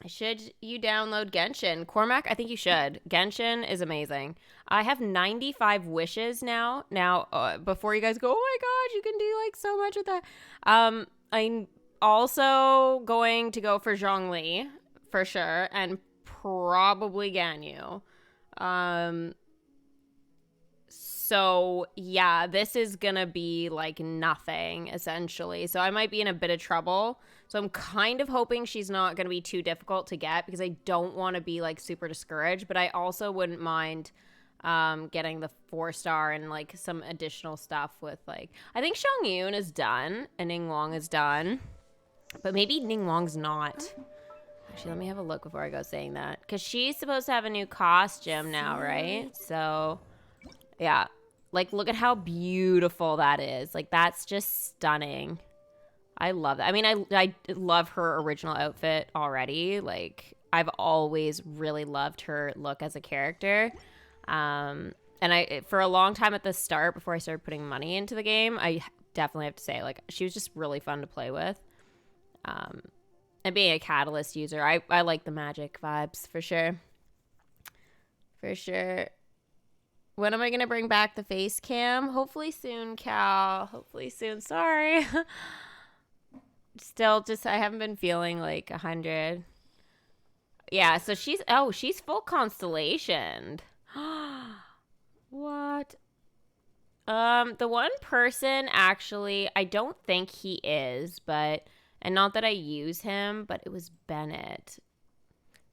Should you download Genshin? Cormac, I think you should. Genshin is amazing. I have 95 wishes now. Now, before you guys go, oh my gosh, you can do like so much with that. I'm also going to go for Zhongli for sure, and probably Ganyu. Um, so yeah, this is gonna be like nothing essentially. So I might be in a bit of trouble. So I'm kind of hoping she's not gonna be too difficult to get because I don't want to be like super discouraged. But I also wouldn't mind getting the 4-star and like some additional stuff with like I think Xiong Yun is done and Ning Wong is done, but maybe Ning Wong's not. Actually, let me have a look before I go saying that because she's supposed to have a new costume now, right? So yeah. Like, look at how beautiful that is. Like, that's just stunning. I love that. I mean, I love her original outfit already. Like, I've always really loved her look as a character. And for a long time at the start, before I started putting money into the game, I definitely have to say, like, she was just really fun to play with. And being a Catalyst user, I like the magic vibes for sure. For sure. When am I going to bring back the face cam? Hopefully soon, Cal. Hopefully soon. Sorry. Still just, I haven't been feeling like 100. Yeah, so she's full constellation. What? The one person actually, I don't think he is, and not that I use him, but it was Bennett.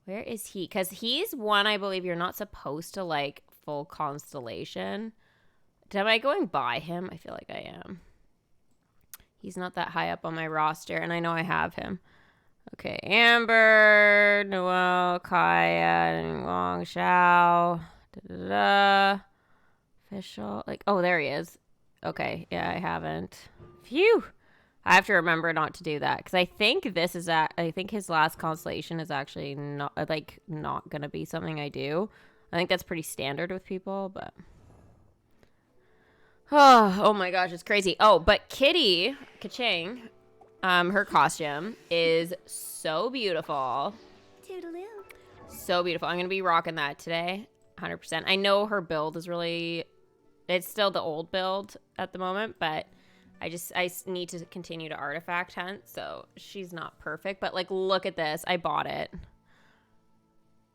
Where is he? Because he's one, I believe you're not supposed to like full constellation. Am I going by him? I feel like I am. He's not that high up on my roster, and I know I have him. Okay, Amber, Noel, Kaya, Wong, Xiao, official. Like, oh, there he is. Okay, yeah, I haven't. Phew. I have to remember not to do that because I think I think his last constellation is actually not gonna be something I do. I think that's pretty standard with people, but oh my gosh, it's crazy. Oh, but Kitty Kaching, her costume is so beautiful. Toodaloo. So beautiful. I'm gonna be rocking that today, 100%. I know her build is it's still the old build at the moment, but I need to continue to artifact hunt, so she's not perfect. But like, look at this. I bought it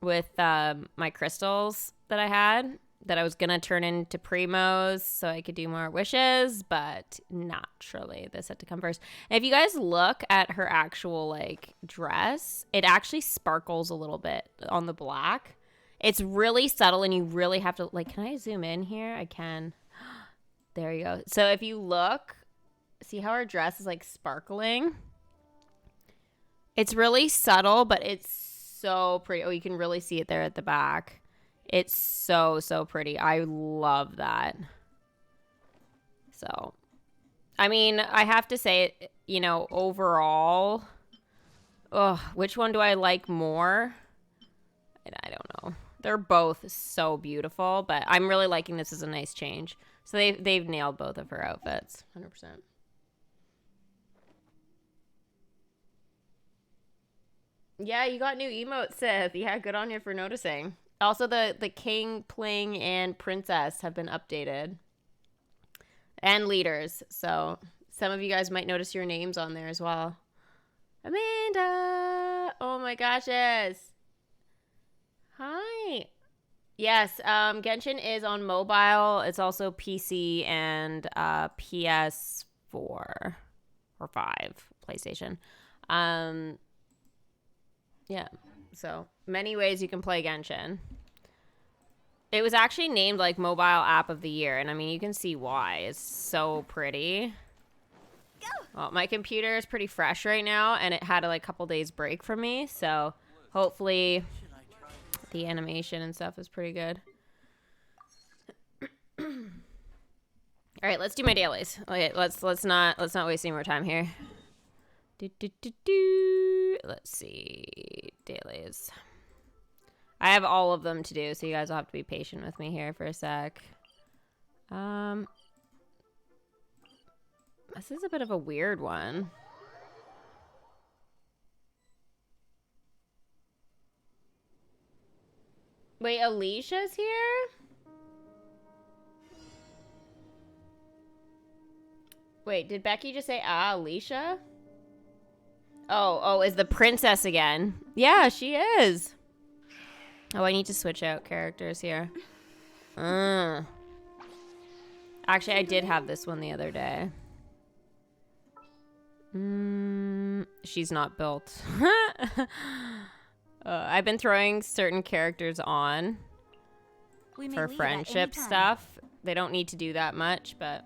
with my crystals that I had that I was gonna turn into primos so I could do more wishes, but naturally this had to come first. And if you guys look at her actual like dress, it actually sparkles a little bit on the black. It's really subtle, and you really have to like. Can I zoom in here? I can. There you go. So if you look. See how her dress is like sparkling? It's really subtle, but it's so pretty. Oh, you can really see it there at the back. It's so pretty. I love that. So, I mean, I have to say, overall, which one do I like more? I don't know. They're both so beautiful, but I'm really liking this as a nice change. So they've nailed both of her outfits, 100%. Yeah, you got new emotes, Sith. Yeah, good on you for noticing. Also, the king, pling, and princess have been updated. And leaders. So some of you guys might notice your names on there as well. Amanda! Oh my gosh, yes. Hi. Yes, Genshin is on mobile. It's also PC and PS4 or 5, PlayStation. Yeah, so many ways you can play Genshin. It was actually named like mobile app of the year, and I mean you can see why. It's so pretty. Well, my computer is pretty fresh right now, and it had a like couple days break from me, so hopefully the animation and stuff is pretty good. All right, let's do my dailies. Okay, let's not waste any more time here. Let's see. Dailies. I have all of them to do, so you guys will have to be patient with me here for a sec. This is a bit of a weird one. Wait, Alicia's here? Wait, did Becky just say, Alicia? Oh, is the princess again? Yeah, she is. Oh, I need to switch out characters here. Actually, I did have this one the other day. She's not built. I've been throwing certain characters on for friendship stuff. They don't need to do that much, but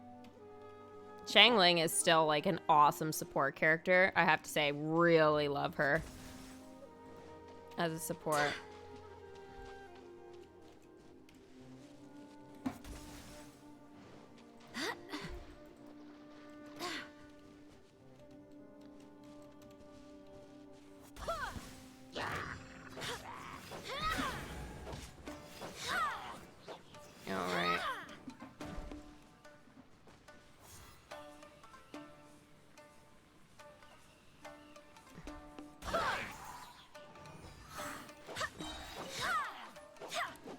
Xiangling is still like an awesome support character. I have to say, really love her as a support.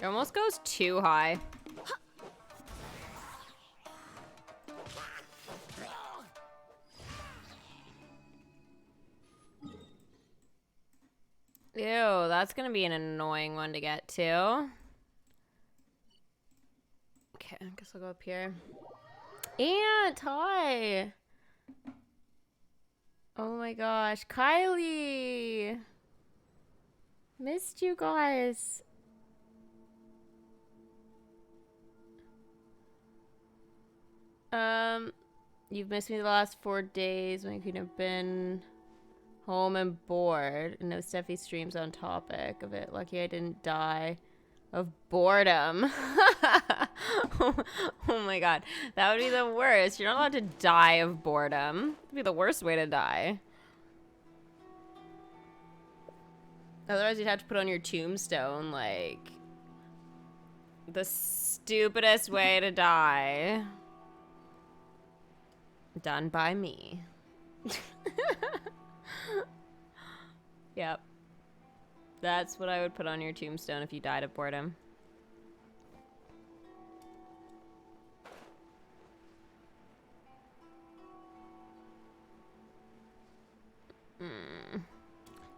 It almost goes too high. Ew, that's gonna be an annoying one to get to. Okay, I guess I'll go up here. Aunt, hi! Oh my gosh, Kylie! Missed you guys. You've missed me the last 4 days when you could have been home and bored. And no Steffi streams on topic of it. Lucky I didn't die of boredom. Oh my god. That would be the worst. You're not allowed to die of boredom. That'd be the worst way to die. Otherwise you'd have to put on your tombstone, like, the stupidest way to die. Done by me. Yep. That's what I would put on your tombstone if you died of boredom.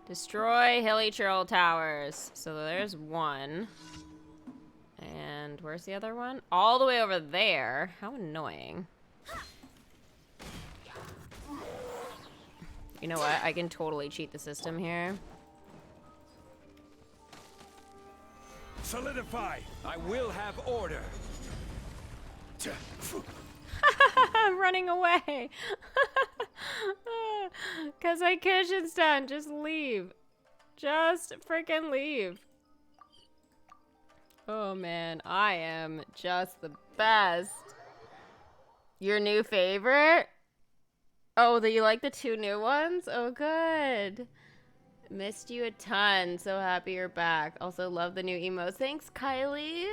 Destroy Hilly Churl Towers. So there's one. And where's the other one? All the way over there. How annoying. You know what? I can totally cheat the system here. Solidify! I will have order! I'm running away! Because my kitchen's done. Just leave. Just freaking leave. Oh man, I am just the best. Your new favorite? Oh, that you like the 2 new ones? Oh, good. Missed you a ton. So happy you're back. Also love the new emotes. Thanks, Kylie.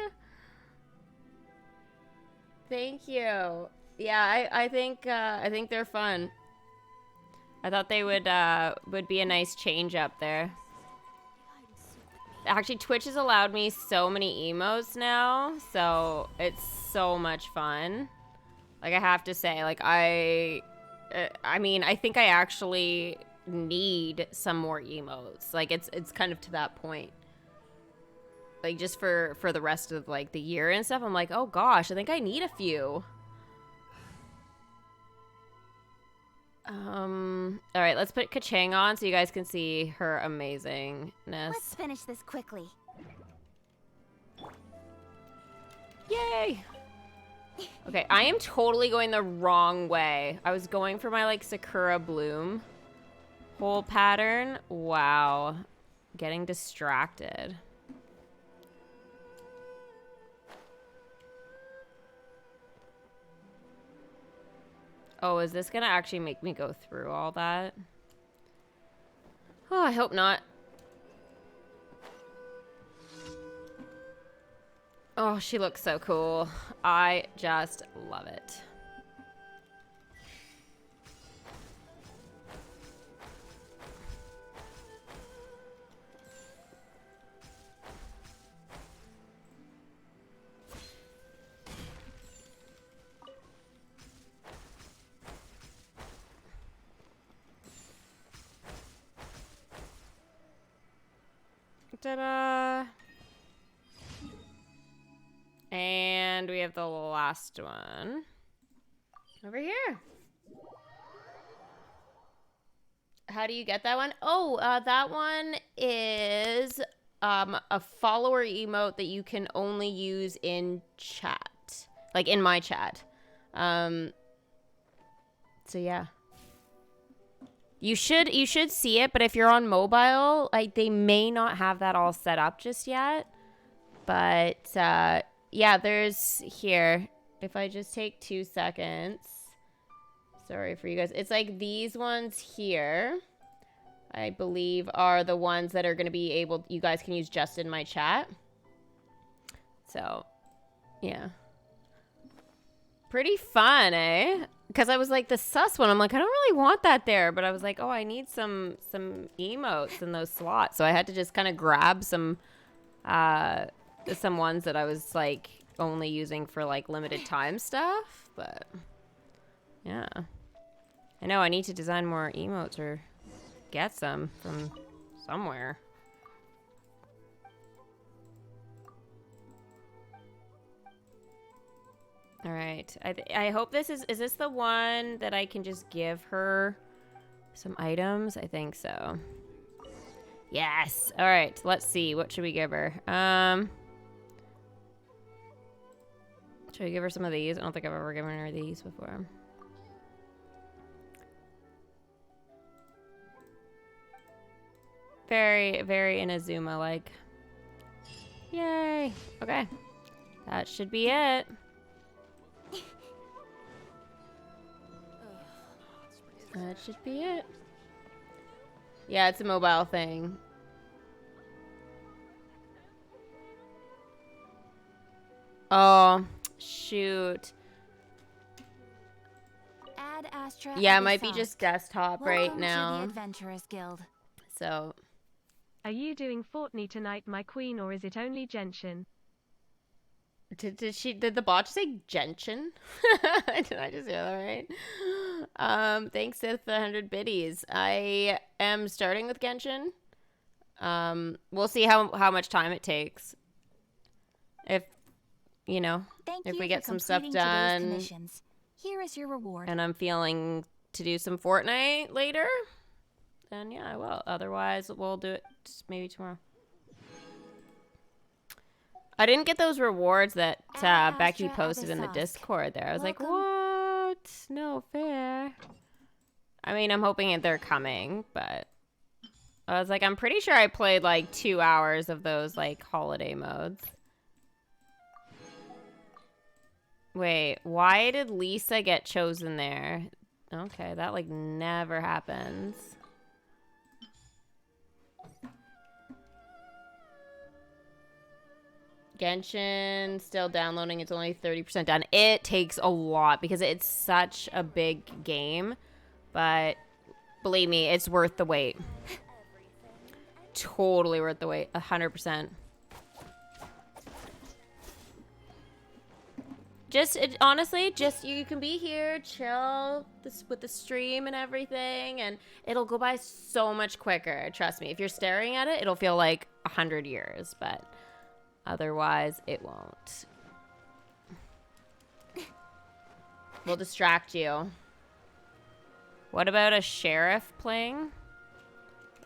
Thank you. Yeah, I think they're fun. I thought they would be a nice change up there. Actually, Twitch has allowed me so many emotes now, so it's so much fun. Like, I have to say, like, I mean, I think I actually need some more emotes. Like, it's kind of to that point. Like, just for the rest of, like, the year and stuff, I'm like, oh gosh, I think I need a few. All right, let's put Kachang on so you guys can see her amazingness. Let's finish this quickly. Yay! Okay, I am totally going the wrong way. I was going for my, like, Sakura Bloom whole pattern. Wow. Getting distracted. Oh, is this gonna actually make me go through all that? Oh, I hope not. Oh, she looks so cool. I just love it. Ta-da! And we have the last one. Over here. How do you get that one? Oh, that one is a follower emote that you can only use in chat. Like in my chat. So yeah. You should see it, but if you're on mobile, they may not have that all set up just yet. But yeah, there's here. If I just take 2 seconds. Sorry for you guys. It's like these ones here, I believe, are the ones that are going to be able, you guys can use just in my chat. So, yeah. Pretty fun, eh? Because I was like, the sus one, I'm like, I don't really want that there. But I was like, oh, I need some emotes in those slots. So I had to just kind of grab some ones that I was like only using for like limited time stuff. But, yeah. I know I need to design more emotes or get some from somewhere. All right. I hope this is this the one that I can just give her some items? I think so. Yes. All right. Let's see. What should we give her? Should I give her some of these? I don't think I've ever given her these before. Very, very Inazuma-like. Yay. Okay. That should be it. That should be it. Yeah, it's a mobile thing. Oh, shoot. Add Astra. Yeah, it might be just desktop right Welcome now. to the Adventurers Guild. So. Are you doing Fortnite tonight, my queen, or is it only Genshin? Did the bot just say Genshin? Did I just hear that right? Thanks to the 100 biddies. I am starting with Genshin. We'll see how much time it takes. If, you know, if we get some stuff done. Here is your reward. And I'm feeling to do some Fortnite later, then yeah, I will. Otherwise, we'll do it maybe tomorrow. I didn't get those rewards that Becky posted in the Discord there. I was like, what? No fair. I mean, I'm hoping they're coming, but I was like, I'm pretty sure I played like 2 hours of those like holiday modes. Wait, why did Lisa get chosen there? Okay, that like never happens. Genshin, still downloading. It's only 30% done. It takes a lot because it's such a big game. But believe me, it's worth the wait. Totally worth the wait. 100%. Honestly, you can be here, chill with the stream and everything, and it'll go by so much quicker. Trust me. If you're staring at it, it'll feel like 100 years, but otherwise, it won't. We'll distract you. What about a sheriff playing?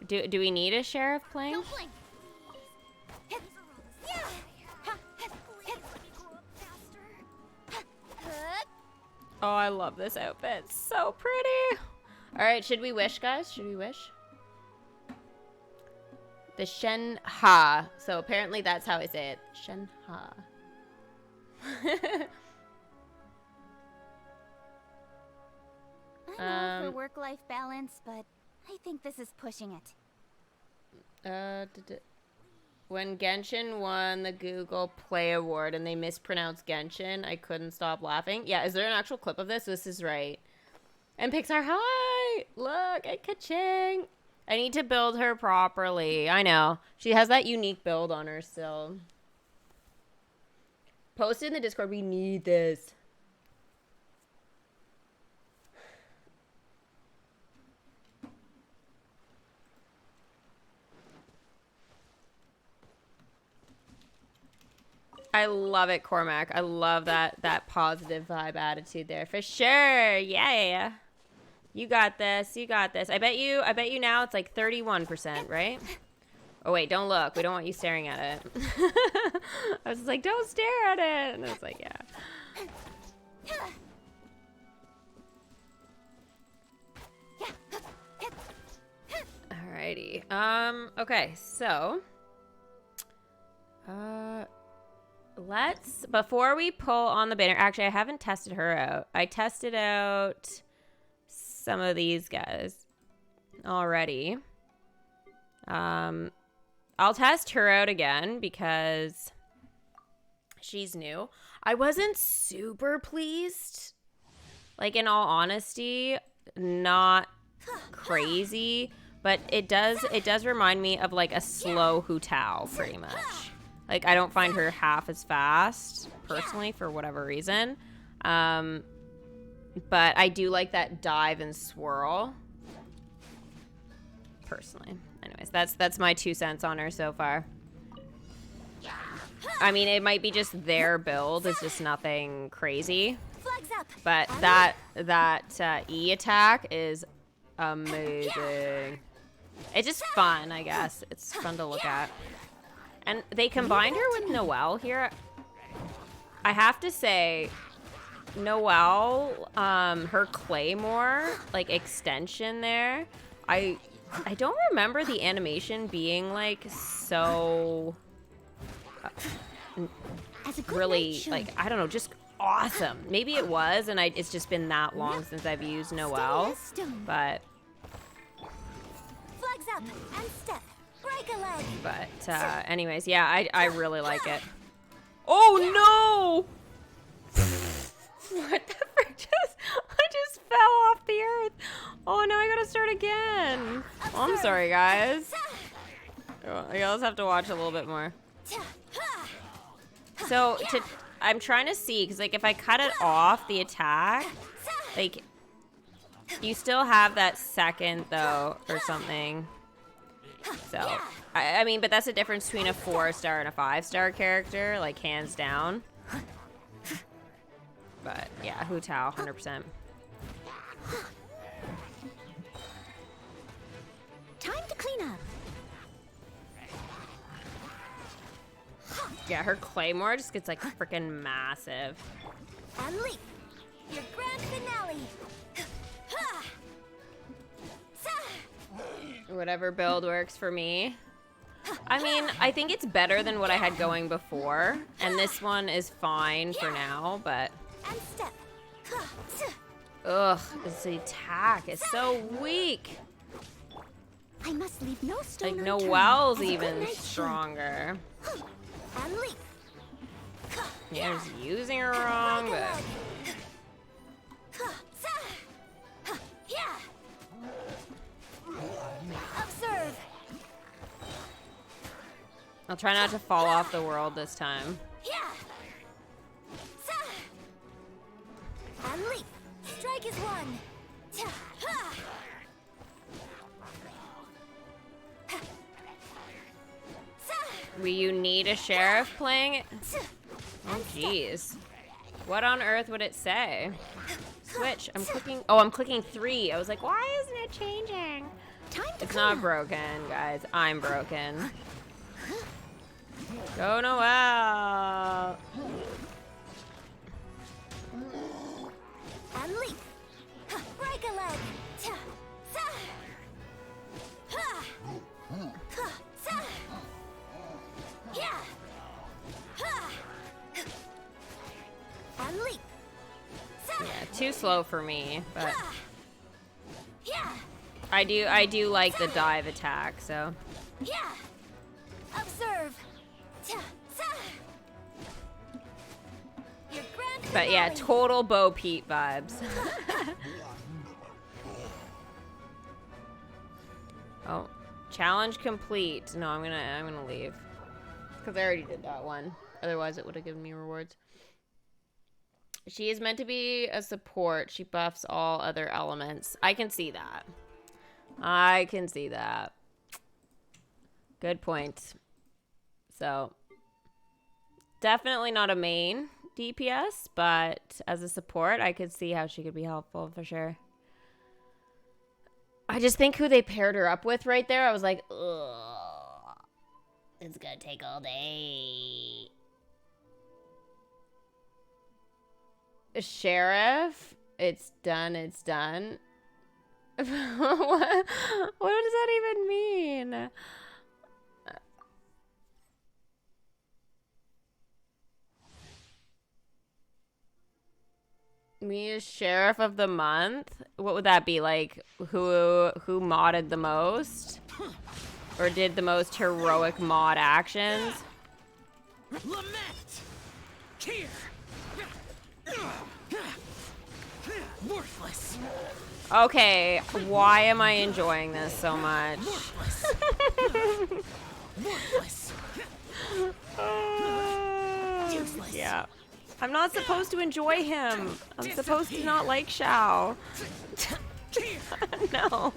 Do we need a sheriff playing? Oh, I love this outfit. It's so pretty. All right, should we wish, guys? Should we wish? The Shen Ha. So apparently that's how I say it. Shen Ha. I know for work-life balance, but I think this is pushing it. When Genshin won the Google Play Award and they mispronounced Genshin, I couldn't stop laughing. Yeah, is there an actual clip of this? This is right. And Pixar, hi! Look at Ka-ching! I need to build her properly. I know. She has that unique build on her still. Post it in the Discord. We need this. I love it, Cormac. I love that positive vibe attitude there for sure. Yeah. You got this. You got this. I bet you now it's like 31%, right? Oh wait, don't look. We don't want you staring at it. I was just like, don't stare at it. And I was like, yeah. Alrighty. Okay, so let's, before we pull on the banner, actually I haven't tested her out. I tested out some of these guys already. I'll test her out again because she's new. I wasn't super pleased. Like, in all honesty, not crazy, but it does remind me of like a slow Hu Tao pretty much. Like, I don't find her half as fast personally for whatever reason. But I do like that dive and swirl personally. Anyways, that's my 2 cents on her so far. I mean, it might be just their build is just nothing crazy, but that E attack is amazing. It's just fun, I guess. It's fun to look at. And they combined her with Noelle here. I have to say, Noelle, her Claymore, like, extension there, I don't remember the animation being, like, so really, like, I don't know, just awesome. Maybe it was, and it's just been that long since I've used Noelle, but... Flags up and step. Break a leg. But, anyways, yeah, I really like it. Oh, no! What the frick I just fell off the earth. Oh, no, I gotta start again. Oh, I'm sorry, guys. Oh, you guys have to watch a little bit more. So, I'm trying to see, because, like, if I cut it off, the attack, like, you still have that second, though, or something. So, I mean, but that's the difference between a 4-star and a 5-star character, like, hands down. But, yeah, Hu Tao, 100%. Time to clean up. Yeah, her Claymore just gets, like, freaking massive. And leap. Your grand finale. Whatever build works for me. I mean, I think it's better than what I had going before. And this one is fine for now, but... And step. Ugh, this attack is so weak. I must leave no stone Like, unturned Noelle's as a good even knight should. stronger. And leap. Yeah, just using her wrong, Break a but... leg. Observe. I'll try not to fall off the world this time. And leap. Strike is one. Will you need a sheriff playing it? Oh, jeez. What on earth would it say? Switch. I'm clicking. Oh, I'm clicking 3. I was like, why isn't it changing? It's not broken, guys. I'm broken. Go Noelle. And leap. Break a leg. And leap. Yeah, too slow for me, but I do like the dive attack, so. Observe. Your grand But yeah, finale. total Bo Peep vibes. Oh, challenge complete. No, I'm gonna leave because I already did that one. Otherwise, it would have given me rewards. She is meant to be a support. She buffs all other elements. I can see that. I can see that. Good point. So, Definitely not a main DPS, but as a support, I could see how she could be helpful for sure. I just think who they paired her up with right there, I was like, ugh, it's gonna take all day. Sheriff, it's done, it's done. What does that even mean? Me as sheriff of the month? What would that be? Like who modded the most? Or did the most heroic mod actions? Lament! Here! Worthless! Okay, why am I enjoying this so much? Worthless! Useless. Yeah. I'm not supposed to enjoy him. I'm supposed to not like Xiao. No. Oh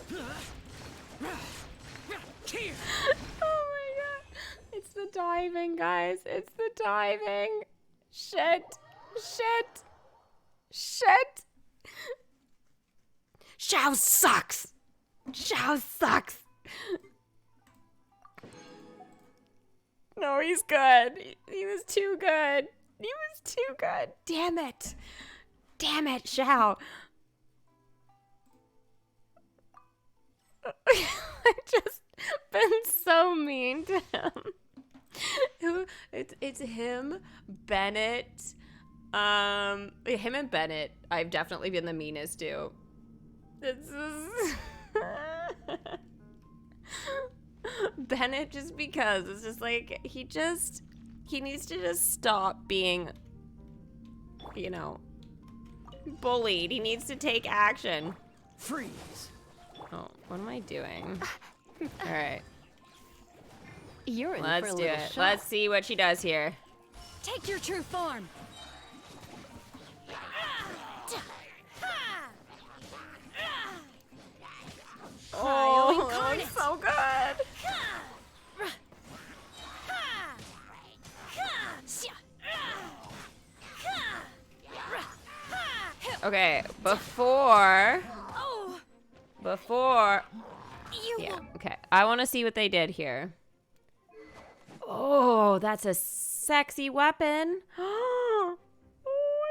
my god. It's the diving, guys. It's the diving. Shit. Shit. Shit. Xiao sucks. Xiao sucks. No, he's good. He was too good. He was too good. Damn it. Damn it, Xiao. I've just been so mean to him. It's him, Bennett. Him and Bennett, I've definitely been the meanest to. It's just... Bennett, just because it's just like he needs to just stop being, you know, bullied. He needs to take action. Freeze! Oh, what am I doing? All right, You're in for let's a do little it. shock. Let's see what she does here. Take your true form. Oh, that was so good. Okay, before, yeah, okay. I want to see what they did here. Oh, that's a sexy weapon. Oh,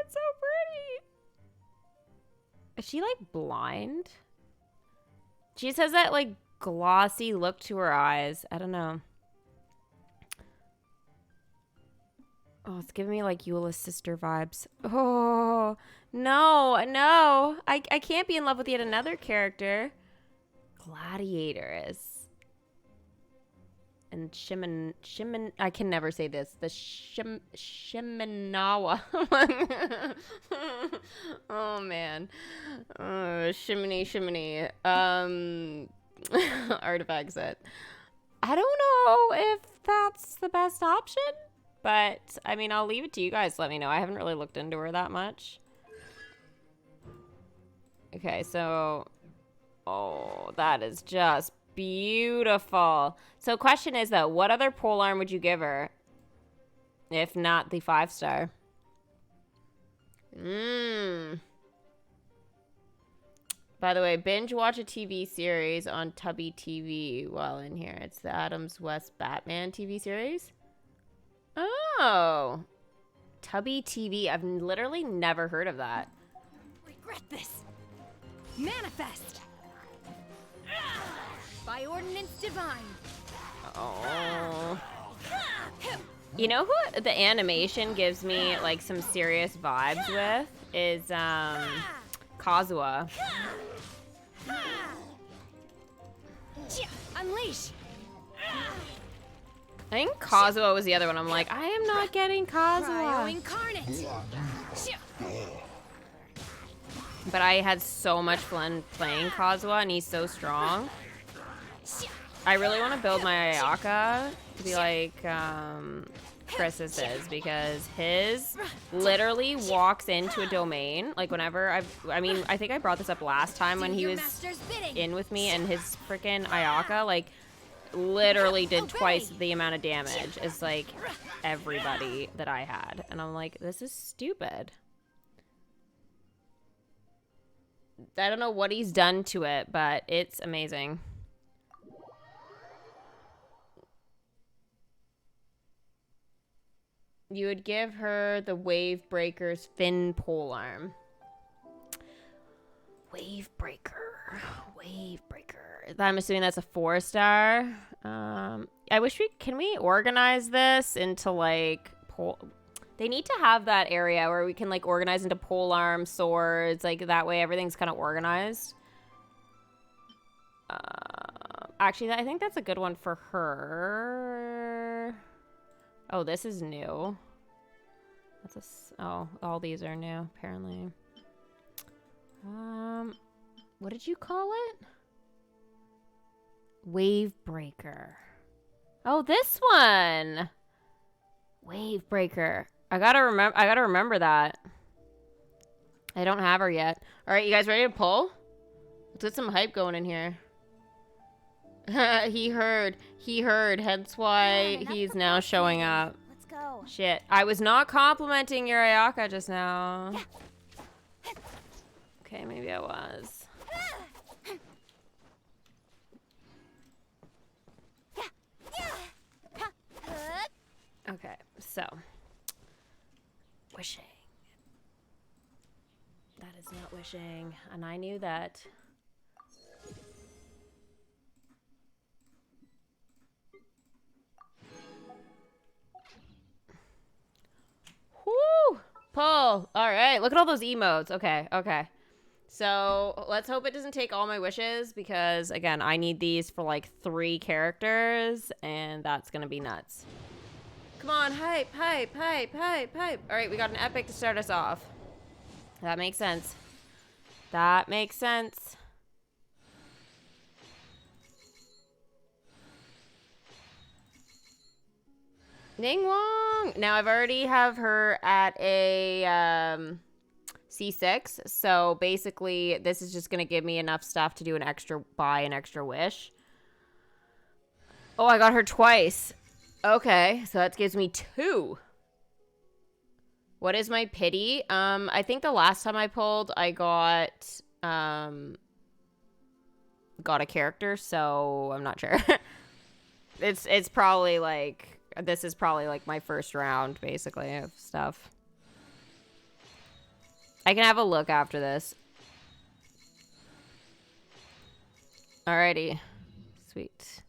it's so pretty. Is she like blind? She just has that like glossy look to her eyes. I don't know. Oh, it's giving me like Eula's sister vibes. Oh, no. I can't be in love with yet another character. Gladiatoress. And Shimin, I can never say this. The Shiminawa. Oh, man. Shiminy. Artifact set. I don't know if that's the best option. But, I mean, I'll leave it to you guys to let me know. I haven't really looked into her that much. Okay, so... Oh, that is just beautiful. So, question is, though, what other polearm would you give her? If not the 5-star. By the way, binge watch a TV series on Tubby TV while in here. It's the Adams West Batman TV series. Oh, Tubby TV. I've literally never heard of that. Regret this. Manifest. By ordinance divine. Oh. You know who the animation gives me like some serious vibes with is Kazuha. Unleash. I think Kazuha was the other one. I'm like, I am not getting Cryo Kazuha. incarnate. But I had so much fun playing Kazuha, and he's so strong. I really want to build my Ayaka to be like Chris's is, because his literally walks into a domain. Like whenever I think I brought this up last time when he was in with me, and his freaking Ayaka, like literally did twice the amount of damage as like everybody that I had. And I'm like, this is stupid. I don't know what he's done to it, but it's amazing. You would give her the Wave Breaker's Fin Polearm. Wave Breaker. Wave Breaker. I'm assuming that's a 4-star. I wish can we organize this into like they need to have that area where we can like organize into polearm, swords, like that way everything's kind of organized. Actually, I think that's a good one for her. Oh, this is new. Oh, all these are new apparently. What did you call it? Wave Breaker. Oh, this one. Wave Breaker. I gotta remember that. I don't have her yet. All right, you guys ready to pull? Let's get some hype going in here. He heard. Hence why he's now showing up. Let's go. Shit. I was not complimenting your Ayaka just now. Okay, maybe I was. Okay, so. Wishing. That is not wishing, and I knew that. Whoo! Pull! Alright, look at all those emotes. Okay. So, let's hope it doesn't take all my wishes, because, again, I need these for, like, 3 characters, and that's gonna be nuts. Come on, hype! Alright, we got an epic to start us off. That makes sense. Ning Wong! Now, I've already have her at a, C6, so basically, this is just gonna give me enough stuff to do an extra wish. Oh, I got her twice. Okay, so that gives me 2. What is my pity? I think the last time I pulled, I got a character, so I'm not sure. It's probably like, this is probably like my first round, basically, of stuff. I can have a look after this. Alrighty. Sweet.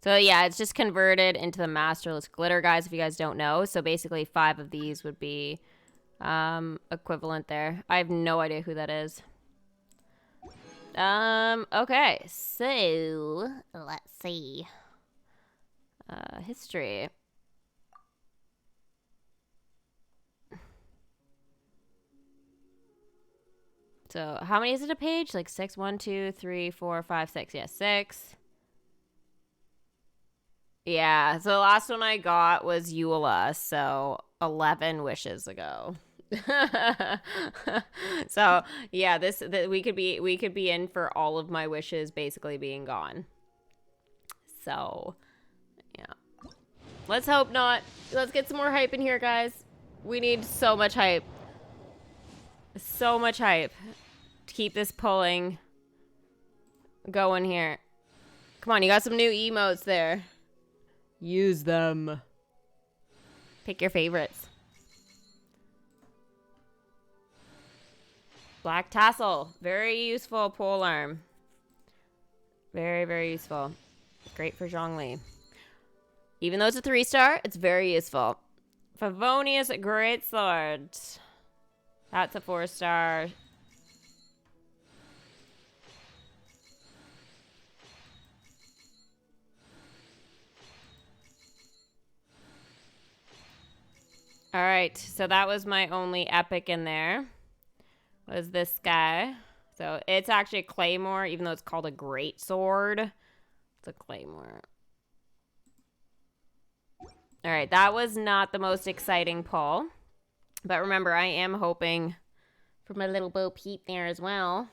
So yeah, it's just converted into the Masterless Glitter, guys, if you guys don't know. So basically 5 of these would be equivalent there. I have no idea who that is. Okay, so let's see. History. So how many is it a page? Like 6, 1, 2, 3, 4, 5, 6. Yeah, 6. Yeah, so the last one I got was Eula, so 11 wishes ago. So yeah, we could be in for all of my wishes basically being gone. So yeah, let's hope not. Let's get some more hype in here, guys. We need so much hype. So much hype to keep this pulling going here. Come on, you got some new emotes there. Use them. Pick your favorites. Black Tassel. Very useful polearm. Very, very useful. Great for Zhongli. Even though it's a 3-star, it's very useful. Favonius Greatsword. That's a 4-star. All right, so that was my only epic in there. Was this guy. So it's actually a claymore, even though it's called a great sword. It's a claymore. All right, that was not the most exciting pull. But remember, I am hoping for my little Bo Peep there as well.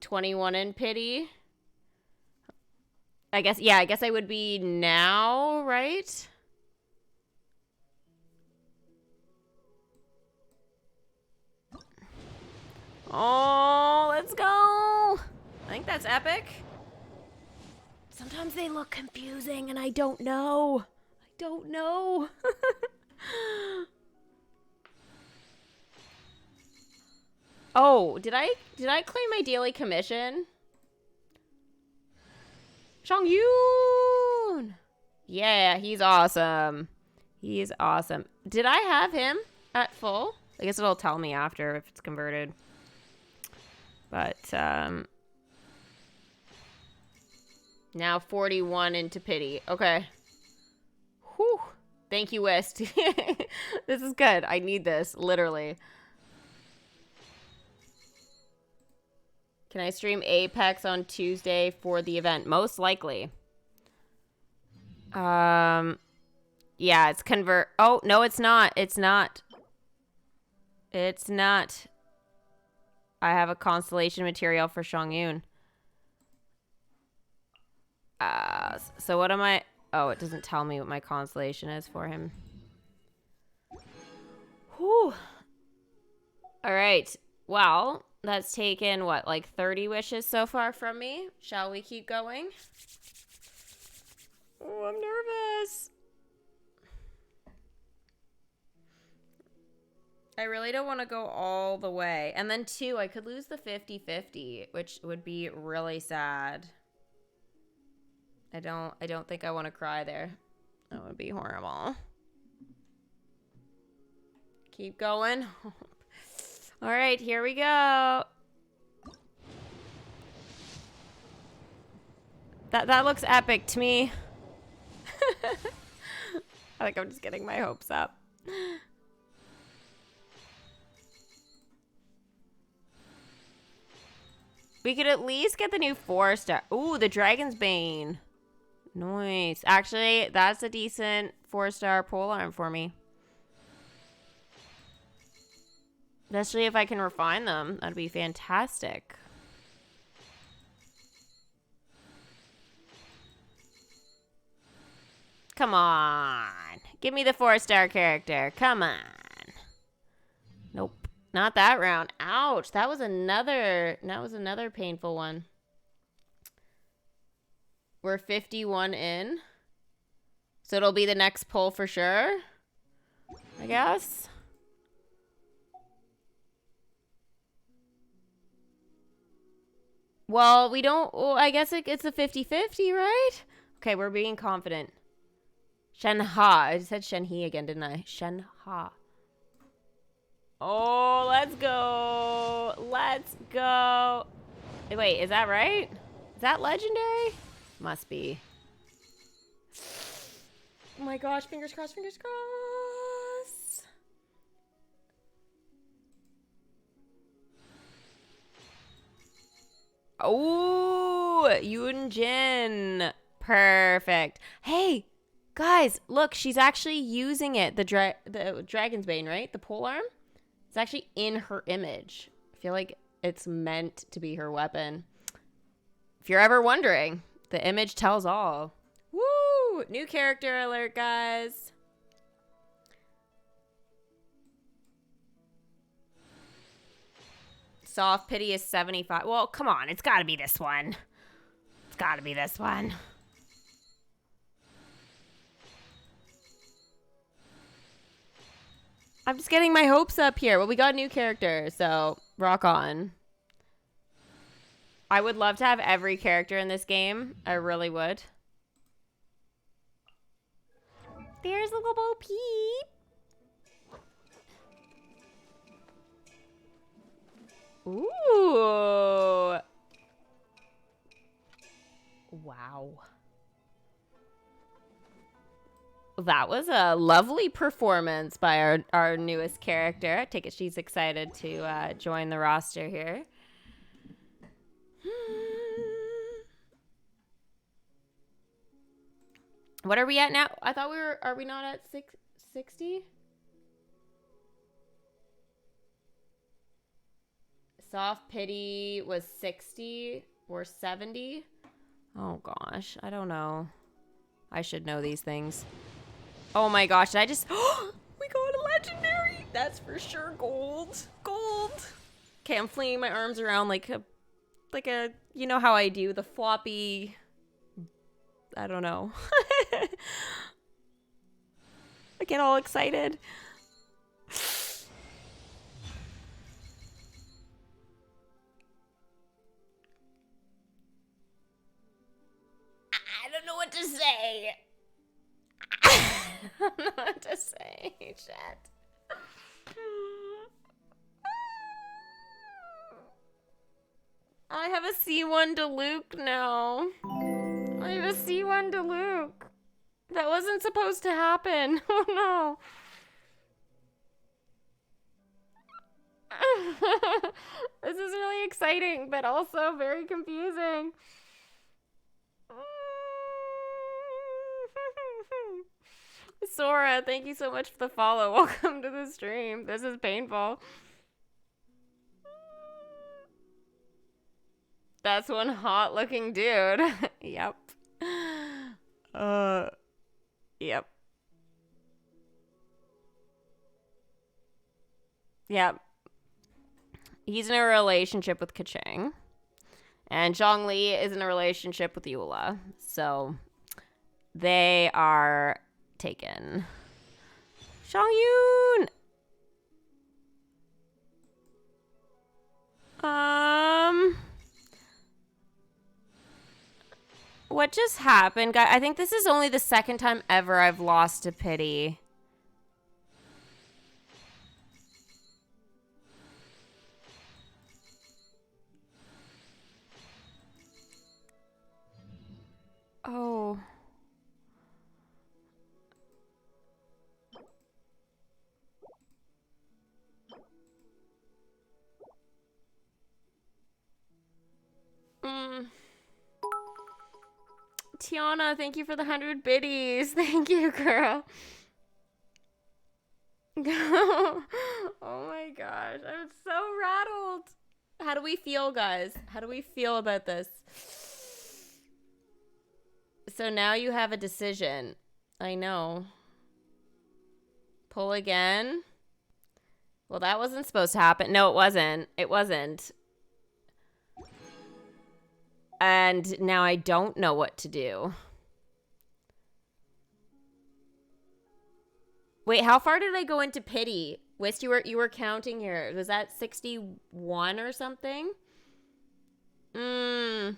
21 in pity. I guess, yeah, I guess I would be now, right? Oh, let's go. I think that's epic. Sometimes they look confusing and I don't know. I don't know. Oh, did I claim my daily commission? Chongyun! Yeah, he's awesome. He's awesome. Did I have him at full? I guess it'll tell me after if it's converted. But, now 41 into pity. Okay. Whew. Thank you, West. This is good. I need this, literally. Can I stream Apex on Tuesday for the event? Most likely. Yeah, it's convert. Oh, no, it's not. It's not. It's not. I have a constellation material for Chongyun. So what am I? Oh, it doesn't tell me what my constellation is for him. Whew. All right. Well, that's taken, what, like 30 wishes so far from me? Shall we keep going? Oh, I'm nervous. I really don't want to go all the way. And then, too, I could lose the 50-50, which would be really sad. I don't think I want to cry there. That would be horrible. Keep going. All right, here we go. That looks epic to me. I think I'm just getting my hopes up. We could at least get the new 4-star. Ooh, the Dragon's Bane. Nice. Actually, that's a decent 4-star polearm for me. Especially if I can refine them. That'd be fantastic. Come on. Give me the 4-star character. Come on. Nope. Not that round. Ouch. That was another painful one. We're 51 in. So it'll be the next pull for sure, I guess. Well, we don't... Well, I guess it's a 50-50, right? Okay, we're being confident. Shenha. I said Shenhe again, didn't I? Shenha. Oh, let's go. Let's go. Wait, is that right? Is that legendary? Must be. Oh my gosh, fingers crossed, fingers crossed. Oh, Yunjin. Perfect. Hey, guys, look, she's actually using it. The Dragon's Bane, right? The polearm. It's actually in her image. I feel like it's meant to be her weapon. If you're ever wondering, the image tells all. Woo! New character alert, guys. Soft pity is 75. Well, come on. It's got to be this one. It's got to be this one. I'm just getting my hopes up here. Well, we got a new character, so rock on. I would love to have every character in this game. I really would. There's little Bo Peep. Ooh. Wow. That was a lovely performance by our newest character. I take it she's excited to join the roster here. What are we at now? I thought are we not at 60? Soft pity was 60 or 70. Oh gosh, I don't know. I should know these things. Oh my gosh, did I just... we got a legendary! That's for sure gold. Gold! Okay, I'm flinging my arms around like a... You know how I do, the floppy... I don't know. I get all excited. I don't know what to say. I don't know what to say, chat. I have a C1 to Luke now. I have a C1 to Luke. That wasn't supposed to happen. Oh no. This is really exciting, but also very confusing. Sora, thank you so much for the follow. Welcome to the stream. This is painful. That's one hot looking dude. Yep. Yep. Yep. He's in a relationship with Kachang. And Zhongli is in a relationship with Eula. So they are taken. Zhongyun! What just happened, guys? I think this is only the second time ever I've lost to pity. Oh. Tiana, thank you for the 100 biddies. Thank you, girl. Oh my gosh. I'm so rattled. How do we feel, guys? How do we feel about this? So now you have a decision. I know. Pull again. Well, that wasn't supposed to happen. No, it wasn't. It wasn't. And now I don't know what to do. Wait, how far did I go into pity? Wist, you were counting here. Was that 61 or something? I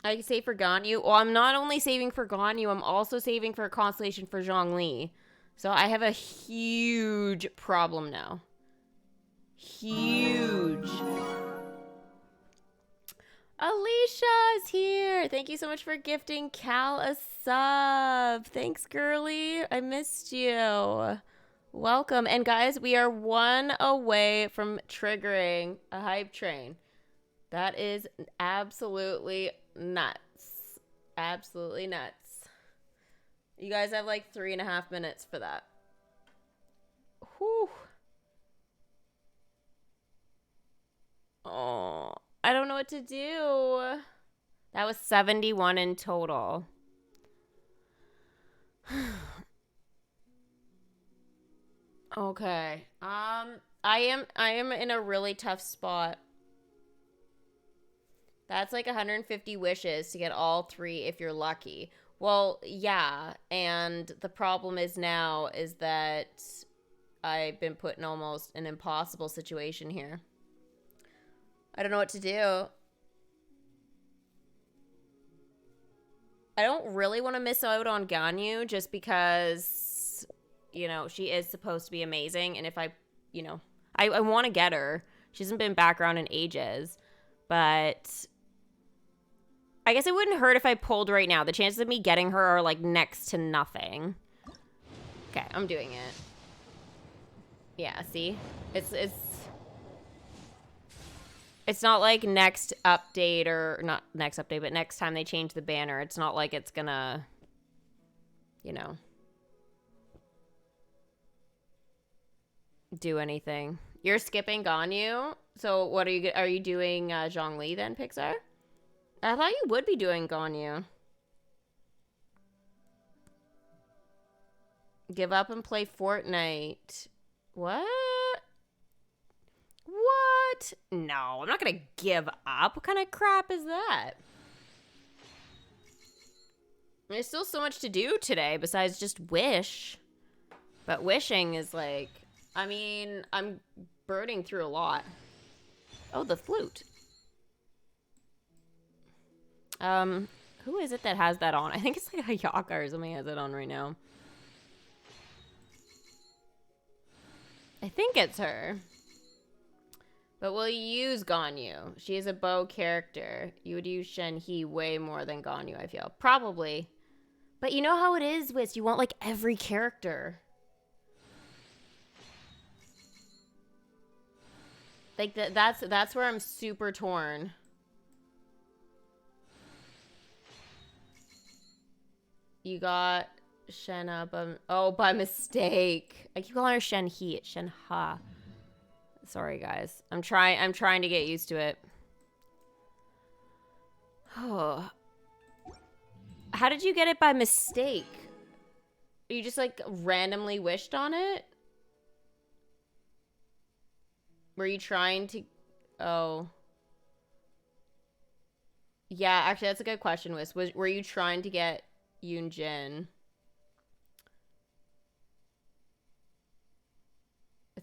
can save for Ganyu. Well, I'm not only saving for Ganyu, I'm also saving for a constellation for Zhongli. So I have a huge problem now. Huge. Alicia is here. Thank you so much for gifting Cal a sub. Thanks, girly. I missed you. Welcome. And guys, we are one away from triggering a hype train. That is absolutely nuts. Absolutely nuts. You guys have like 3.5 minutes for that. Whew. Oh, I don't know what to do. That was 71 in total. Okay. I am in a really tough spot. That's like 150 wishes to get all 3 if you're lucky. Well, yeah, and the problem is now is that I've been put in almost an impossible situation here. I don't know what to do. I don't really want to miss out on Ganyu just because, you know, she is supposed to be amazing. And if I, you know, I want to get her. She hasn't been background in ages, but I guess it wouldn't hurt if I pulled right now. The chances of me getting her are like next to nothing. Okay, I'm doing it. Yeah, see? It's not like next update or not next update, but next time they change the banner, it's not like it's gonna, you know, do anything. You're skipping Ganyu? So what are you doing Zhongli then, Pixar? I thought you would be doing Ganyu. Give up and play Fortnite. What? What? No, I'm not gonna give up. What kind of crap is that? There's still so much to do today besides just wish. But wishing is like, I mean, I'm burning through a lot. Oh, the flute. Who is it that has that on? I think it's like a Yaka or something has it on right now. I think it's her. But will you use Ganyu? She is a bow character. You would use Shen-He way more than Ganyu, I feel. Probably. But you know how it is, Wiz. You want, like, every character. Like, that's where I'm super torn. You got Shenna, by mistake. I keep calling her Shen-He. It's Shen-Ha. Sorry, guys. I'm trying to get used to it. Oh. How did you get it by mistake? You just, like, randomly wished on it? Were you trying to... Oh. Yeah, actually, that's a good question, Were you trying to get Yoonjin?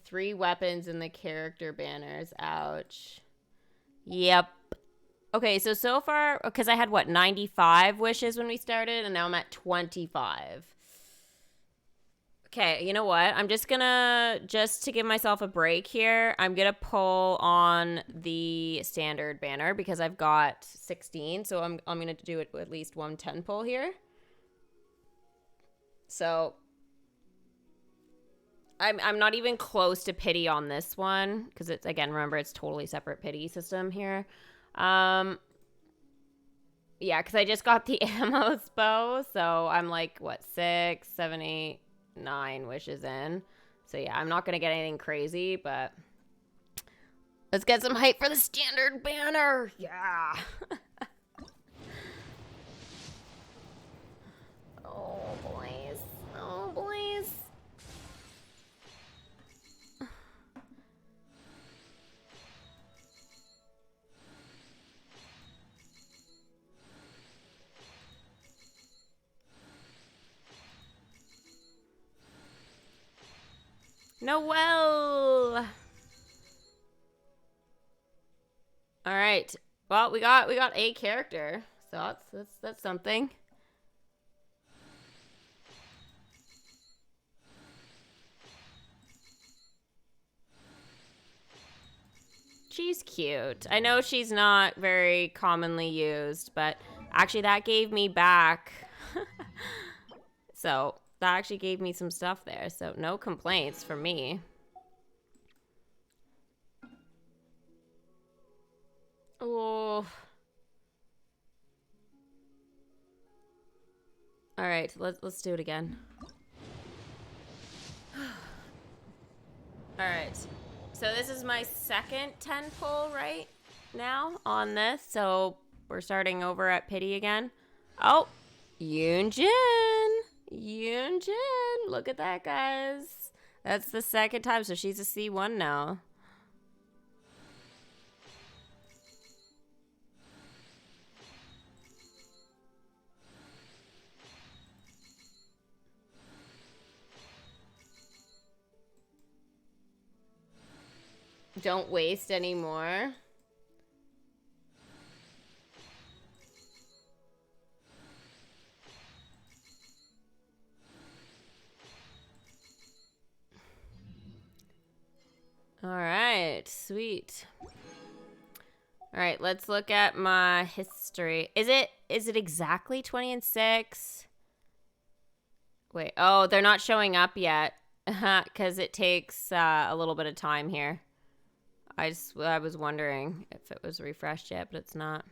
3 weapons in the character banners. Ouch. Yep. Okay, so far, because I had, what, 95 wishes when we started, and now I'm at 25. Okay, you know what? I'm just gonna, just to give myself a break here, I'm gonna pull on the standard banner because I've got 16, so I'm gonna do it at least 110 pull here. So... I'm not even close to pity on this one because it's, again, remember, it's totally separate pity system here. Yeah, because I just got the ammo bow, so I'm like, what, 6, 7, 8, 9 wishes in. So yeah, I'm not gonna get anything crazy, but let's get some hype for the standard banner. Yeah. Oh boys. Oh boys. Noelle. All right. Well, we got a character, so that's something. She's cute. I know she's not very commonly used, but actually that gave me back. So that actually gave me some stuff there, so no complaints from me. Oh. All right, let's do it again. All right. So this is my second 10 pull right now on this, so we're starting over at pity again. Oh, Yoonjin. Yoonjin. Look at that, guys. That's the second time, so she's a C1 now. Don't waste any more. All right, sweet. All right, let's look at my history. Is it exactly 20 and 6? Wait, oh, they're not showing up yet because it takes a little bit of time here. I was wondering if it was refreshed yet, but it's not.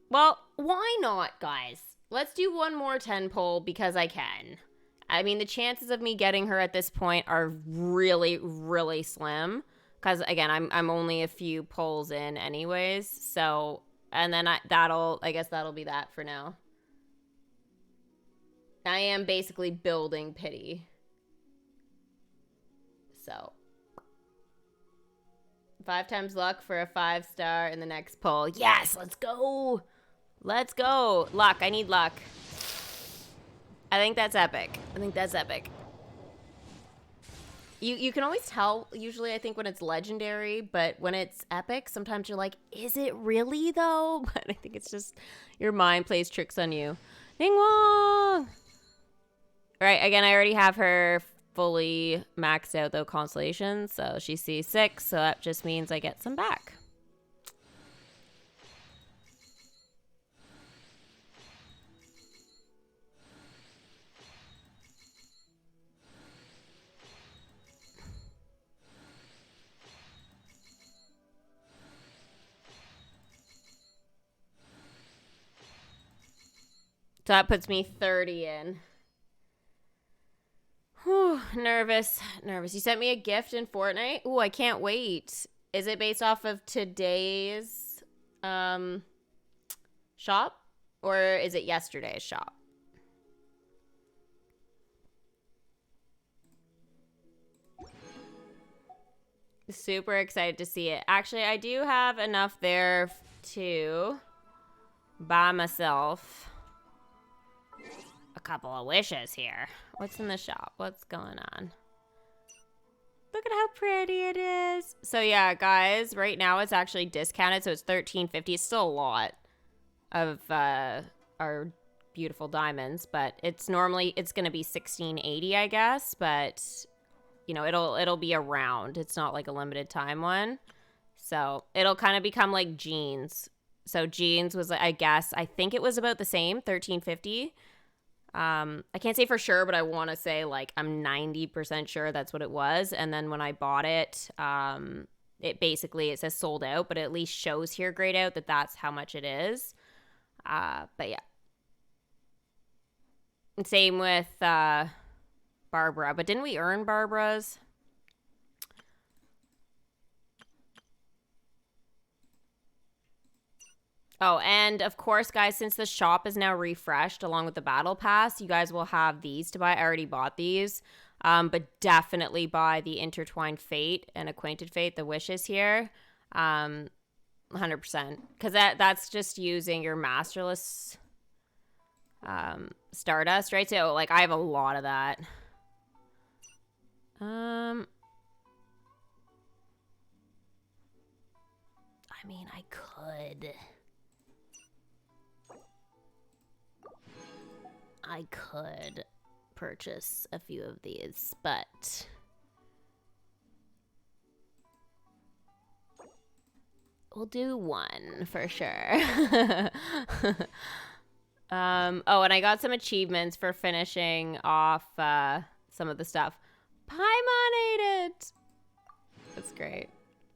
Well, why not, guys? Let's do one more 10 pull because I can. I mean, the chances of me getting her at this point are really, really slim. Because, again, I'm only a few pulls in anyways. So, and then I guess that'll be that for now. I am basically building pity. So. 5 times luck for a 5-star in the next pull. Yes, let's go. Let's go. Luck. I need luck. I think that's epic. I think that's epic. You can always tell, usually, I think, when it's legendary, but when it's epic, sometimes you're like, is it really, though? But I think it's just your mind plays tricks on you. Ding Wong! All right, again, I already have her fully maxed out, though, constellation, so she's C6, so that just means I get some back. So that puts me 30 in. Whew, nervous. You sent me a gift in Fortnite? Ooh, I can't wait. Is it based off of today's shop? Or is it yesterday's shop? Super excited to see it. Actually, I do have enough there to buy myself a couple of wishes here. What's in the shop? What's going on? Look at how pretty it is. So yeah, guys, right now it's actually discounted, so it's $13.50. It's still a lot of our beautiful diamonds, but it's going to be $16.80, I guess, but you know, it'll be around. It's not like a limited time one. So it'll kind of become like jeans. So jeans was, I think it was about the same, $13.50. I can't say for sure, but I want to say like I'm 90% sure that's what it was. And then when I bought it, it says sold out, but it at least shows here grayed out that that's how much it is. But yeah. And same with Barbara, but didn't we earn Barbara's? Oh, and of course, guys, since the shop is now refreshed along with the battle pass, you guys will have these to buy. I already bought these, but definitely buy the Intertwined Fate and Acquainted Fate, the wishes here, 100%. Because that's just using your Masterless Stardust, right? So, like, I have a lot of that. I mean, I could purchase a few of these, but we'll do one for sure. Oh, and I got some achievements for finishing off some of the stuff. Paimon ate it! That's great.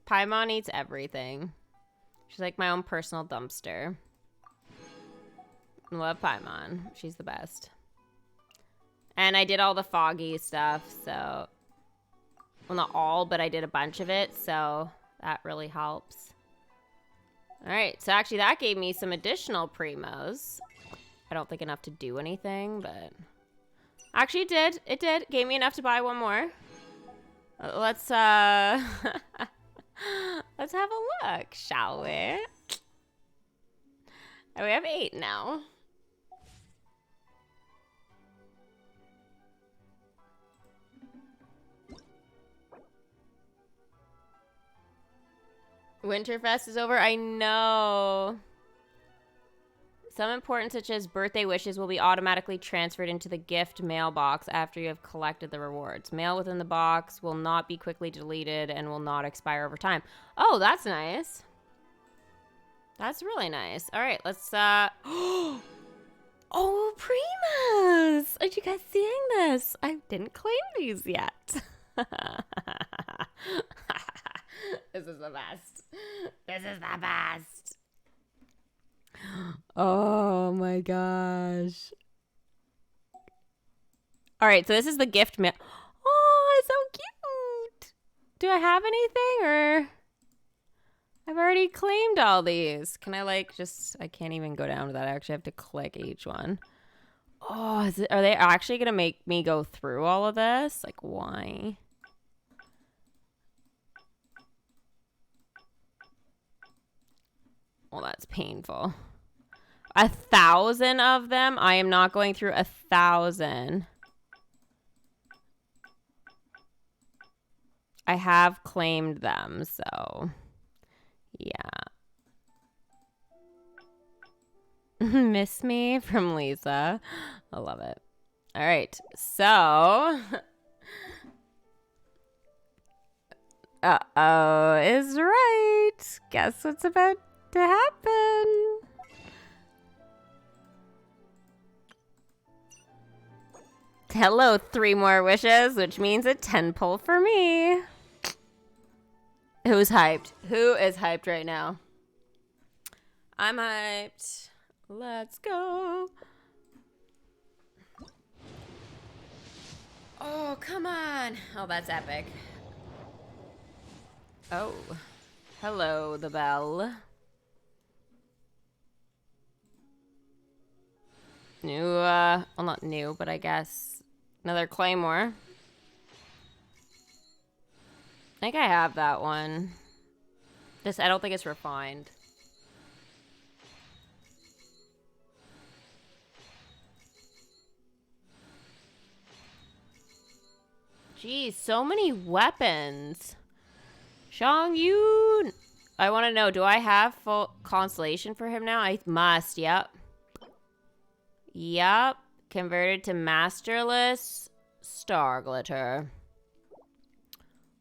Paimon eats everything. She's like my own personal dumpster. Love Paimon. She's the best. And I did all the foggy stuff, so... Well, not all, but I did a bunch of it, so that really helps. Alright, so actually that gave me some additional primos. I don't think enough to do anything, but... Actually, it did. It did. Gave me enough to buy one more. Let's, let's have a look, shall we? And we have 8 now. Winterfest is over. I know. Some important, such as birthday wishes, will be automatically transferred into the gift mailbox after you have collected the rewards. Mail within the box will not be quickly deleted and will not expire over time. Oh, that's nice. That's really nice. All right, let's, Oh, Primas! Are you guys seeing this? I didn't claim these yet. This is the best. This is the best. Oh my gosh. All right, so this is the gift mail. Oh, it's so cute. Do I have anything or I've already claimed all these. Can I like just I can't even go down to that. I actually have to click each one. Oh, are they actually going to make me go through all of this? Like why? Well, that's painful. 1,000 of them? I am not going through 1,000. I have claimed them, so yeah. Miss me from Lisa. I love it. All right, so uh-oh is right. Guess what's about to happen? Hello, 3 more wishes, which means a 10 pull for me. Who's hyped? Who is hyped right now? I'm hyped. Let's go. Oh, come on. Oh, that's epic. Oh, hello, the bell. New, well, not new, but I guess another claymore. I think I have that one. Just, I don't think it's refined. Geez, so many weapons. Shang-Yun. I want to know, do I have full constellation for him now? I must, yep. Yep. Converted to masterless star glitter.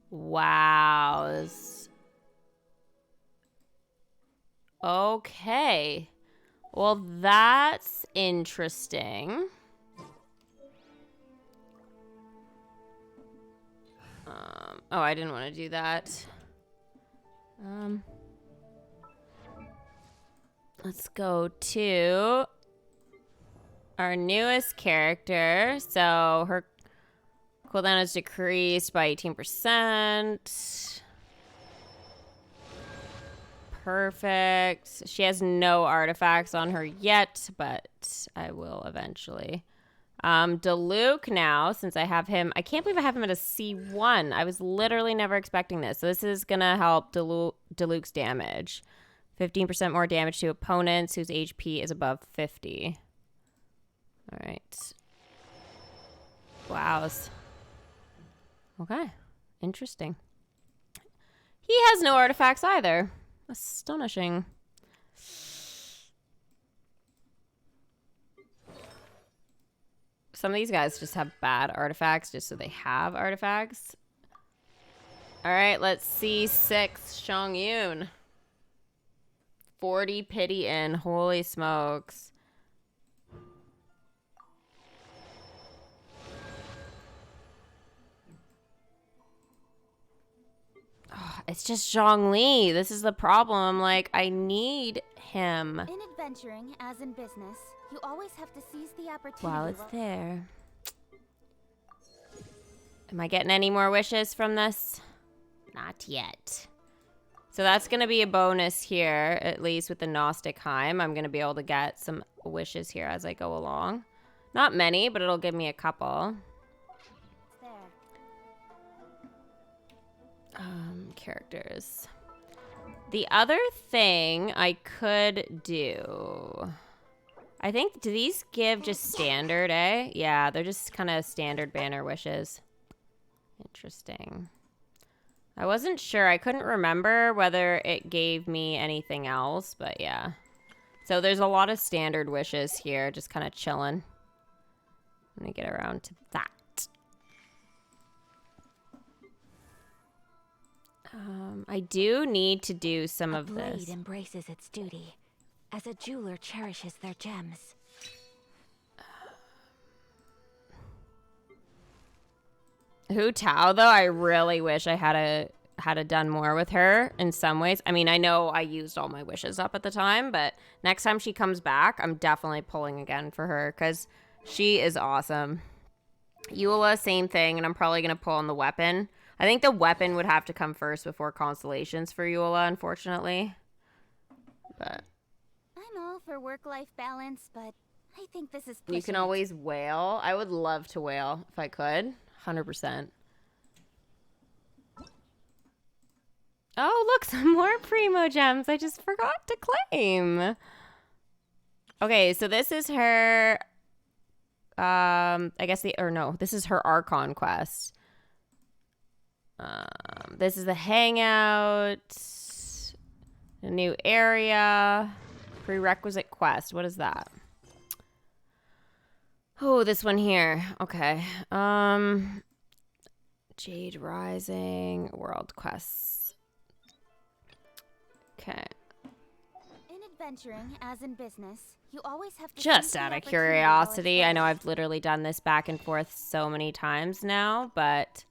Wow. Okay. Well, that's interesting. Oh, I didn't want to do that. Let's go to our newest character. So her cooldown is decreased by 18%. Perfect. She has no artifacts on her yet, but I will eventually. Diluc now, since I have him. I can't believe I have him at a C1. I was literally never expecting this. So this is going to help Diluc's damage. 15% more damage to opponents whose HP is above 50. All right. Wow. Okay. Interesting. He has no artifacts either. Astonishing. Some of these guys just have bad artifacts just so they have artifacts. All right, let's see. 6 Shang-Yun. 40 pity in. Holy smokes. Oh, it's just Zhongli. This is the problem. Like, I need him. In adventuring, as in business, you always have to seize the opportunity. While it's there. Am I getting any more wishes from this? Not yet. So that's going to be a bonus here, at least with the Gnostic Heim. I'm going to be able to get some wishes here as I go along. Not many, but it'll give me a couple. There. Characters. The other thing I could do... I think, do these give just standard, eh? Yeah, they're just kind of standard banner wishes. Interesting. I wasn't sure. I couldn't remember whether it gave me anything else, but yeah. So there's a lot of standard wishes here, just kind of chilling. Let me get around to that. I do need to do some of this. A blade embraces its duty, as a jeweler cherishes their gems. Hu Tao, though, I really wish I had a had it done more with her in some ways. I mean, I know I used all my wishes up at the time, but next time she comes back, I'm definitely pulling again for her because she is awesome. Eula, same thing, and I'm probably going to pull on the weapon. I think the weapon would have to come first before constellations for Eula, unfortunately. But I'm all for work-life balance, but I think this is you can always wail. I would love to wail if I could. 100%. Oh, look, some more Primo gems I just forgot to claim. Okay, so this is her, I guess this is her Archon quest. This is the hangout, a new area, prerequisite quest. What is that? Oh, this one here. Okay. Jade Rising, world quests. Okay. In adventuring, as in business, you always have to Just seize the out of opportunity while it's curiosity, I know fresh. I've literally done this back and forth so many times now, but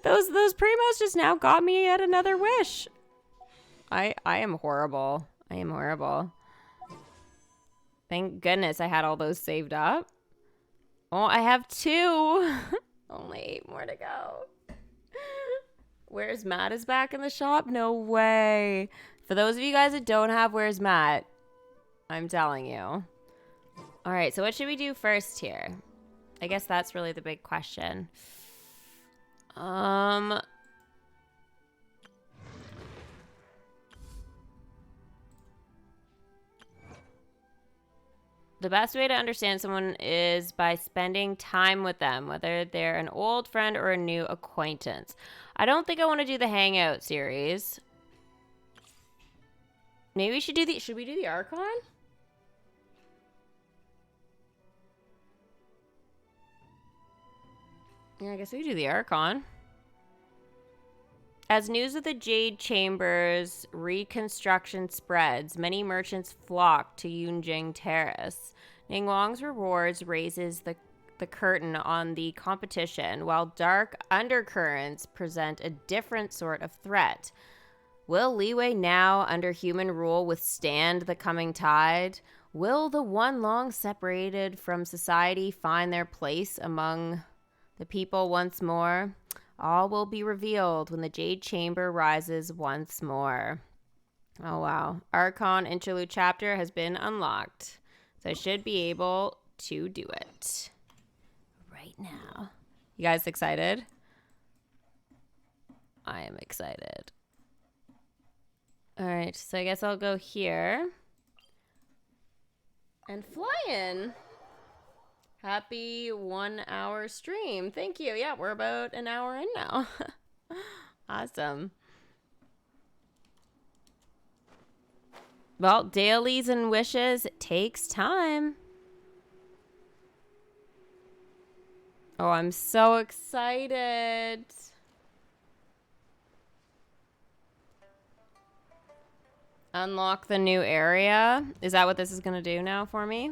those primos just now got me yet another wish. I am horrible. I am horrible. Thank goodness I had all those saved up. Oh, I have 2. Only 8 more to go. Where's Matt is back in the shop? No way. For those of you guys that don't have Where's Matt, I'm telling you. All right, so what should we do first here? I guess that's really the big question. The best way to understand someone is by spending time with them, whether they're an old friend or a new acquaintance. I don't think I want to do the Hangout series. Maybe we should do should we do the Archon? Yeah, I guess we could do the Archon. As news of the Jade Chamber's reconstruction spreads, many merchants flock to Yunjing Terrace. Ningguang's rewards raises the curtain on the competition, while dark undercurrents present a different sort of threat. Will Liwei now, under human rule, withstand the coming tide? Will the one long separated from society find their place among the people once more? All will be revealed when the Jade Chamber rises once more. Oh, wow. Archon Interlude Chapter has been unlocked. So I should be able to do it right now. You guys excited? I am excited. All right, so I guess I'll go here. And fly in. Happy 1 hour stream. Thank you. Yeah, we're about an hour in now. Awesome. Well, dailies and wishes, it takes time. Oh, I'm so excited. Unlock the new area. Is that what this is going to do now for me?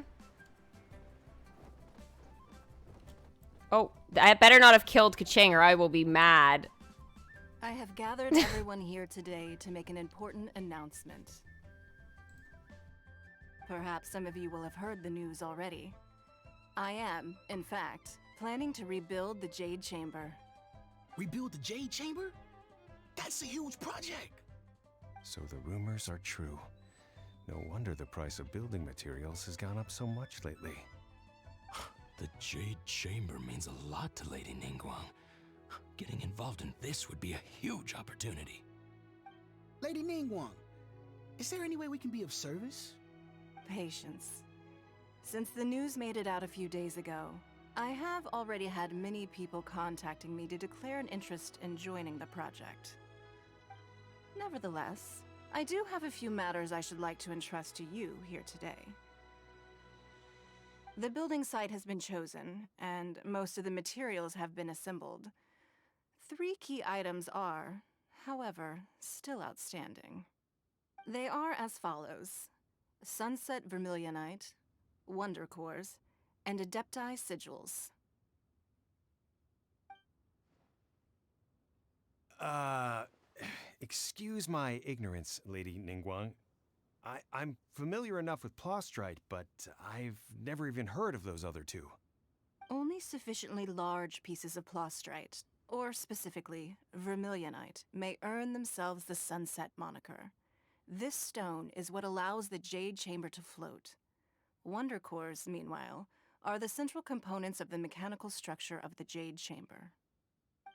Oh, I better not have killed Kaching or I will be mad. I have gathered everyone here today to make an important announcement. Perhaps some of you will have heard the news already. I am, in fact, planning to rebuild the Jade Chamber. Rebuild the Jade Chamber? That's a huge project. So the rumors are true. No wonder the price of building materials has gone up so much lately. The Jade Chamber means a lot to Lady Ningguang. Getting involved in this would be a huge opportunity. Lady Ningguang, is there any way we can be of service? Patience. Since the news made it out a few days ago, I have already had many people contacting me to declare an interest in joining the project. Nevertheless, I do have a few matters I should like to entrust to you here today. The building site has been chosen, and most of the materials have been assembled. 3 key items are, however, still outstanding. They are as follows: Sunset Vermilionite, Wonder Cores, and Adepti Sigils. Excuse my ignorance, Lady Ningguang. I'm familiar enough with Plostrite, but I've never even heard of those other two. Only sufficiently large pieces of Plostrite, or specifically, Vermilionite, may earn themselves the Sunset moniker. This stone is what allows the Jade Chamber to float. Wonder cores, meanwhile, are the central components of the mechanical structure of the Jade Chamber.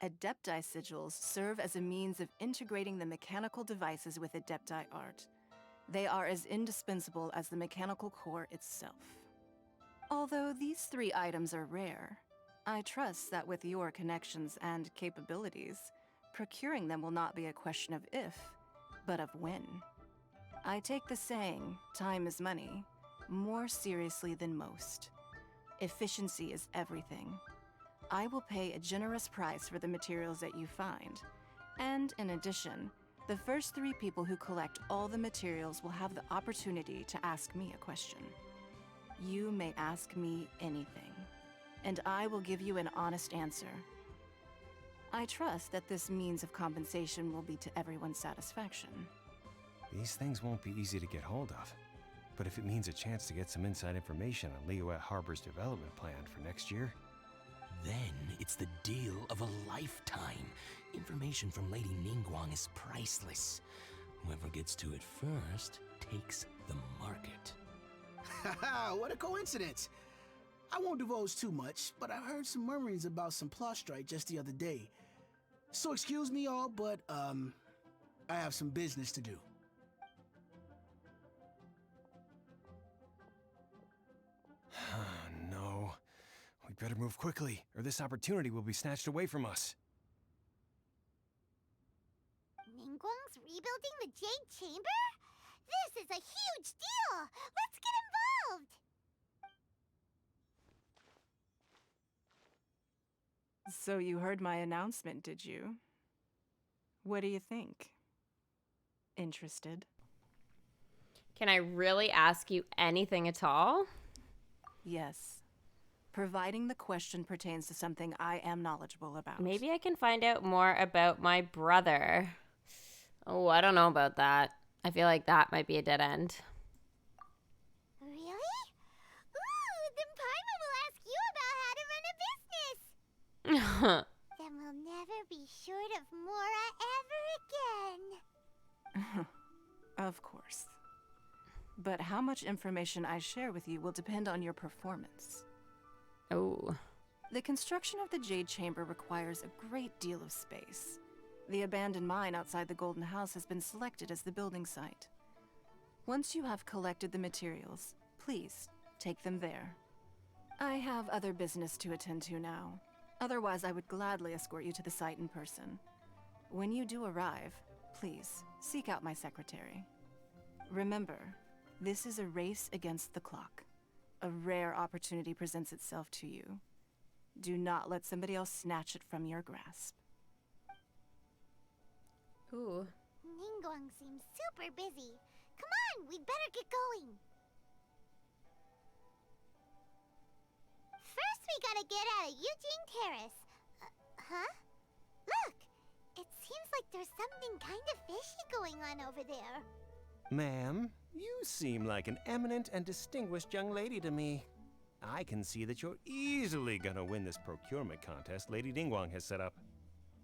Adepti sigils serve as a means of integrating the mechanical devices with Adepti art. They are as indispensable as the mechanical core itself. Although these 3 items are rare, I trust that with your connections and capabilities, procuring them will not be a question of if, but of when. I take the saying, time is money, more seriously than most. Efficiency is everything. I will pay a generous price for the materials that you find, and in addition, the first 3 people who collect all the materials will have the opportunity to ask me a question. You may ask me anything, and I will give you an honest answer. I trust that this means of compensation will be to everyone's satisfaction. These things won't be easy to get hold of. But if it means a chance to get some inside information on Liyuet Harbor's development plan for next year... Then it's the deal of a lifetime. Information from Lady Ningguang is priceless. Whoever gets to it first takes the market. Haha, what a coincidence. I won't divulge too much, but I heard some murmurings about some Plostrite just the other day. So excuse me all, but I have some business to do. No. We'd better move quickly, or this opportunity will be snatched away from us. Ningguang's rebuilding the Jade Chamber? This is a huge deal! Let's get involved! So you heard my announcement, did you? What do you think? Interested? Can I really ask you anything at all? Yes. Providing the question pertains to something I am knowledgeable about. Maybe I can find out more about my brother. Oh, I don't know about that. I feel like that might be a dead end. Really? Ooh, then Paimon will ask you about how to run a business! Then we'll never be short of Mora ever again. Of course. But how much information I share with you will depend on your performance. Oh. The construction of the Jade Chamber requires a great deal of space. The abandoned mine outside the Golden House has been selected as the building site. Once you have collected the materials, please take them there. I have other business to attend to now. Otherwise, I would gladly escort you to the site in person. When you do arrive, please seek out my secretary. Remember, this is a race against the clock. A rare opportunity presents itself to you. Do not let somebody else snatch it from your grasp. Ooh. Ningguang seems super busy. Come on, we'd better get going. First, we gotta get out of Kittyarris. Huh? Look! It seems like there's something kind of fishy going on over there. Ma'am, you seem like an eminent and distinguished young lady to me. I can see that you're easily gonna win this procurement contest Lady Ningguang has set up.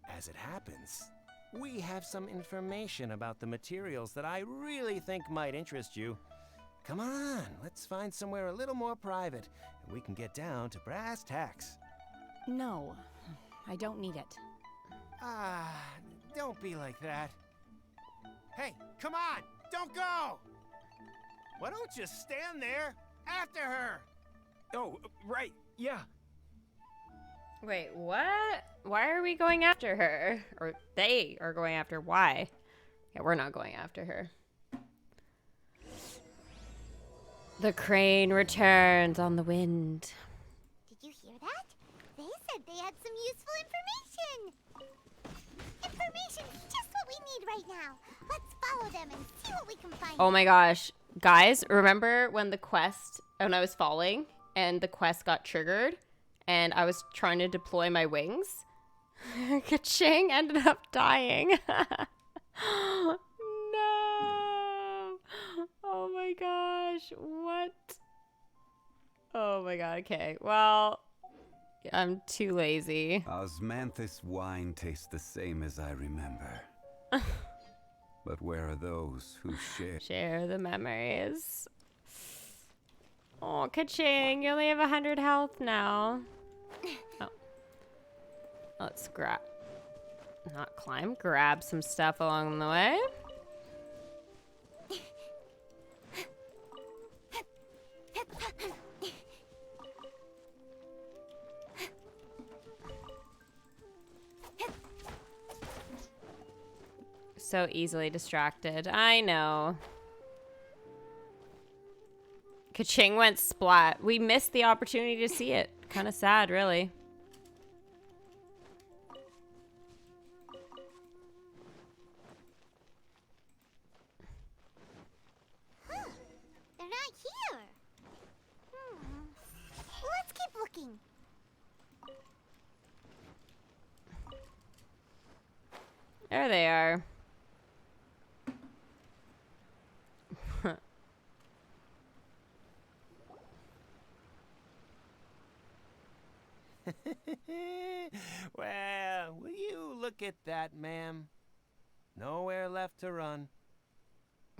As it happens, we have some information about the materials that I really think might interest you. Come on, let's find somewhere a little more private, and we can get down to brass tacks. No, I don't need it. Ah, don't be like that. Hey, come on! Don't go! Why don't you stand there after her? Oh, right, yeah. Wait, what? Why are we going after her? Or they are going after why? Yeah, we're not going after her. The crane returns on the wind. Did you hear that? They said they had some useful information. Information's just what we need right now. Let's follow them and see what we can find. Oh my gosh. Guys, remember when the quest, when I was falling and the quest got triggered and I was trying to deploy my wings? Ka-ching ended up dying. No. Oh my gosh. What? Oh my god. Okay. Well, I'm too lazy. Osmanthus wine tastes the same as I remember. But where are those who Share the memories. Oh, Ka-ching, you only have 100 health now. Oh. Let's not climb, grab some stuff along the way. So easily distracted. I know. Ka-ching went splat. We missed the opportunity to see it. Kind of sad, really. Huh. They're not here. Let's keep looking. There they are. Well, will you look at that, ma'am? Nowhere left to run.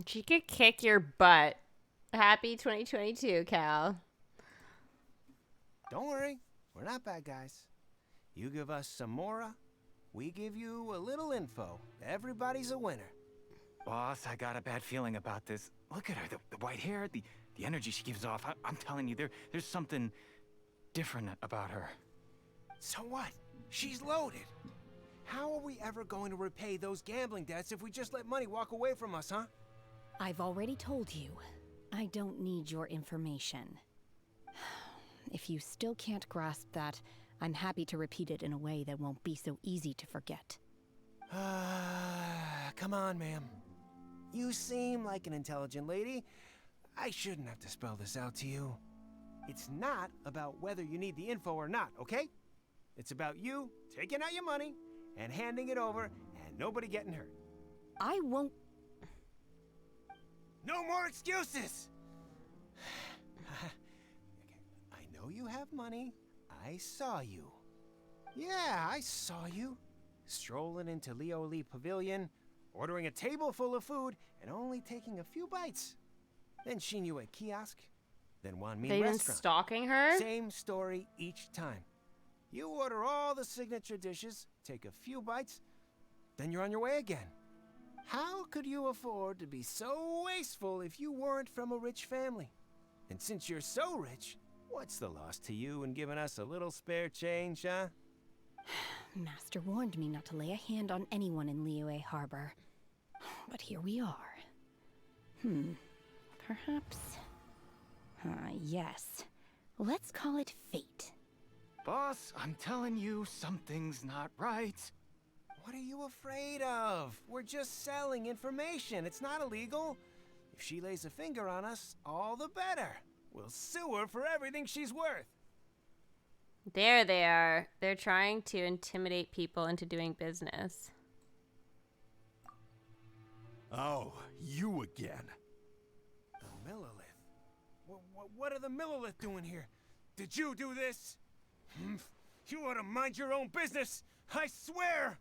She could kick your butt. Happy 2022, Cal. Don't worry, we're not bad guys. You give us some mora, we give you a little info. Everybody's a winner. Boss, I got a bad feeling about this. Look at her, the white hair, the energy she gives off. I'm telling you, there's something different about her. So what? She's loaded. How are we ever going to repay those gambling debts if we just let money walk away from us, huh? I've already told you. I don't need your information. If you still can't grasp that, I'm happy to repeat it in a way that won't be so easy to forget. Come on, ma'am. You seem like an intelligent lady. I shouldn't have to spell this out to you. It's not about whether you need the info or not, okay? It's about you taking out your money and handing it over and nobody getting hurt. I won't... No more excuses! I know you have money. I saw you. Yeah, I saw you. Strolling into Leo Lee Pavilion, ordering a table full of food, and only taking a few bites. Then Shinyu kiosk, then Wanmin They've been restaurant. stalking her? Same story each time. You order all the signature dishes, take a few bites, then you're on your way again. How could you afford to be so wasteful if you weren't from a rich family? And since you're so rich, what's the loss to you in giving us a little spare change, huh? Master warned me not to lay a hand on anyone in Liyue Harbor. But here we are. Perhaps... yes. Let's call it fate. Boss, I'm telling you, something's not right. What are you afraid of? We're just selling information. It's not illegal. If she lays a finger on us, all the better. We'll sue her for everything she's worth. There they are. They're trying to intimidate people into doing business. Oh, you again. The Millilith. What are the Millilith doing here? Did you do this? You ought to mind your own business. I swear.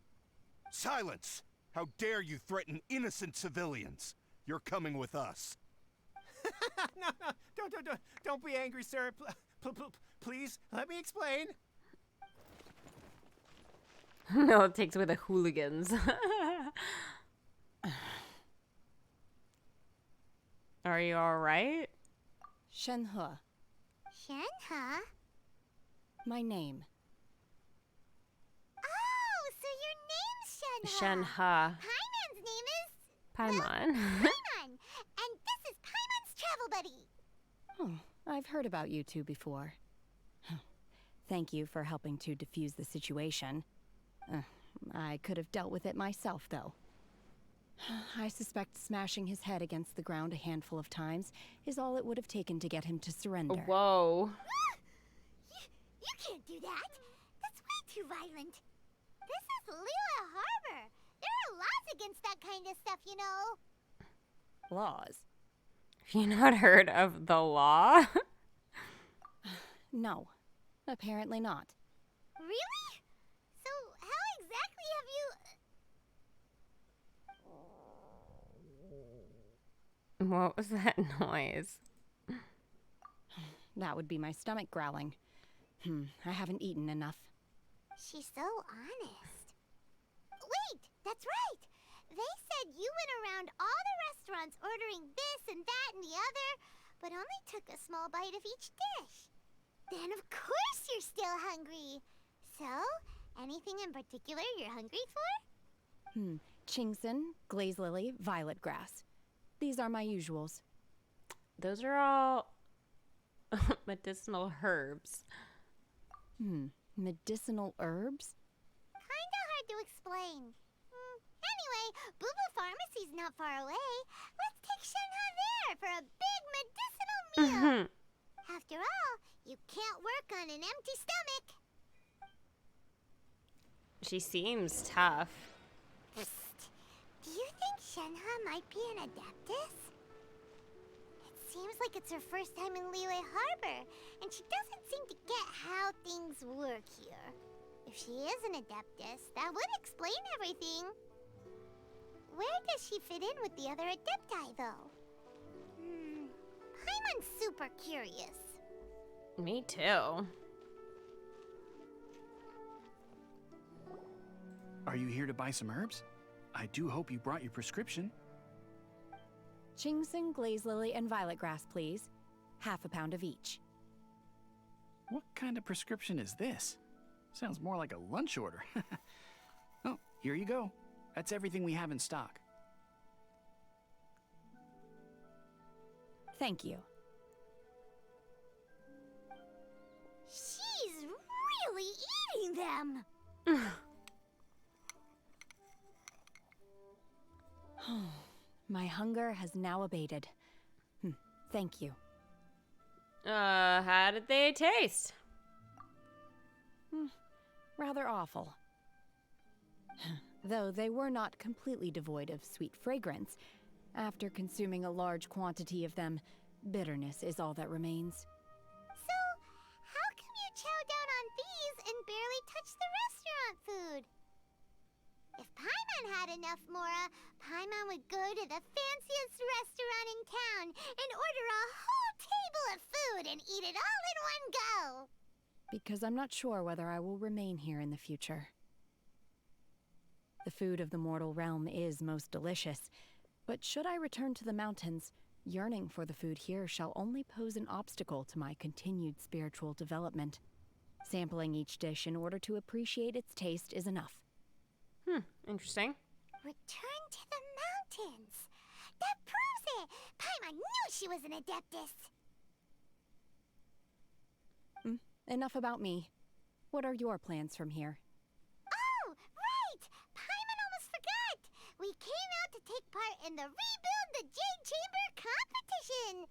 Silence! How dare you threaten innocent civilians? You're coming with us. No, don't be angry, sir. Please, let me explain. No, it takes away the hooligans. Are you alright? Shenhe. Shenhe? My name. Oh, so your name's Shenhe. Shenhe. Paimon's name is... Paimon. Paimon. And this is Paimon's travel buddy. Oh, I've heard about you two before. Thank you for helping to defuse the situation. I could have dealt with it myself, though. I suspect smashing his head against the ground a handful of times is all it would have taken to get him to surrender. Whoa. You can't do that. That's way too violent. This is Lila Harbor. There are laws against that kind of stuff, you know. Laws? Have you not heard of the law? No, apparently not. Really? So how exactly have you... What was that noise? That would be my stomach growling. I haven't eaten enough. She's so honest. Wait, that's right. They said you went around all the restaurants ordering this and that and the other, but only took a small bite of each dish. Then of course you're still hungry. So, anything in particular you're hungry for? Chingson, glaze lily, violet grass. These are my usuals. Those are all medicinal herbs. Medicinal herbs? Kinda hard to explain. Anyway, Booba Pharmacy's not far away. Let's take Shenhe there for a big medicinal meal. After all, you can't work on an empty stomach. She seems tough. Psst. Do you think Shenhe might be an Adeptus? It seems like it's her first time in Liyue Harbor, and she doesn't seem to get how things work here. If she is an Adeptus, that would explain everything. Where does she fit in with the other Adepti, though? Paimon's super curious. Me too. Are you here to buy some herbs? I do hope you brought your prescription. Chingson, glaze lily, and violet grass, please. Half a pound of each. What kind of prescription is this? Sounds more like a lunch order. Oh, here you go. That's everything we have in stock. Thank you. She's really eating them. My hunger has now abated. Thank you. How did they taste? Rather awful. Though they were not completely devoid of sweet fragrance. After consuming a large quantity of them, bitterness is all that remains. So, how come you chow down on these and barely touch the restaurant food? If Paimon had enough mora, Paimon would go to the fanciest restaurant in town and order a whole table of food and eat it all in one go. Because I'm not sure whether I will remain here in the future. The food of the mortal realm is most delicious, but should I return to the mountains, yearning for the food here shall only pose an obstacle to my continued spiritual development. Sampling each dish in order to appreciate its taste is enough. Interesting. Return to the mountains. That proves it. Paimon knew she was an Adeptus. Enough about me. What are your plans from here? Oh, right! Paimon almost forgot! We came out to take part in the Rebuild the Jade Chamber competition!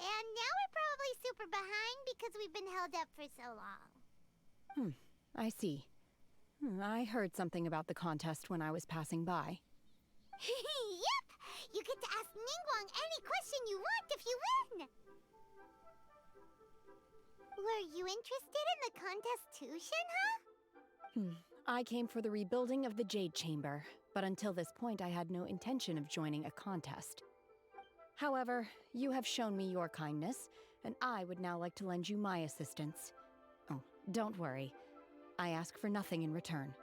And now we're probably super behind because we've been held up for so long. I see. I heard something about the contest when I was passing by. Yep! You get to ask Ningguang any question you want if you win! Were you interested in the contest too, Shenhe? I came for the rebuilding of the Jade Chamber, but until this point I had no intention of joining a contest. However, you have shown me your kindness, and I would now like to lend you my assistance. Oh, don't worry. I ask for nothing in return.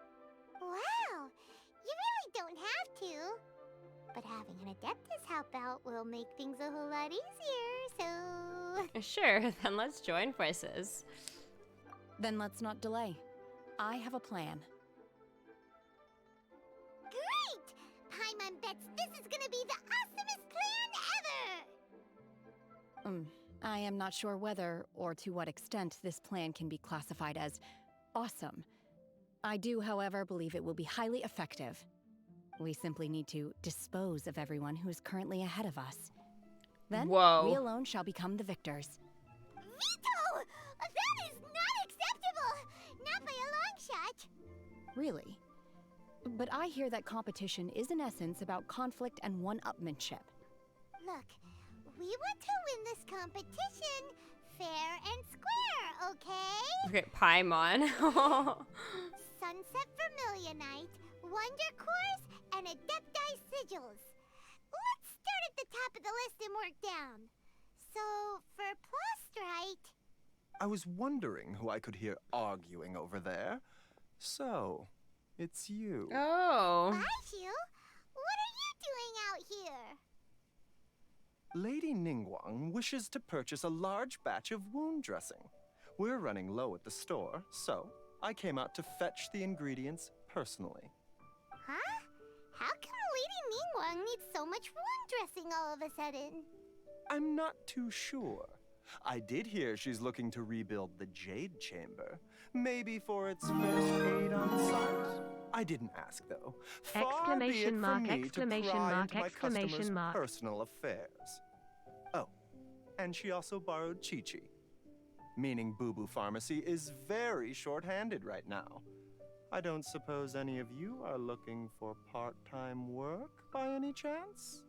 Wow! You really don't have to. But having an Adeptus help out will make things a whole lot easier, so... Sure, then let's join forces. Then let's not delay. I have a plan. Great! Paimon bets this is gonna be the awesomest plan ever! I am not sure whether, or to what extent, this plan can be classified as awesome. I do, however, believe it will be highly effective. We simply need to dispose of everyone who is currently ahead of us. Then, we alone shall become the victors. Veto! That is not acceptable! Not by a long shot! Really? But I hear that competition is in essence about conflict and one-upmanship. Look, we want to win this competition fair and square, okay? Okay, Paimon. Sunset Vermilionite, Wonder Cores, and Adepti Sigils. Let's start at the top of the list and work down. So, for Plostrite... I was wondering who I could hear arguing over there. So, it's you. Oh. Baiju? What are you doing out here? Lady Ningguang wishes to purchase a large batch of wound dressing. We're running low at the store, so I came out to fetch the ingredients personally. Huh? How come Lady Ningguang needs so much wound dressing all of a sudden? I'm not too sure. I did hear she's looking to rebuild the Jade Chamber. Maybe for its first aid on site? I didn't ask, though. Far be it from me to pry into my customers' personal affairs. Oh, and she also borrowed Chi-Chi. Meaning Boo Boo Pharmacy is very short-handed right now. I don't suppose any of you are looking for part-time work by any chance?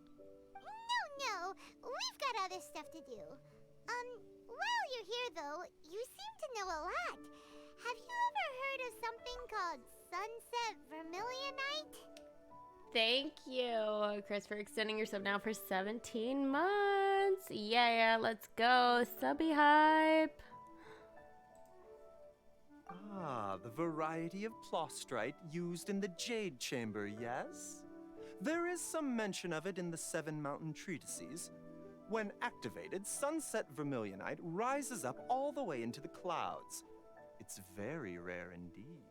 No, we've got other stuff to do. While you're here though, you seem to know a lot. Have you ever heard of something called Sunset Vermilionite? Thank you, Chris, for extending your sub now for 17 months. Yeah, let's go. Subby hype. Ah, the variety of Plostrite used in the Jade Chamber, yes? There is some mention of it in the Seven Mountain Treatises. When activated, Sunset Vermilionite rises up all the way into the clouds. It's very rare indeed.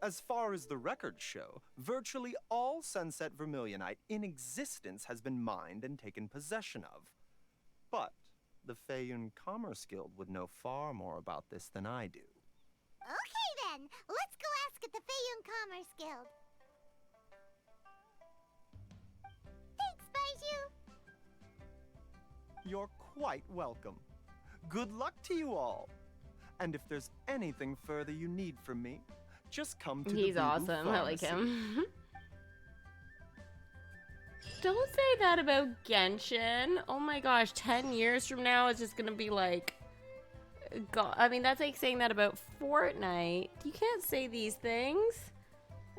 As far as the records show, virtually all Sunset Vermilionite in existence has been mined and taken possession of. But the Feiyun Commerce Guild would know far more about this than I do. Okay then, let's go ask at the Feiyun Commerce Guild. Thanks, Baiju. You're quite welcome. Good luck to you all. And if there's anything further you need from me, just come to the He's Boo Boo awesome. I like Pharmacy. him. Don't say that about Genshin. Oh my gosh, 10 years from now it's just gonna be like... God, I mean, that's like saying that about Fortnite. You can't say these things.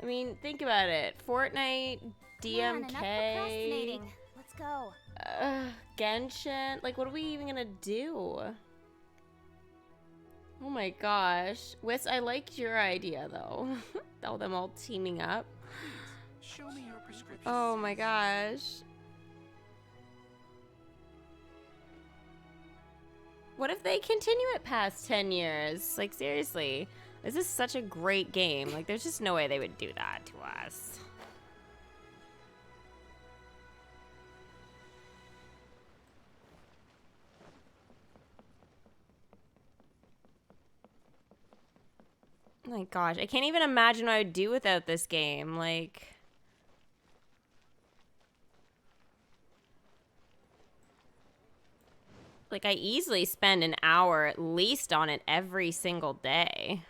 I mean, think about it. Fortnite, DMK... Man, enough procrastinating. Let's go. Genshin. Like, what are we even gonna do? Oh my gosh. Whis, I liked your idea, though. All them all teaming up. Please, show me your prescription. Oh my gosh. What if they continue it past 10 years? Like, seriously. This is such a great game. Like, there's just no way they would do that to us. Oh my gosh, I can't even imagine what I would do without this game. Like I easily spend an hour at least on it every single day.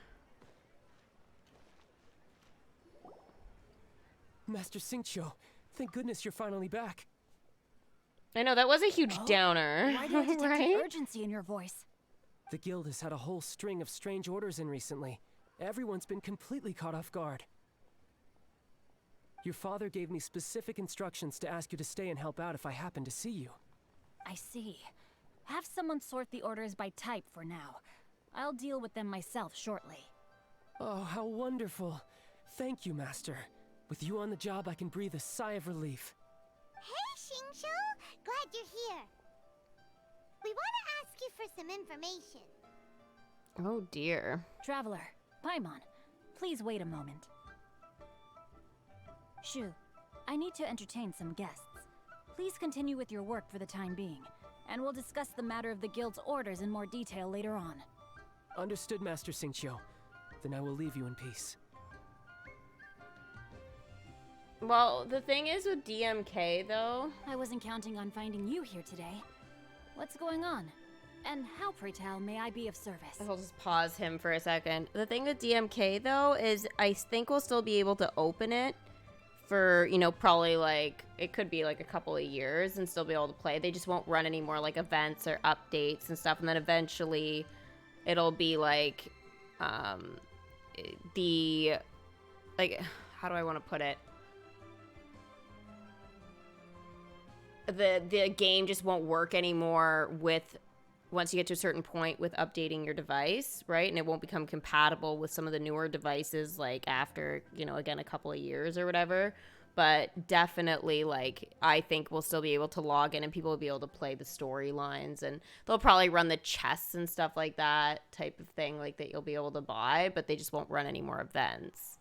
Master Xingqiu, thank goodness you're finally back. I know, that was a huge downer. Why do I detect right? an urgency in your voice? The guild has had a whole string of strange orders in recently. Everyone's been completely caught off guard. Your father gave me specific instructions to ask you to stay and help out if I happen to see you. I see. Have someone sort the orders by type for now. I'll deal with them myself shortly. Oh, how wonderful. Thank you, Master. With you on the job, I can breathe a sigh of relief. Hey, Xingqiu! Glad you're here. We want to ask you for some information. Oh dear. Traveler, Paimon, please wait a moment. Shu, I need to entertain some guests. Please continue with your work for the time being, and we'll discuss the matter of the guild's orders in more detail later on. Understood, Master Xingqiu. Then I will leave you in peace. Well, the thing is with DMK, though... I wasn't counting on finding you here today. What's going on? And how, pray tell, may I be of service? I'll just pause him for a second. The thing with DMK, though, is I think we'll still be able to open it for, you know, probably, like, it could be, like, a couple of years and still be able to play. They just won't run any more, like, events or updates and stuff. And then eventually it'll be, like, the, like, how do I want to put it? The game just won't work anymore with, once you get to a certain point with updating your device, right? And it won't become compatible with some of the newer devices, like, after, you know, again, a couple of years or whatever. But definitely, like, I think we'll still be able to log in and people will be able to play the storylines, and they'll probably run the chests and stuff like that type of thing, like, that you'll be able to buy, but they just won't run any more events.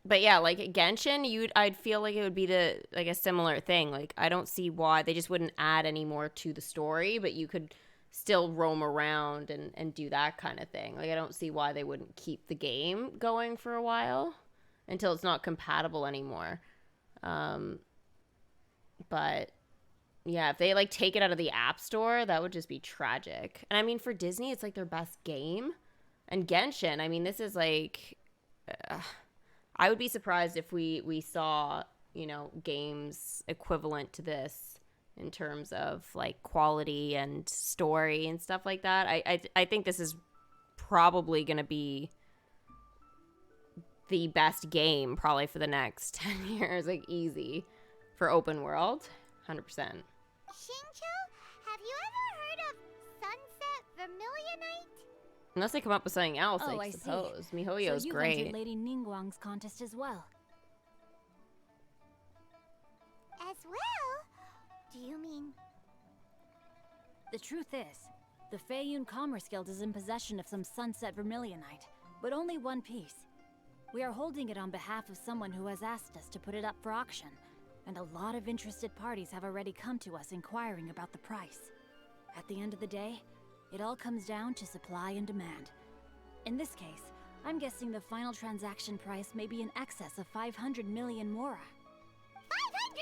But yeah, like Genshin, I'd feel like it would be like a similar thing. Like, I don't see why they just wouldn't add any more to the story, but you could still roam around and do that kind of thing. Like, I don't see why they wouldn't keep the game going for a while until it's not compatible anymore. But yeah, if they like take it out of the App Store, that would just be tragic. And I mean, for Disney, it's like their best game. And Genshin, I mean, this is like... I would be surprised if we saw, you know, games equivalent to this in terms of, like, quality and story and stuff like that. I think this is probably going to be the best game probably for the next 10 years, like, easy, for open world, 100%. Shincho, have you ever heard of Sunset Vermilionite? Unless they come up with something else, Oh, I I suppose. see. MiHoYo's so you great. entered Lady Ningguang's contest as well. As well? Do you mean... The truth is, the Feiyun Commerce Guild is in possession of some Sunset Vermilionite, but only one piece. We are holding it on behalf of someone who has asked us to put it up for auction, and a lot of interested parties have already come to us inquiring about the price. At the end of the day, it all comes down to supply and demand. In this case, I'm guessing the final transaction price may be in excess of 500 million mora.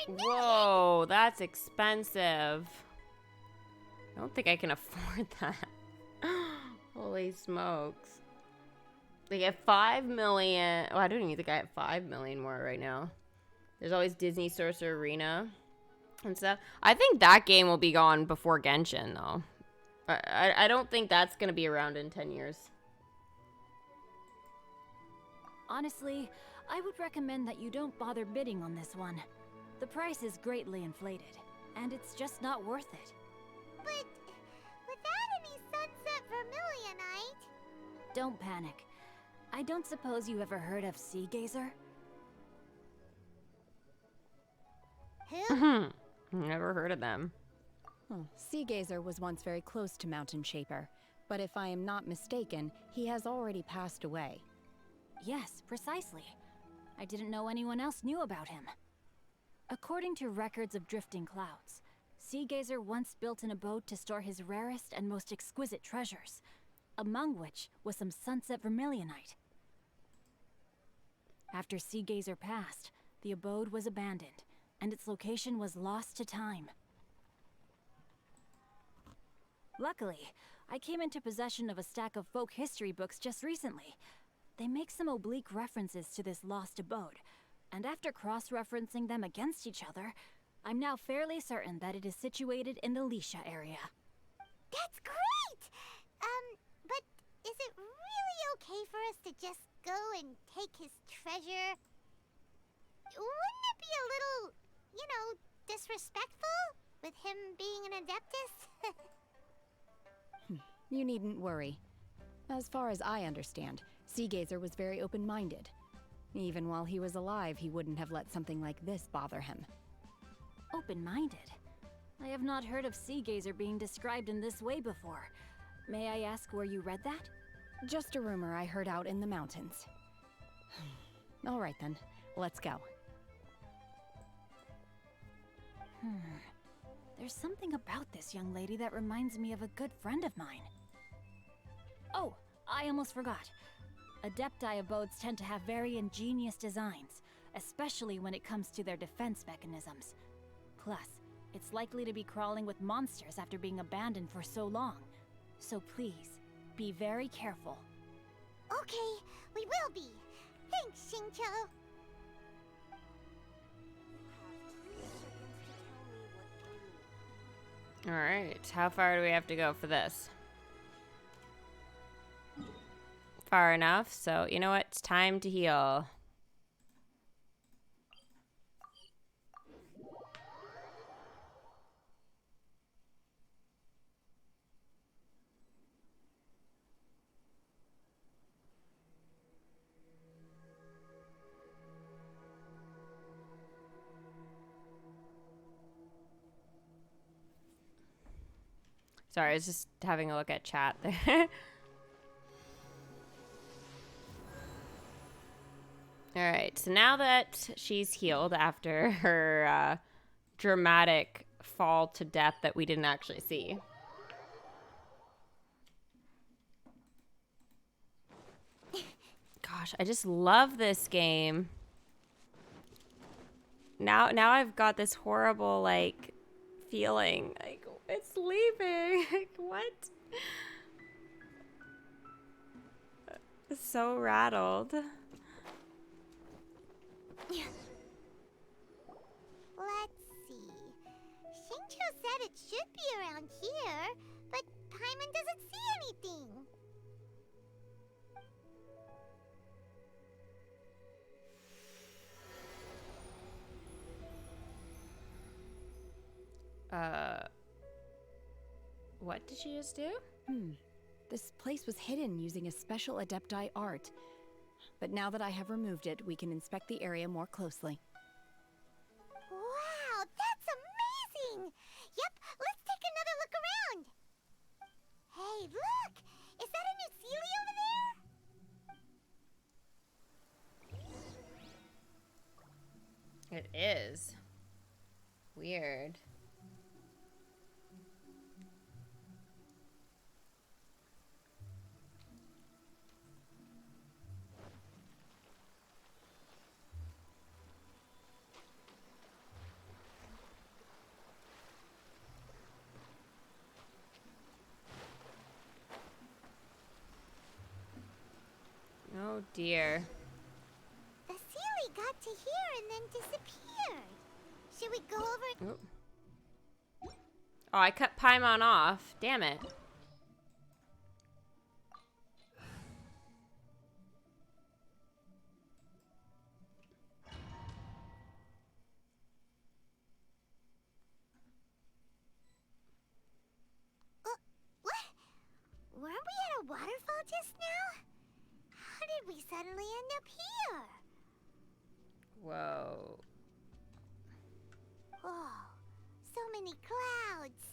500 million? Whoa, that's expensive. I don't think I can afford that. Holy smokes. They get 5 million. Oh, I don't even think I have 5 million more right now. There's always Disney Sorcerer Arena and stuff. I think that game will be gone before Genshin, though. I don't think that's going to be around in 10 years. Honestly, I would recommend that you don't bother bidding on this one. The price is greatly inflated, and it's just not worth it. But without any Sunset Vermilionite... Don't panic. I don't suppose you ever heard of Sea Gazer? Who? Never heard of them. Sea Gazer was once very close to Mountain Shaper, but if I am not mistaken, he has already passed away. Yes, precisely. I didn't know anyone else knew about him. According to records of drifting clouds, Sea Gazer once built an abode to store his rarest and most exquisite treasures, among which was some Sunset Vermilionite. After Sea Gazer passed, the abode was abandoned, and its location was lost to time. Luckily, I came into possession of a stack of folk history books just recently. They make some oblique references to this lost abode, and after cross-referencing them against each other, I'm now fairly certain that it is situated in the Lisha area. That's great! But is it really okay for us to just go and take his treasure? Wouldn't it be a little, you know, disrespectful with him being an Adeptus? You needn't worry. As far as I understand, Sea Gazer was very open-minded. Even while he was alive, he wouldn't have let something like this bother him. Open-minded? I have not heard of Sea Gazer being described in this way before. May I ask where you read that? Just a rumor I heard out in the mountains. All right then, let's go. There's something about this young lady that reminds me of a good friend of mine. Oh, I almost forgot. Adepti abodes tend to have very ingenious designs, especially when it comes to their defense mechanisms. Plus, It's likely to be crawling with monsters after being abandoned for so long. So please, be very careful. Okay, we will be. Thanks, Xingqiu. Alright, how far do we have to go for this? Far enough, so you know what? It's time to heal. Sorry, I was just having a look at chat there. Alright, so now that she's healed after her dramatic fall to death that we didn't actually see. Gosh, I just love this game. Now I've got this horrible, like, feeling. Like, it's leaving. Like, what? So rattled. Let's see. Xingqiu said it should be around here, but Paimon doesn't see anything. What did she just do? This place was hidden using a special Adepti art. But now that I have removed it, we can inspect the area more closely. Wow, that's amazing! Yep, let's take another look around. Hey, look! Is that a new Sealy over there? It is. Weird. Oh dear. The Sealy got to here and then disappeared. Should we go over? Oop. Oh, I cut Paimon off. Damn it. What? Weren't we at a waterfall just now? How did we suddenly end up here? Whoa. Oh, so many clouds.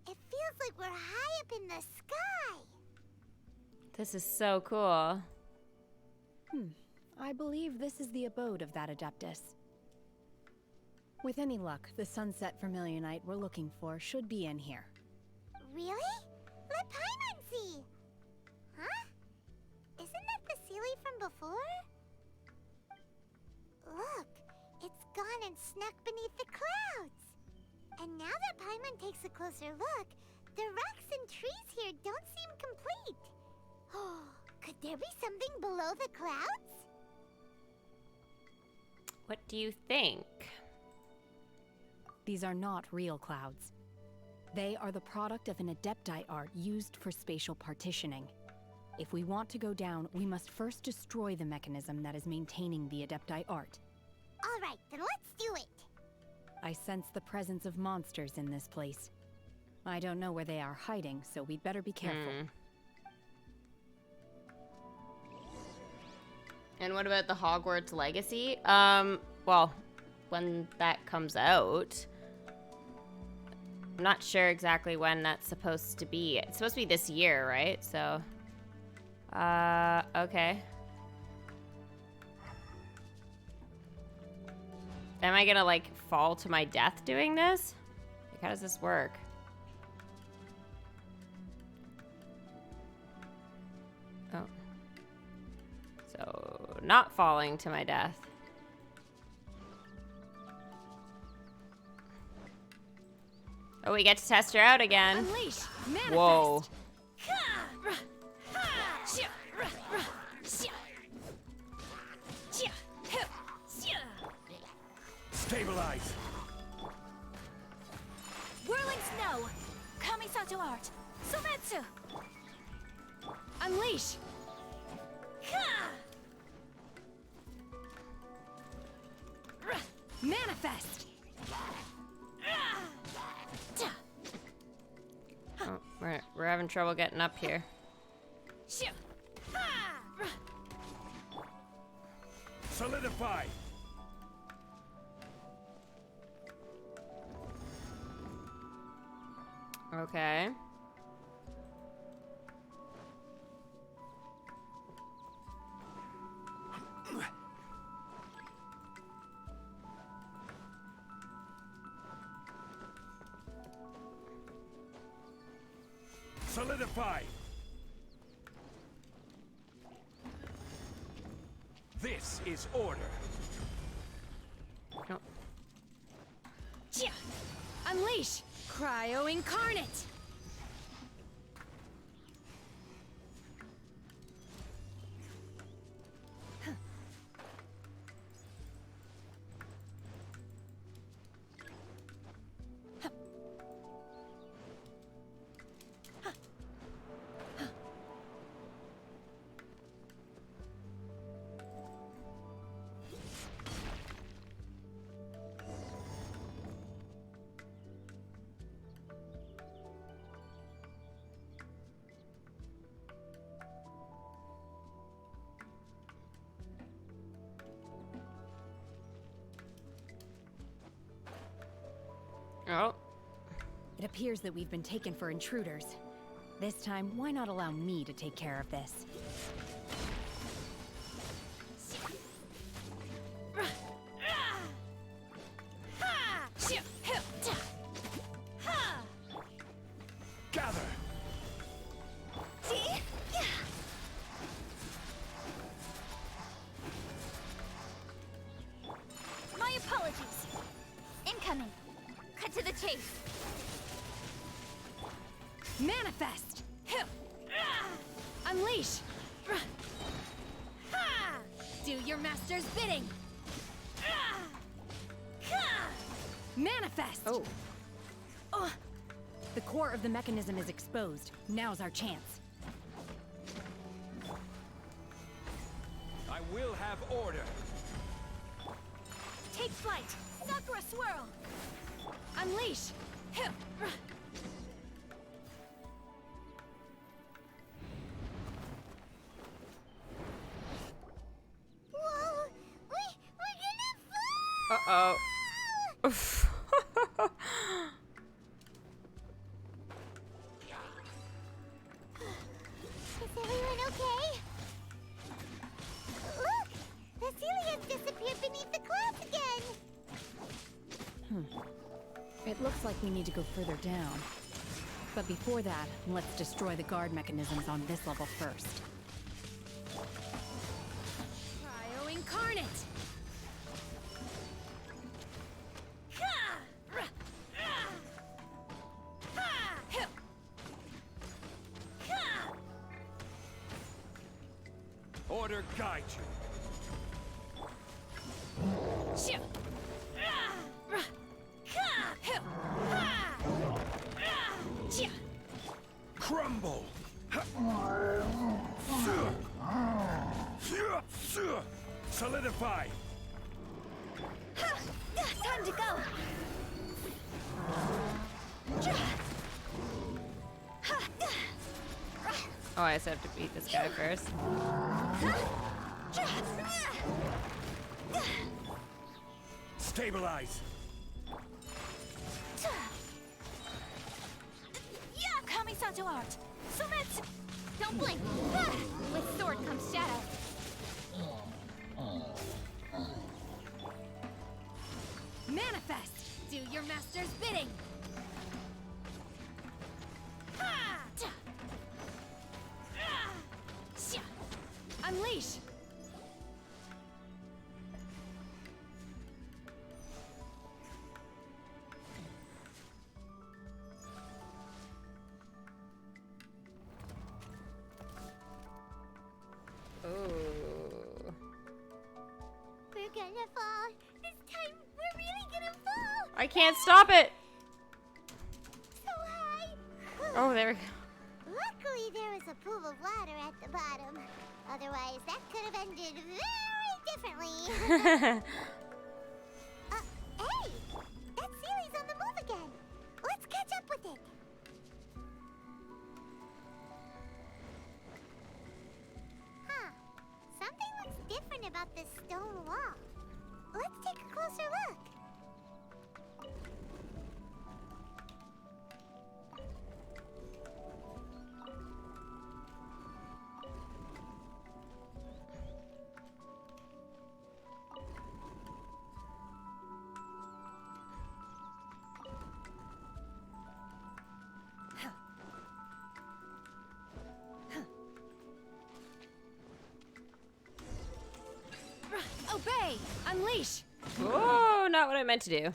It feels like we're high up in the sky. This is so cool. I believe this is the abode of that Adeptus. With any luck, the Sunset Vermilionite we're looking for should be in here. Really? Let Paimon see. Huh? Isn't that the Sealy from before? Look, it's gone and snuck beneath the clouds. And now that Paimon takes a closer look, the rocks and trees here don't seem complete. Oh, could there be something below the clouds? What do you think? These are not real clouds. They are the product of an Adepti art used for spatial partitioning. If we want to go down, we must first destroy the mechanism that is maintaining the Adepti art. All right, then let's do it. I sense the presence of monsters in this place. I don't know where they are hiding, so we'd better be careful. And what about the Hogwarts Legacy? Well, when that comes out, I'm not sure exactly when that's supposed to be. It's supposed to be this year, right? So, okay. Am I gonna, like, fall to my death doing this? Like, how does this work? Oh. So, not falling to my death. Oh, we get to test her out again. Unleash. Manifest. Whoa. Stabilize. Whirling snow. Kamisato art. Sumetsu. Unleash. Manifest. Oh, we're having trouble getting up here. Solidify. Okay. Solidify. This is order. No. Unleash. Cryo incarnate. Oh. It appears that we've been taken for intruders. This time, why not allow me to take care of this? Gather. My apologies. Incoming. Cut to the chase. Manifest. Unleash. Do your master's bidding. Manifest. Oh. The core of the mechanism is exposed. Now's our chance. I will have order. Take flight. Sakura swirl. Unleash. Whoa! We're gonna fall! Uh-oh. Is everyone okay? Look! The ceiling has disappeared beneath the clouds again! It looks like we need to go further down. But before that, let's destroy the guard mechanisms on this level first. Cryo incarnate. Order guide you. Crumble. Solidify. Time to go! Oh, I just have to beat this guy first. Stabilize. Kamisato art. Sumetsu. Don't blink. With sword comes shadow. Manifest. Do your master's bidding. Unleash. gonna fall. This time, we're really gonna fall. I can't stop it. So high. Oh, there we go. Luckily, there was a pool of water at the bottom. Otherwise, that could have ended very differently. Hey! That Sealy's on the move again. Let's catch up with it. Huh. Something looks different about this stone wall. Let's take a closer look. Obey! Unleash! Oh, not what I meant to do.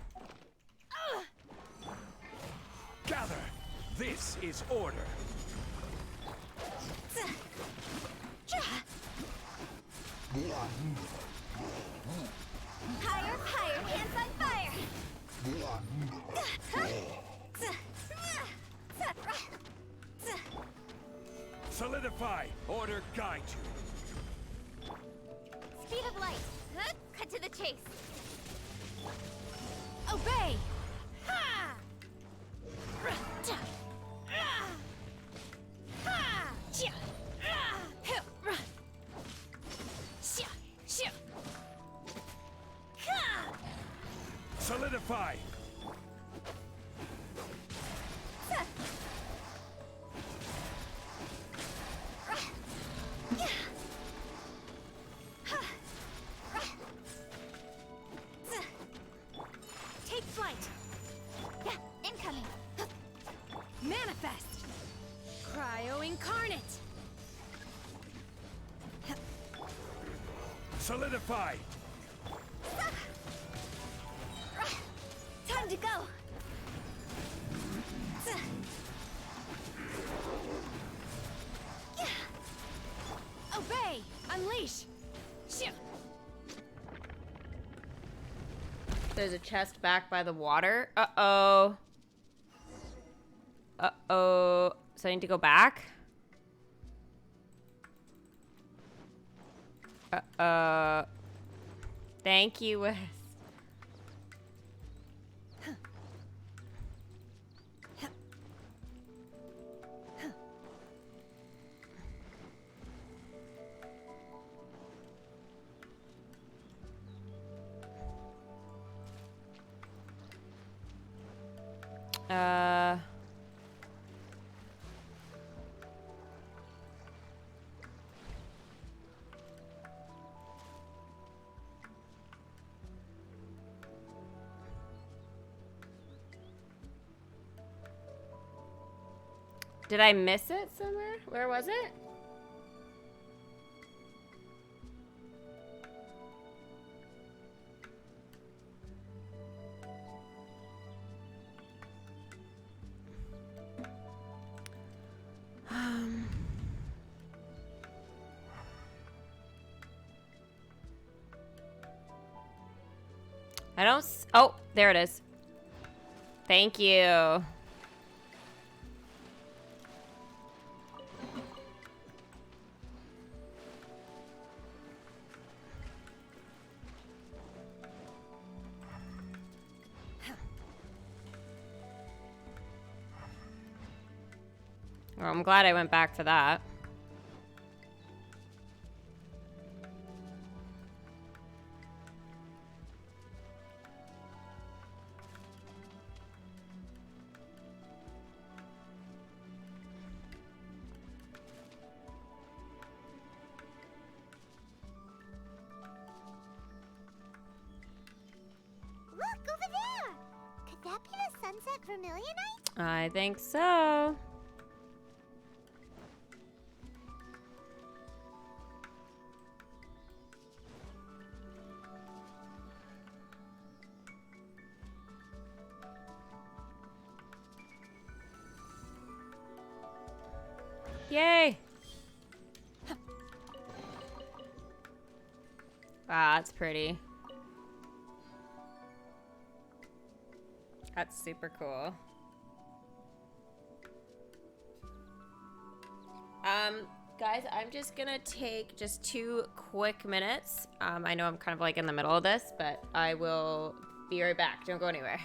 Gather! This is order. Higher, higher, hands on fire! Solidify! Order guide you. Speed of light. Cut to the chase. Obey! Ha! Solidify! Take flight! Yeah, incoming. Manifest! Cryo incarnate! Solidify! Time to go. Obey! Unleash! There's a chest back by the water. Uh-oh. Uh-oh. So I need to go back? Thank you, Wes. Did I miss it somewhere? Where was it? I don't oh, there it is. Thank you. Well, I'm glad I went back for that. Look, over there! Could that be the Sunset Vermilionite? I think so. Yay! Wow, that's pretty. That's super cool. Guys, I'm just gonna take just 2 quick minutes. I know I'm kind of like in the middle of this, but I will be right back. Don't go anywhere.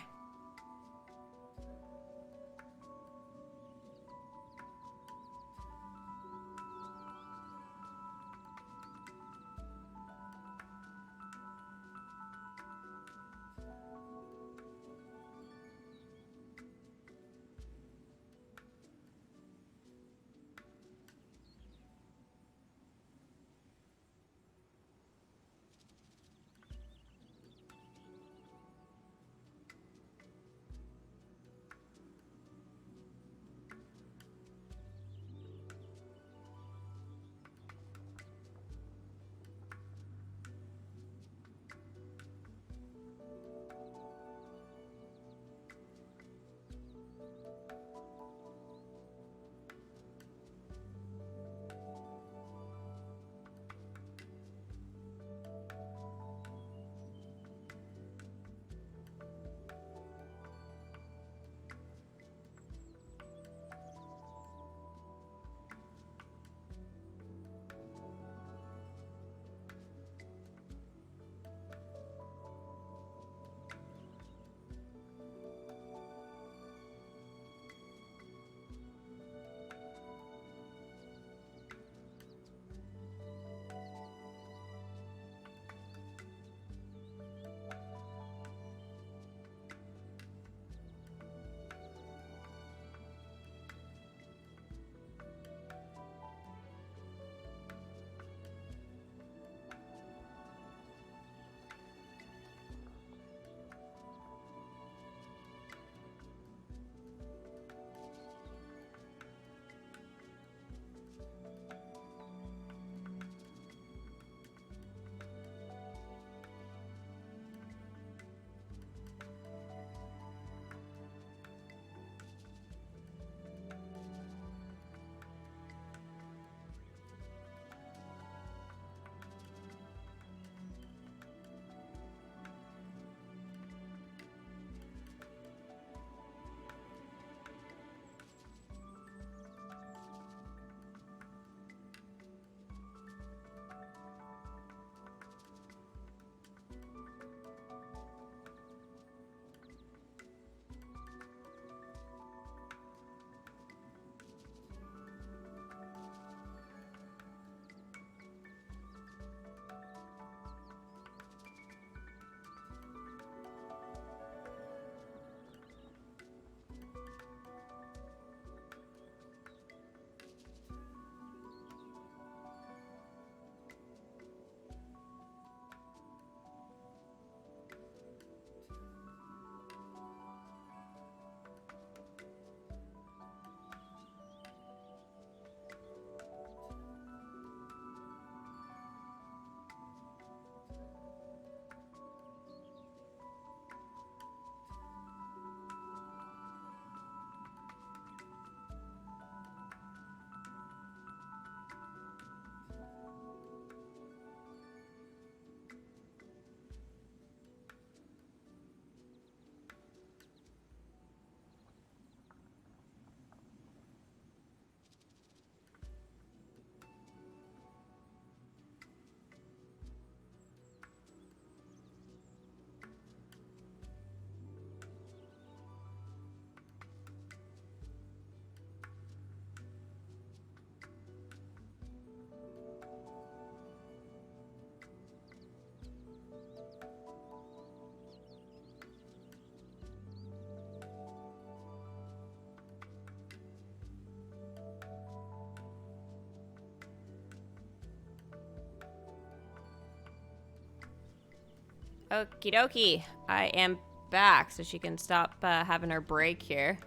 Okie dokie. I am back, so she can stop having her break here.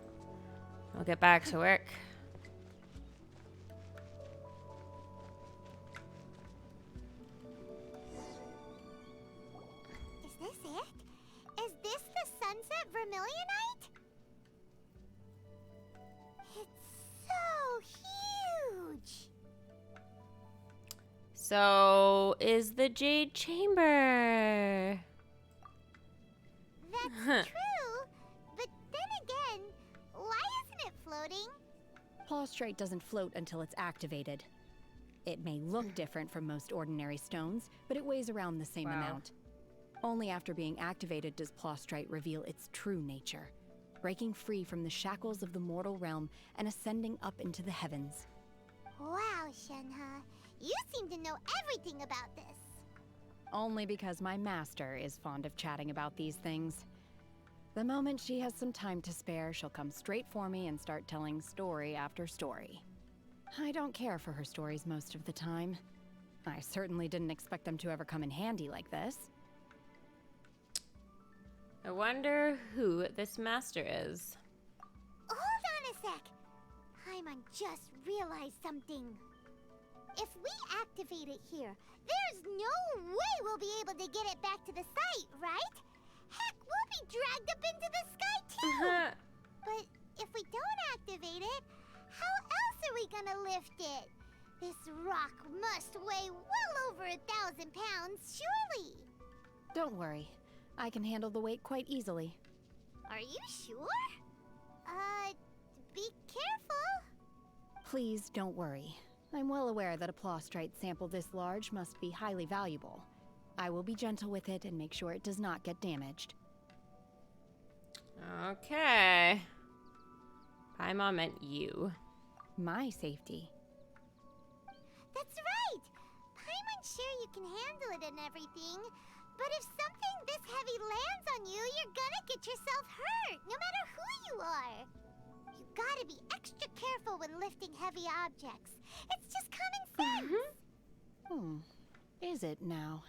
I'll get back to work. Is this it? Is this the Sunset Vermilionite? It's so huge! So, is the Jade Chamber? That's true, but Plostrite doesn't float until it's activated. It may look different from most ordinary stones, but it weighs around the same amount. Only after being activated does Plostrite reveal its true nature, breaking free from the shackles of the mortal realm and ascending up into the heavens. Wow, Shenhe. You seem to know everything about this. Only because my master is fond of chatting about these things. The moment she has some time to spare, she'll come straight for me and start telling story after story. I don't care for her stories most of the time. I certainly didn't expect them to ever come in handy like this. I wonder who this master is. Hold on a sec. Paimon just realized something. If we activate it here, there's no way we'll be able to get it back to the site, right? Heck, we'll be dragged up into the sky too! But if we don't activate it, how else are we gonna lift it? This rock must weigh well over 1,000 pounds, surely! Don't worry. I can handle the weight quite easily. Are you sure? Be careful. Please don't worry. I'm well aware that a Plostrite sample this large must be highly valuable. I will be gentle with it and make sure it does not get damaged. Okay. Paimon meant you. My safety. That's right! Paimon's sure you can handle it and everything, but if something this heavy lands on you, you're gonna get yourself hurt, no matter who you are. You gotta be extra careful when lifting heavy objects. It's just common sense. Is it now?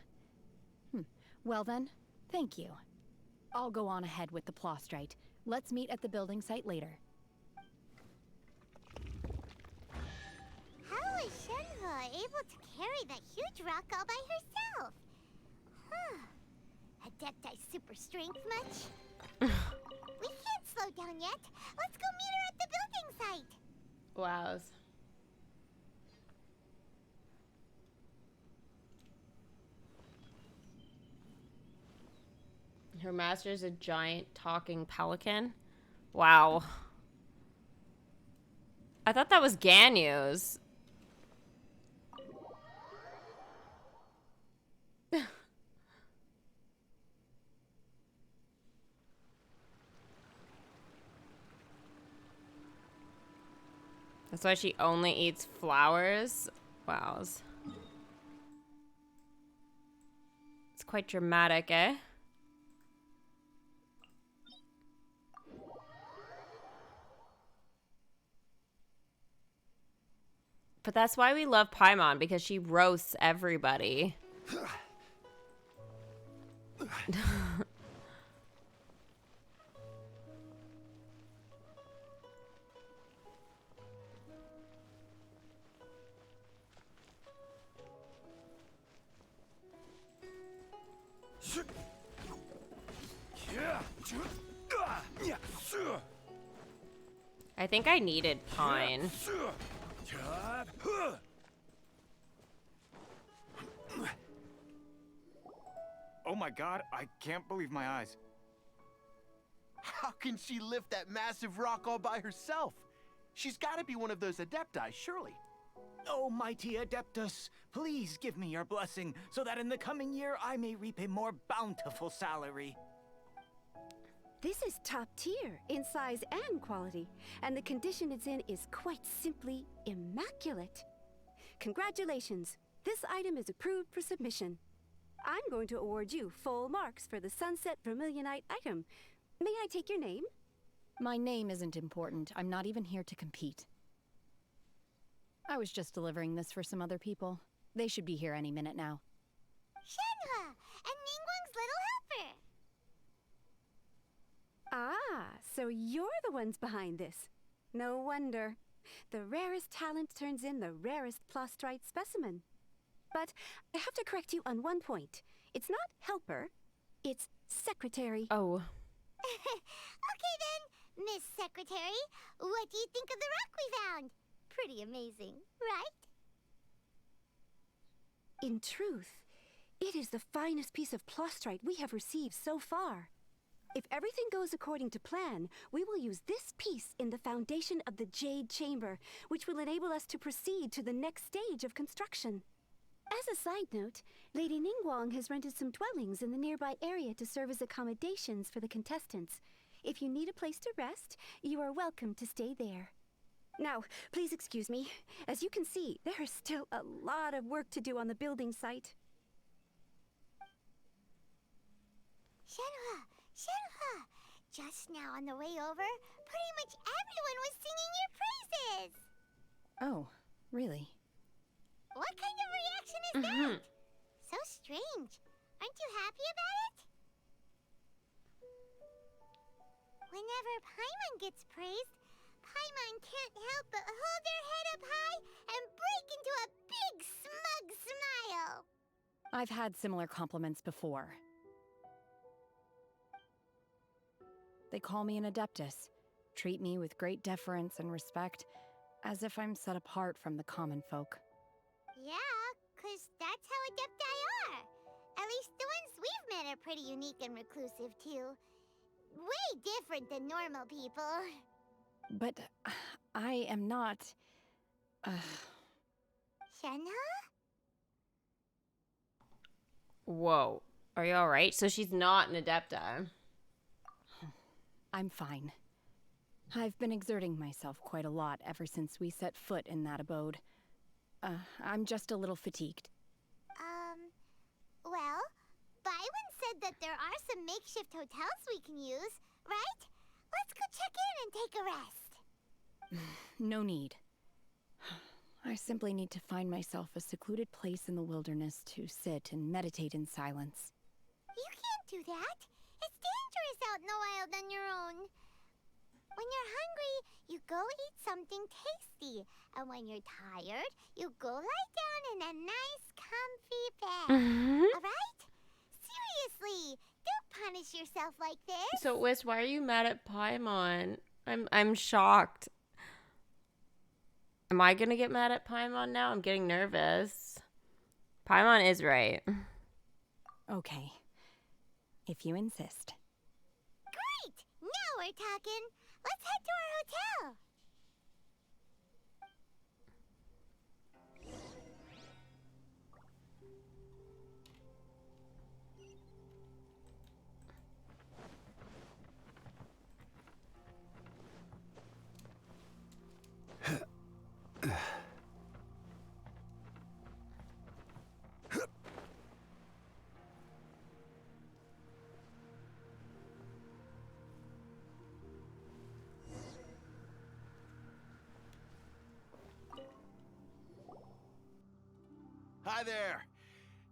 Well then, thank you. I'll go on ahead with the Plostrite. Let's meet at the building site later. How is Shenhe able to carry that huge rock all by herself? Adepti super strength much? We can't slow down yet. Let's go meet her at the building site. Wows. Her master's a giant talking pelican? Wow. I thought that was Ganyu's. That's why she only eats flowers? Wows. It's quite dramatic, eh? But that's why we love Paimon, because she roasts everybody. I think I needed Pine. Oh my god, I can't believe my eyes. How can she lift that massive rock all by herself? She's gotta be one of those Adepti, surely. Oh, mighty Adeptus, please give me your blessing so that in the coming year I may reap a more bountiful salary. This is top tier in size and quality, and the condition it's in is quite simply immaculate. Congratulations, this item is approved for submission. I'm going to award you full marks for the Sunset Vermilionite item. May I take your name? My name isn't important. I'm not even here to compete. I was just delivering this for some other people. They should be here any minute now. Shenhe and Ningguang's little helper. Ah, so you're the ones behind this. No wonder. The rarest talent turns in the rarest Plostrite specimen. But I have to correct you on one point. It's not helper, it's secretary. Oh. Okay then, Miss Secretary, what do you think of the rock we found? Pretty amazing, right? In truth, it is the finest piece of Plostrite we have received so far. If everything goes according to plan, we will use this piece in the foundation of the Jade Chamber, which will enable us to proceed to the next stage of construction. As a side note, Lady Ningguang has rented some dwellings in the nearby area to serve as accommodations for the contestants. If you need a place to rest, you are welcome to stay there. Now, please excuse me. As you can see, there is still a lot of work to do on the building site. Shenhua! Shenhua! Just now on the way over, pretty much everyone was singing your praises! Oh, really? What kind of reaction is that? So strange. Aren't you happy about it? Whenever Paimon gets praised, Paimon can't help but hold their head up high and break into a big smug smile. I've had similar compliments before. They call me an adeptus, treat me with great deference and respect, as if I'm set apart from the common folk. Yeah, 'cause that's how adepti are. At least the ones we've met are pretty unique and reclusive, too. Way different than normal people. But I am not... Shenhua? Whoa. Are you alright? So she's not an adepta. I'm fine. I've been exerting myself quite a lot ever since we set foot in that abode. I'm just a little fatigued. Well, Byron said that there are some makeshift hotels we can use, right? Let's go check in and take a rest. No need. I simply need to find myself a secluded place in the wilderness to sit and meditate in silence. You can't do that. It's dangerous out in the wild on your own. When you're hungry, you go eat something tasty. And when you're tired, you go lie down in a nice, comfy bed. Alright? Seriously, don't punish yourself like this. So, Wiz, why are you mad at Paimon? I'm shocked. Am I gonna get mad at Paimon now? I'm getting nervous. Paimon is right. Okay. If you insist. Great! Now we're talking. Let's head to our hotel. Hi there!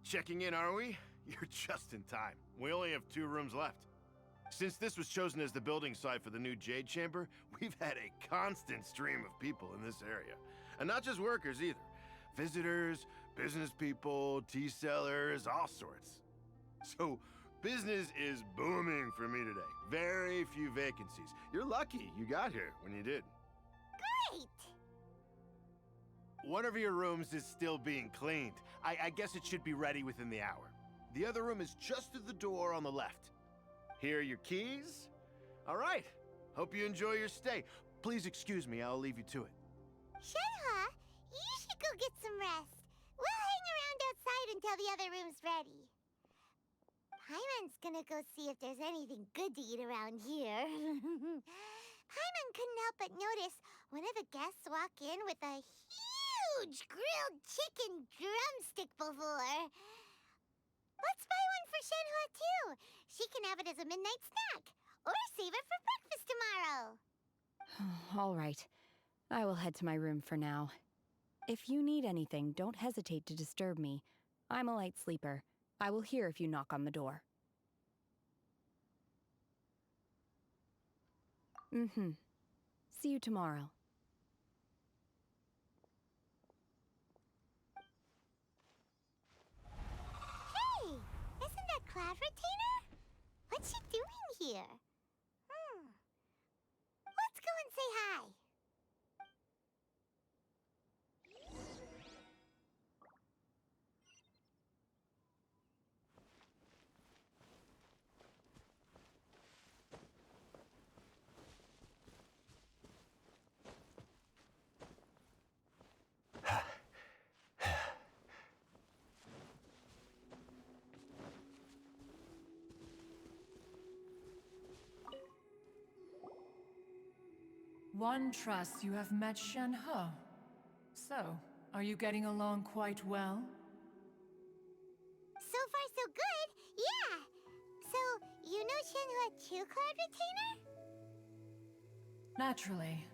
Checking in, are we? You're just in time. We only have 2 rooms left. Since this was chosen as the building site for the new Jade Chamber, we've had a constant stream of people in this area. And not just workers either. Visitors, business people, tea sellers, all sorts. So, business is booming for me today. Very few vacancies. You're lucky you got here when you did. Great! One of your rooms is still being cleaned. I guess it should be ready within the hour. The other room is just through the door on the left. Here are your keys. All right. Hope you enjoy your stay. Please excuse me, I'll leave you to it. Shenhua, you should go get some rest. We'll hang around outside until the other room's ready. Paimon's gonna go see if there's anything good to eat around here. Paimon couldn't help but notice one of the guests walk in with a huge grilled chicken drumstick before. Let's buy one for Shenhua too. She can have it as a midnight snack. Or save it for breakfast tomorrow. All right. I will head to my room for now. If you need anything, don't hesitate to disturb me. I'm a light sleeper. I will hear if you knock on the door. See you tomorrow. Hey, isn't that Cloud Retainer? What's she doing here? Let's go and say hi. One trusts you have met Shen-He. So, are you getting along quite well? So far, so good. Yeah. So, you know Shen-He too, Cloud Retainer? Naturally.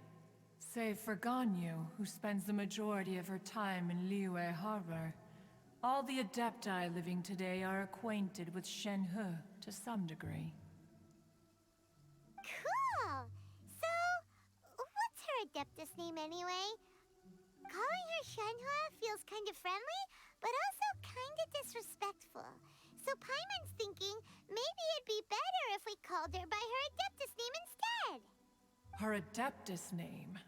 Save for Ganyu, who spends the majority of her time in Liyue Harbor. All the Adepti living today are acquainted with Shen-He to some degree. Cool! So, what's her Adeptus name anyway? Calling her Shen-He feels kind of friendly, but also kind of disrespectful. So Paimon's thinking maybe it'd be better if we called her by her Adeptus name instead. Her Adeptus name?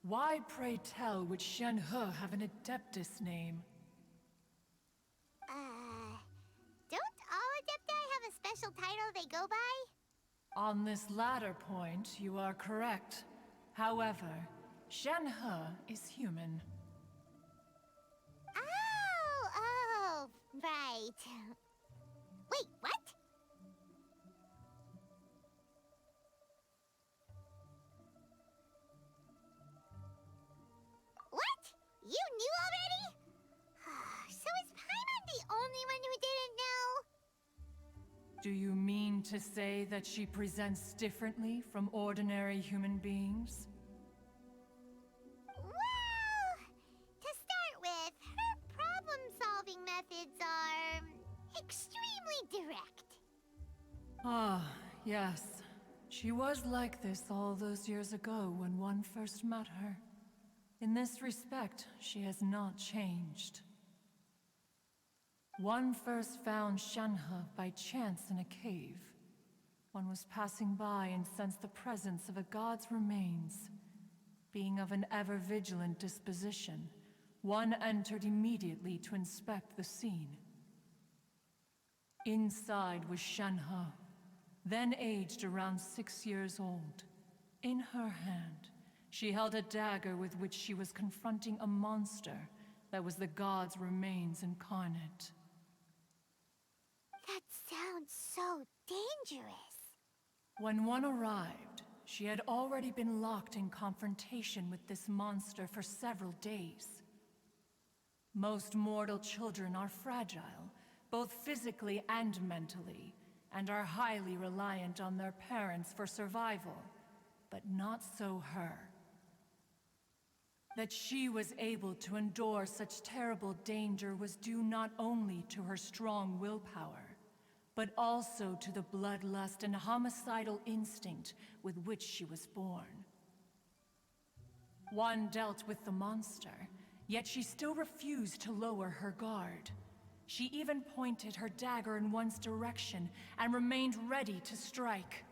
Why, pray tell, would Shen-He have an Adeptus name? Don't all Adepti have a special title they go by? On this latter point, you are correct. However, Shen-He is human. Oh, right. Wait, what? What? You knew already? So is Paimon the only one who didn't know? Do you mean to say that she presents differently from ordinary human beings? Well, to start with, her problem-solving methods are extremely direct. Ah, yes. She was like this all those years ago when one first met her. In this respect, she has not changed. One first found Shen-He by chance in a cave. One was passing by and sensed the presence of a god's remains. Being of an ever-vigilant disposition, one entered immediately to inspect the scene. Inside was Shen-He, then aged around 6 years old. In her hand, she held a dagger with which she was confronting a monster that was the god's remains incarnate. That sounds so dangerous. When one arrived, she had already been locked in confrontation with this monster for several days. Most mortal children are fragile, both physically and mentally, and are highly reliant on their parents for survival, but not so her. That she was able to endure such terrible danger was due not only to her strong willpower, but also to the bloodlust and homicidal instinct with which she was born. One dealt with the monster, yet she still refused to lower her guard. She even pointed her dagger in one's direction and remained ready to strike.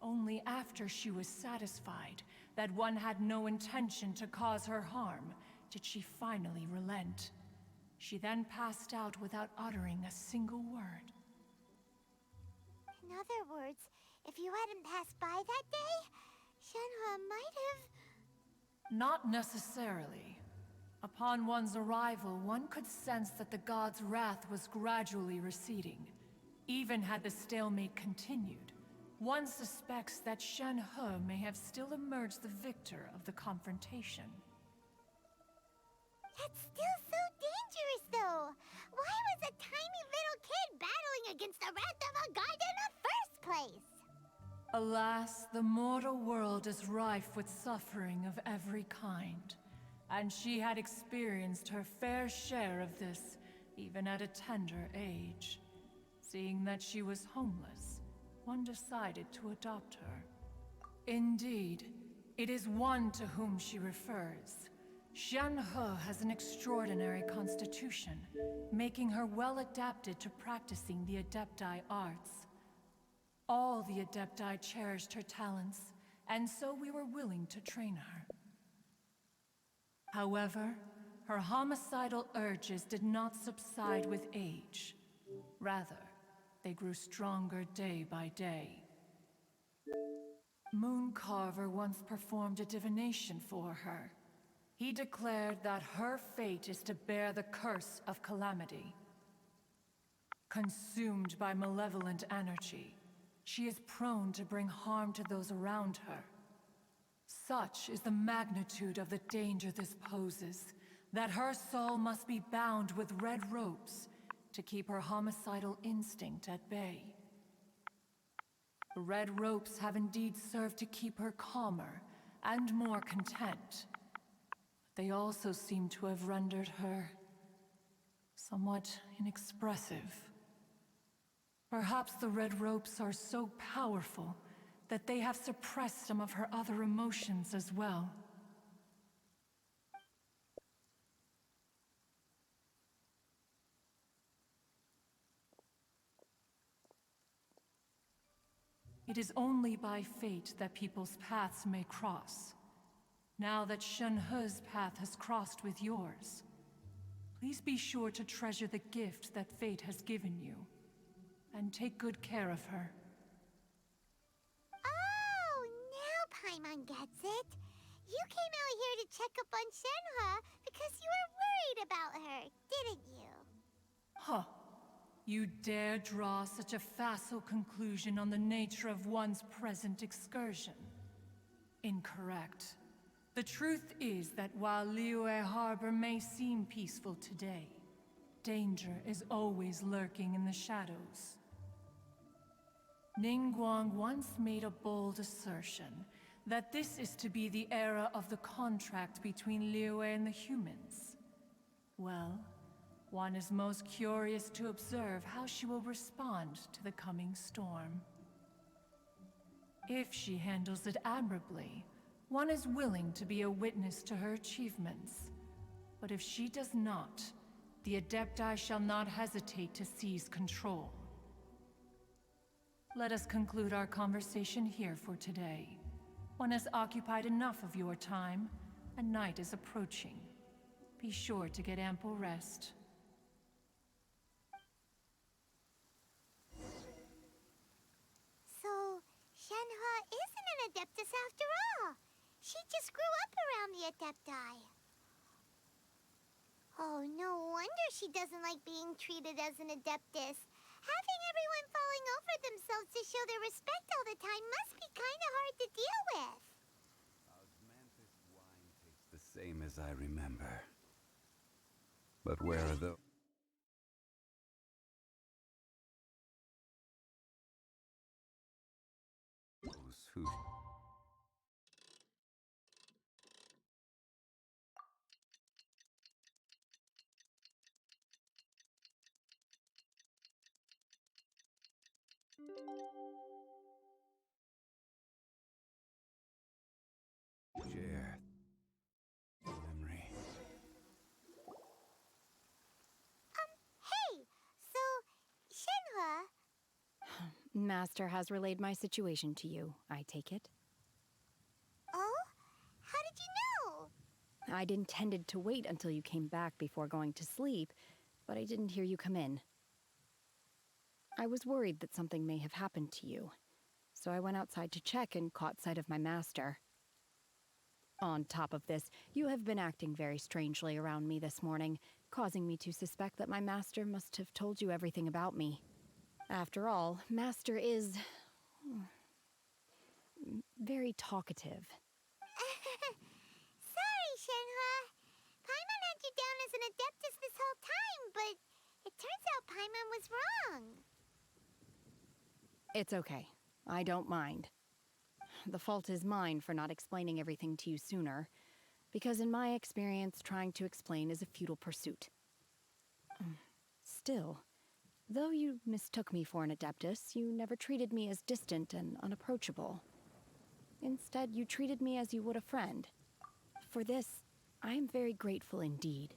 Only after she was satisfied that one had no intention to cause her harm did she finally relent. She then passed out without uttering a single word. In other words, if you hadn't passed by that day, Shen-He might have... Not necessarily. Upon one's arrival, one could sense that the god's wrath was gradually receding. Even had the stalemate continued, one suspects that Shen-He may have still emerged the victor of the confrontation. That's still so dangerous, though. Why was a tiny little kid battling against the wrath of a god in the first place? Alas, the mortal world is rife with suffering of every kind. And she had experienced her fair share of this, even at a tender age. Seeing that she was homeless, one decided to adopt her. Indeed, it is one to whom she refers. Shen-He has an extraordinary constitution, making her well adapted to practicing the Adepti arts. All the Adepti cherished her talents, and so we were willing to train her. However, her homicidal urges did not subside with age. Rather, they grew stronger day by day. Mooncarver once performed a divination for her. He declared that her fate is to bear the curse of calamity. Consumed by malevolent energy, she is prone to bring harm to those around her. Such is the magnitude of the danger this poses, that her soul must be bound with red ropes to keep her homicidal instinct at bay. The red ropes have indeed served to keep her calmer and more content. But they also seem to have rendered her somewhat inexpressive. Perhaps the red ropes are so powerful that they have suppressed some of her other emotions as well. It is only by fate that people's paths may cross. Now that Shenhe's path has crossed with yours, please be sure to treasure the gift that fate has given you, and take good care of her. Oh, now Paimon gets it. You came out here to check up on Shenhe because you were worried about her, didn't you? Huh. You dare draw such a facile conclusion on the nature of one's present excursion? Incorrect. The truth is that while Liyue Harbor may seem peaceful today, danger is always lurking in the shadows. Ningguang once made a bold assertion that this is to be the era of the contract between Liyue and the humans. Well, one is most curious to observe how she will respond to the coming storm. If she handles it admirably, one is willing to be a witness to her achievements. But if she does not, the Adepti shall not hesitate to seize control. Let us conclude our conversation here for today. One has occupied enough of your time, and night is approaching. Be sure to get ample rest. So, Shenhe isn't an Adeptus after all. She just grew up around the Adepti. Oh, no wonder she doesn't like being treated as an Adeptus. Having everyone falling over themselves to show their respect all the time must be kind of hard to deal with. Osmanthus wine tastes the same as I remember. But where are those who... share memory. Hey, so, Shenhe... Master has relayed my situation to you, I take it. Oh? How did you know? I'd intended to wait until you came back before going to sleep, but I didn't hear you come in. I was worried that something may have happened to you, so I went outside to check and caught sight of my master. On top of this, you have been acting very strangely around me this morning, causing me to suspect that my master must have told you everything about me. After all, Master is... very talkative. Sorry, Shenhe. Paimon had you down as an Adeptus this whole time, but it turns out Paimon was wrong. It's okay. I don't mind. The fault is mine for not explaining everything to you sooner, because in my experience, trying to explain is a futile pursuit. Still, though you mistook me for an Adeptus, you never treated me as distant and unapproachable. Instead, you treated me as you would a friend. For this, I am very grateful indeed.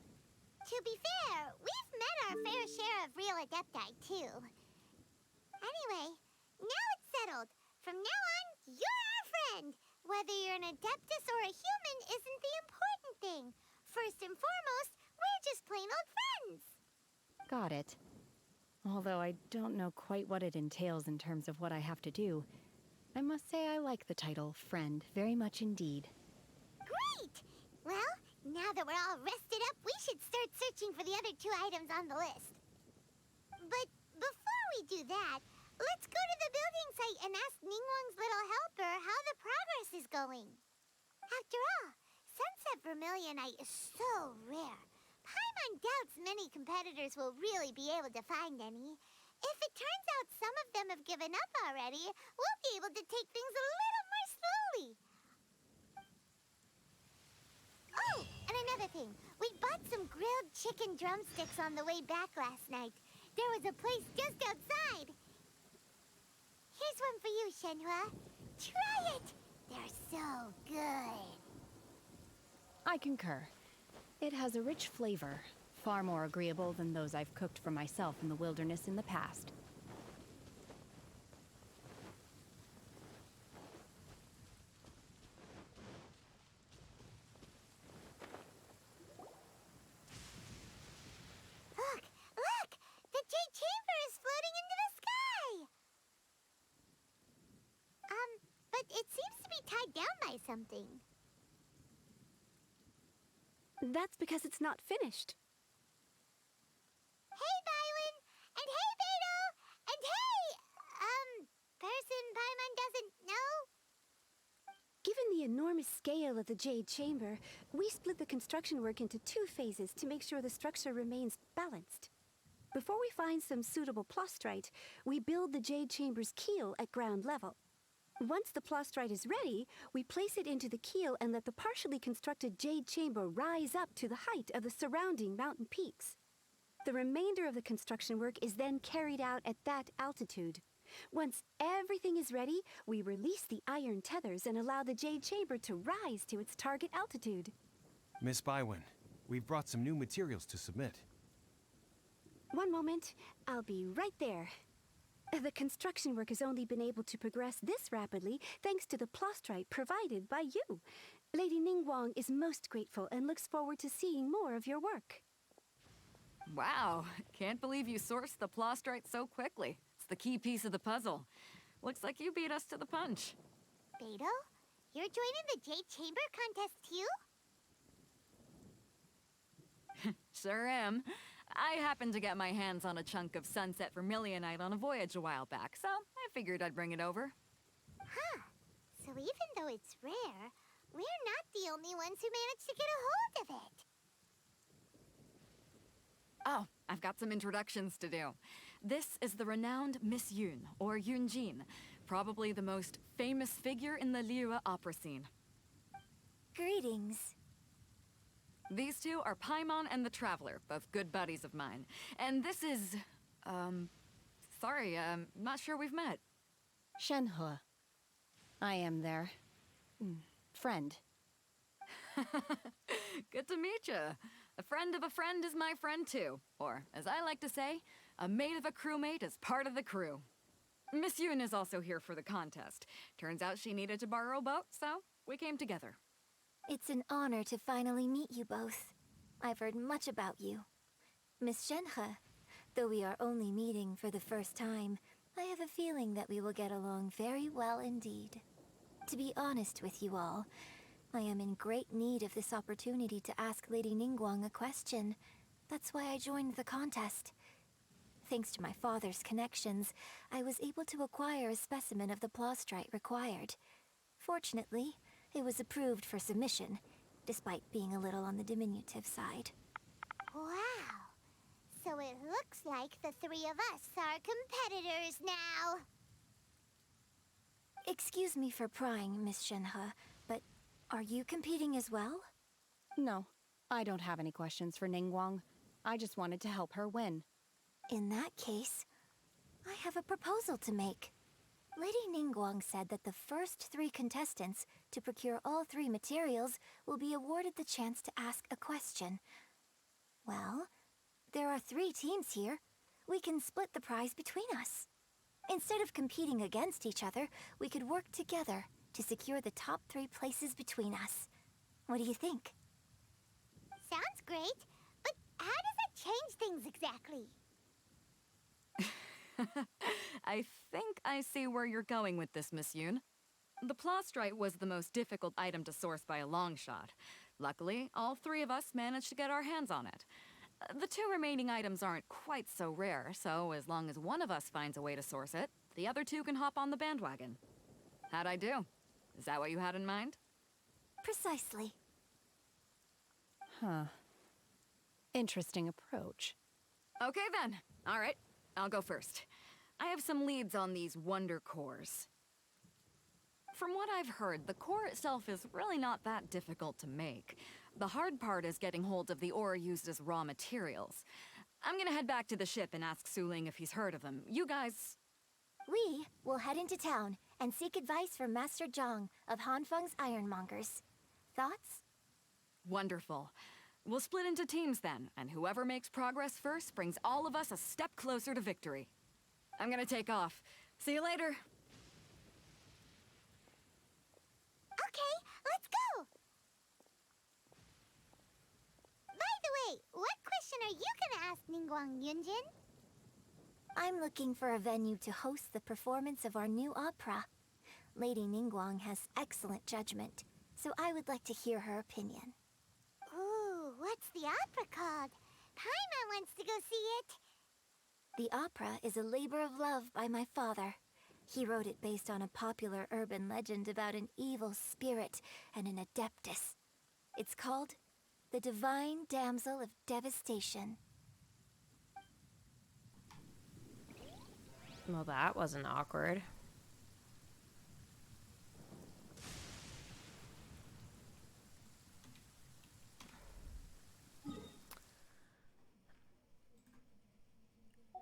To be fair, we've met our fair share of real Adepti, too. Anyway, now it's settled. From now on, you're our friend. Whether you're an Adeptus or a human isn't the important thing. First and foremost, we're just plain old friends. Got it. Although I don't know quite what it entails in terms of what I have to do, I must say I like the title Friend very much indeed. Great! Well, now that we're all rested up, we should start searching for the other 2 items on the list. But before we do that, let's go to the building site and ask Ningguang's little helper how the progress is going. After all, Sunset Vermilionite is so rare. Paimon doubts many competitors will really be able to find any. If it turns out some of them have given up already, we'll be able to take things a little more slowly. Oh, and another thing. We bought some grilled chicken drumsticks on the way back last night. There was a place just outside. Here's one for you, Shenhua. Try it! They're so good. I concur. It has a rich flavor, far more agreeable than those I've cooked for myself in the wilderness in the past. Look! Look! The Jade Chamber is floating into the sky! But it seems to be tied down by something. That's because it's not finished. Hey, Bywin! And hey, Beto! And hey! Person Paimon doesn't know? Given the enormous scale of the Jade Chamber, we split the construction work into 2 phases to make sure the structure remains balanced. Before we find some suitable plastrite, we build the Jade Chamber's keel at ground level. Once the plastrite is ready, we place it into the keel and let the partially constructed Jade Chamber rise up to the height of the surrounding mountain peaks. The remainder of the construction work is then carried out at that altitude. Once everything is ready, we release the iron tethers and allow the Jade Chamber to rise to its target altitude. Miss Bywin, we've brought some new materials to submit. One moment, I'll be right there. The construction work has only been able to progress this rapidly thanks to the plastrite provided by you. Lady Ningguang is most grateful and looks forward to seeing more of your work. Wow, can't believe you sourced the plastrite so quickly. It's the key piece of the puzzle. Looks like you beat us to the punch. Beto? You're joining the Jade Chamber contest too? Sure am. I happened to get my hands on a chunk of Sunset Vermilionite on a voyage a while back, so I figured I'd bring it over. Huh. So even though it's rare, we're not the only ones who managed to get a hold of it. Oh, I've got some introductions to do. This is the renowned Miss Yun, or Yunjin, probably the most famous figure in the Liyue opera scene. Greetings. These two are Paimon and the Traveler, both good buddies of mine. And this is, sorry, not sure we've met. Shenhua. I am their friend. Good to meet you. A friend of a friend is my friend too. Or, as I like to say, a mate of a crewmate is part of the crew. Miss Yun is also here for the contest. Turns out she needed to borrow a boat, so we came together. It's an honor to finally meet you both. I've heard much about you. Miss Shenhe, though we are only meeting for the first time, I have a feeling that we will get along very well indeed. To be honest with you all, I am in great need of this opportunity to ask Lady Ningguang a question. That's why I joined the contest. Thanks to my father's connections, I was able to acquire a specimen of the plastrite required. Fortunately, it was approved for submission, despite being a little on the diminutive side. Wow! So it looks like the 3 of us are competitors now! Excuse me for prying, Miss Shenhe, but are you competing as well? No, I don't have any questions for Ningguang. I just wanted to help her win. In that case, I have a proposal to make. Lady Ningguang said that the first 3 contestants to procure all 3 materials will be awarded the chance to ask a question. Well, there are 3 teams here. We can split the prize between us. Instead of competing against each other, we could work together to secure the top 3 places between us. What do you think? Sounds great, but how does it change things exactly? I think I see where you're going with this, Miss Yun. The plastrite was the most difficult item to source by a long shot. Luckily, all 3 of us managed to get our hands on it. The 2 remaining items aren't quite so rare, so as long as one of us finds a way to source it, the other 2 can hop on the bandwagon. How'd I do? Is that what you had in mind? Precisely. Huh. Interesting approach. Okay then. All right, I'll go first. I have some leads on these wonder cores. From what I've heard, the core itself is really not that difficult to make. The hard part is getting hold of the ore used as raw materials. I'm gonna head back to the ship and ask Su Ling if he's heard of them. You guys... We will head into town and seek advice from Master Zhang of Hanfeng's Ironmongers. Thoughts? Wonderful. We'll split into teams then, and whoever makes progress first brings all of us a step closer to victory. I'm gonna take off. See you later. Okay, let's go! By the way, what question are you gonna ask Ningguang, Yunjin? I'm looking for a venue to host the performance of our new opera. Lady Ningguang has excellent judgment, so I would like to hear her opinion. Ooh, what's the opera called? Paimon wants to go see it. The opera is a labor of love by my father. He wrote it based on a popular urban legend about an evil spirit and an adeptus. It's called The Divine Damsel of Devastation. Well, that wasn't awkward.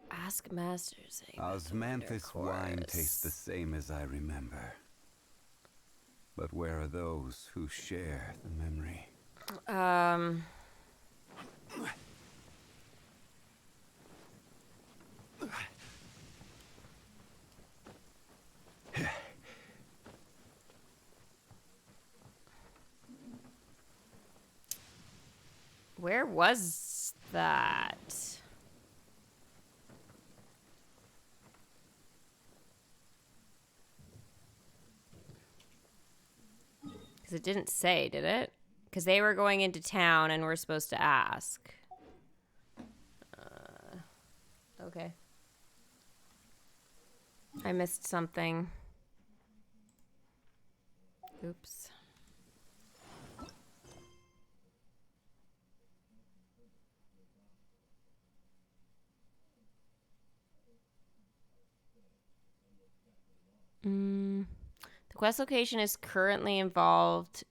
Ask Masters. Osmanthus wine tastes the same as I remember. But where are those who share the memory? Where was that? Because it didn't say, did it? Because they were going into town and we're supposed to ask. Okay. I missed something. Oops. The quest location is currently involved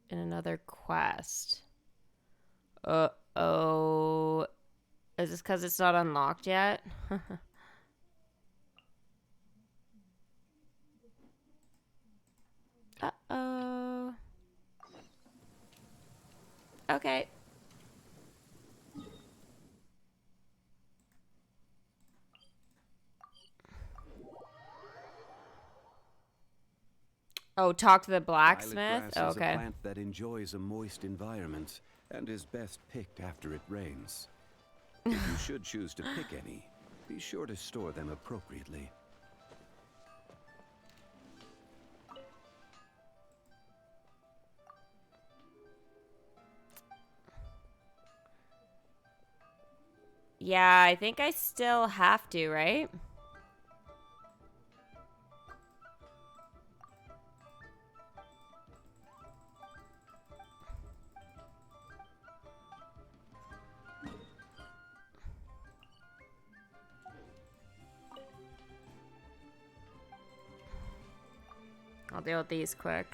in another quest. Uh-oh. Is this because it's not unlocked yet? Uh-oh. Okay. Oh, talk to the blacksmith? Violet grass is Okay. a plant that enjoys a moist environment and is best picked after it rains. If you should choose to pick any, be sure to store them appropriately. Yeah, I think I still have to, right? I'll deal with these quick.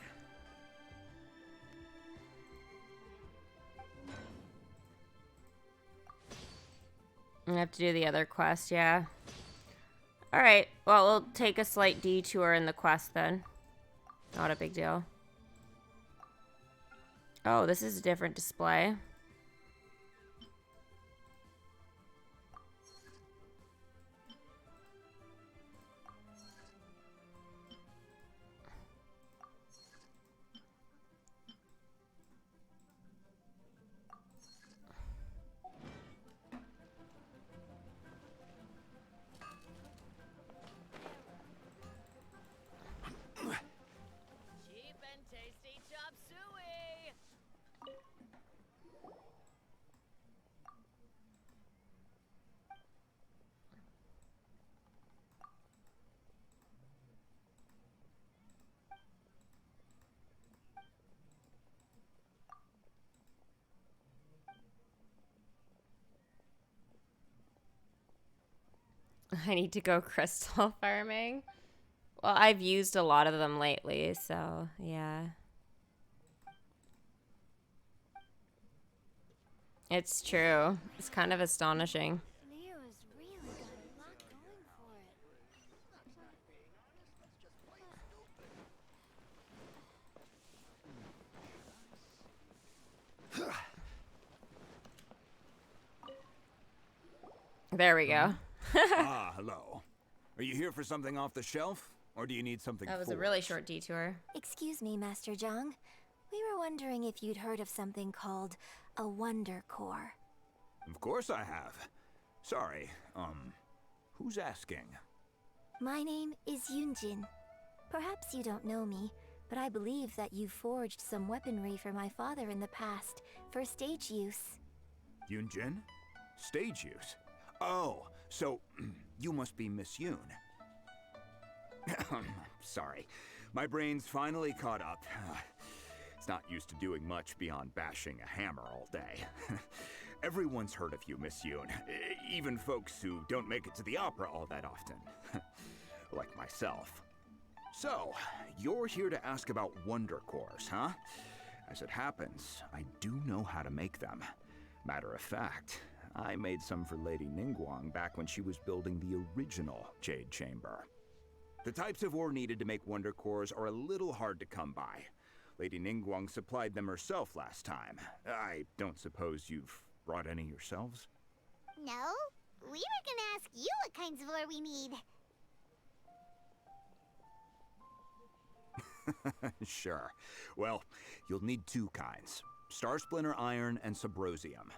I have to do the other quest, yeah. Alright, well, we'll take a slight detour in the quest then. Not a big deal. Oh, this is a different display. I need to go crystal farming. Well, I've used a lot of them lately, so yeah. It's true. It's kind of astonishing. Leo's really got a lot going for it. There we go. Ah, hello. Are you here for something off the shelf? Or do you need something That was a forged? really short detour. Excuse me, Master Zhang. We were wondering if you'd heard of something called a Wonder Core. Of course I have. Sorry, who's asking? My name is Yunjin. Perhaps you don't know me, but I believe that you forged some weaponry for my father in the past for stage use. Yunjin? Stage use? Oh, so you must be Miss Yoon. Sorry, my brain's finally caught up. It's not used to doing much beyond bashing a hammer all day. Everyone's heard of you, Miss Yoon. Even folks who don't make it to the opera all that often. Like myself. So, you're here to ask about Wonder Cores, huh? As it happens, I do know how to make them. Matter of fact, I made some for Lady Ningguang back when she was building the original Jade Chamber. The types of ore needed to make Wonder Cores are a little hard to come by. Lady Ningguang supplied them herself last time. I don't suppose you've brought any yourselves? No, we were gonna ask you what kinds of ore we need. Sure. Well, you'll need two kinds. Star Splinter Iron and Subrosium.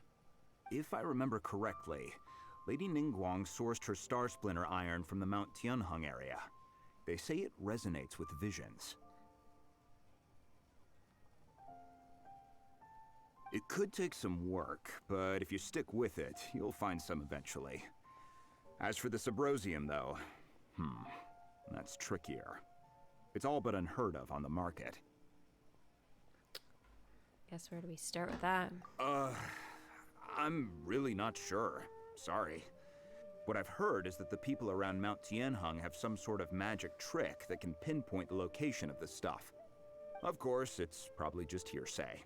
If I remember correctly, Lady Ningguang sourced her Star Splinter Iron from the Mount Tianheng area. They say it resonates with visions. It could take some work, but if you stick with it, you'll find some eventually. As for the Subrosium, though, that's trickier. It's all but unheard of on the market. Guess where do we start with that? I'm really not sure. Sorry. What I've heard is that the people around Mount Tianheng have some sort of magic trick that can pinpoint the location of the stuff. Of course, it's probably just hearsay.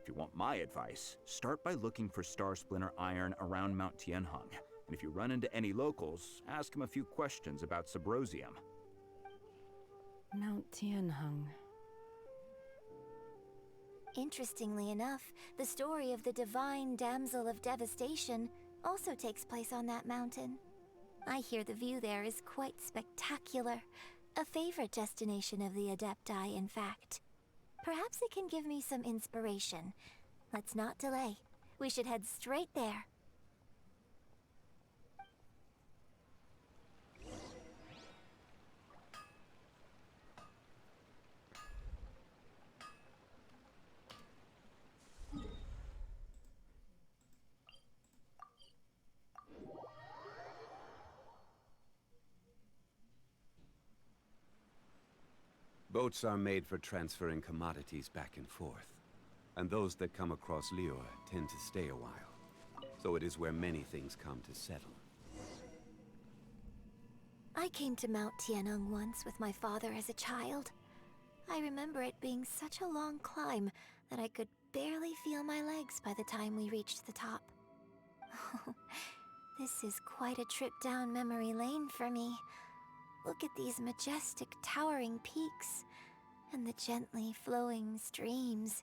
If you want my advice, start by looking for Star Splinter Iron around Mount Tianheng. And if you run into any locals, ask them a few questions about Subrosium. Mount Tianheng. Interestingly enough, the story of the divine damsel of devastation also takes place on that mountain. I hear the view there is quite spectacular. A favorite destination of the Adepti, in fact. Perhaps it can give me some inspiration. Let's not delay. We should head straight there. Boats are made for transferring commodities back and forth. And those that come across Liyue tend to stay a while. So it is where many things come to settle. I came to Mount Tianheng once with my father as a child. I remember it being such a long climb that I could barely feel my legs by the time we reached the top. This is quite a trip down memory lane for me. Look at these majestic, towering peaks, and the gently flowing streams.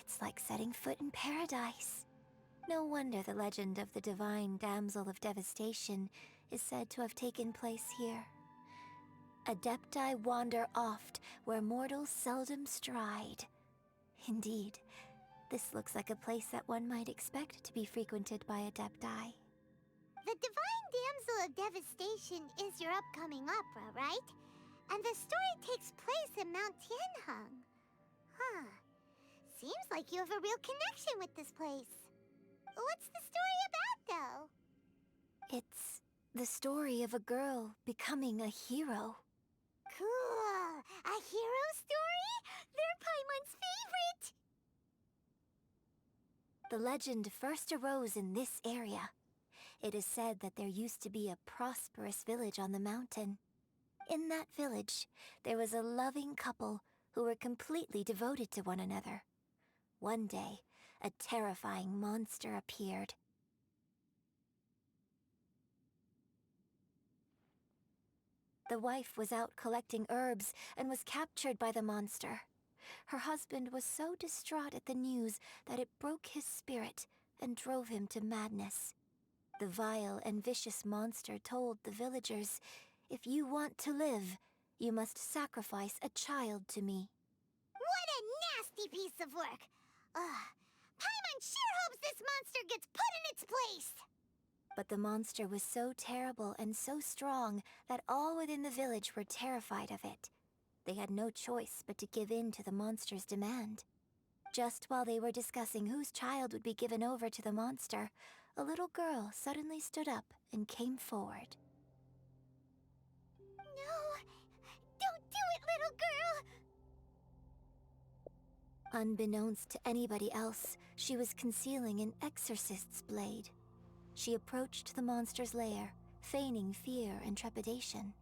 It's like setting foot in paradise. No wonder the legend of the divine damsel of devastation is said to have taken place here. Adepti wander oft where mortals seldom stride. Indeed, this looks like a place that one might expect to be frequented by Adepti. The Divine Damsel of Devastation is your upcoming opera, right? And the story takes place in Mount Tianheng. Huh. Seems like you have a real connection with this place. What's the story about, though? It's the story of a girl becoming a hero. Cool! A hero story? They're Paimon's favorite! The legend first arose in this area. It is said that there used to be a prosperous village on the mountain. In that village, there was a loving couple who were completely devoted to one another. One day, a terrifying monster appeared. The wife was out collecting herbs and was captured by the monster. Her husband was so distraught at the news that it broke his spirit and drove him to madness. The vile and vicious monster told the villagers, "If you want to live, you must sacrifice a child to me." What a nasty piece of work! Ugh. Paimon sure hopes this monster gets put in its place! But the monster was so terrible and so strong that all within the village were terrified of it. They had no choice but to give in to the monster's demand. Just while they were discussing whose child would be given over to the monster, a little girl suddenly stood up and came forward. No! Don't do it, little girl! Unbeknownst to anybody else, she was concealing an exorcist's blade. She approached the monster's lair, feigning fear and trepidation.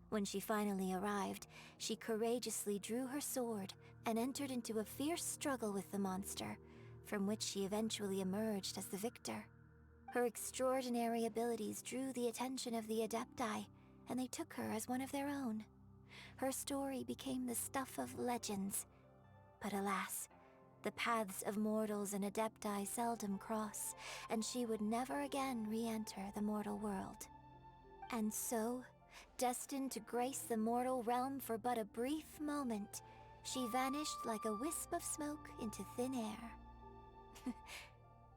When she finally arrived, she courageously drew her sword and entered into a fierce struggle with the monster, from which she eventually emerged as the victor. Her extraordinary abilities drew the attention of the Adepti, and they took her as one of their own. Her story became the stuff of legends. But alas, the paths of mortals and Adepti seldom cross, and she would never again re-enter the mortal world. And so, destined to grace the mortal realm for but a brief moment, she vanished like a wisp of smoke into thin air.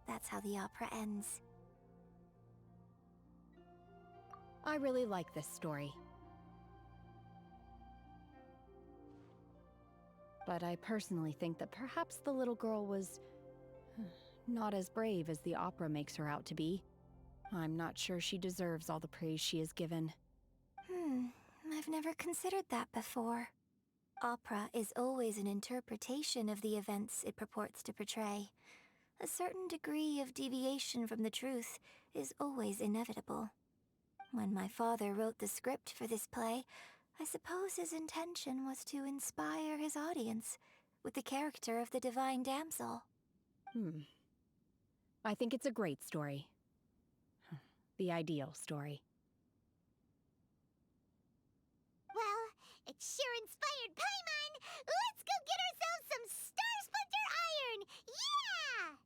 That's how the opera ends. I really like this story. But I personally think that perhaps the little girl was not as brave as the opera makes her out to be. I'm not sure she deserves all the praise she is given. I've never considered that before. Opera is always an interpretation of the events it purports to portray. A certain degree of deviation from the truth is always inevitable. When my father wrote the script for this play, I suppose his intention was to inspire his audience with the character of the divine damsel. I think it's a great story. The ideal story. Well, it sure inspired Paimon! Let's go get ourselves some Star Splinter Iron! Yeah!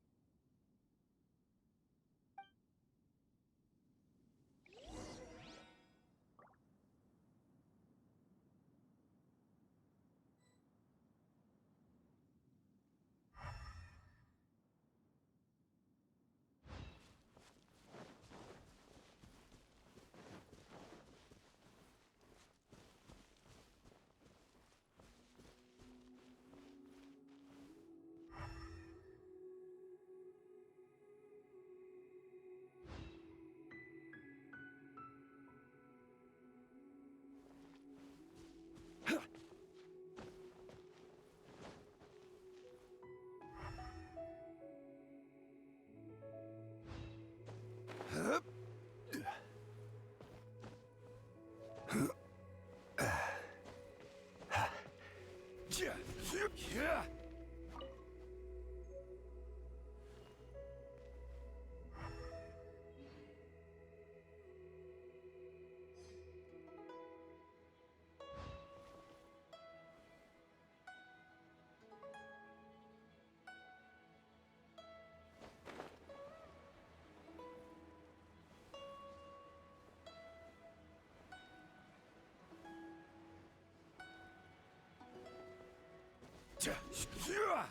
Yeah.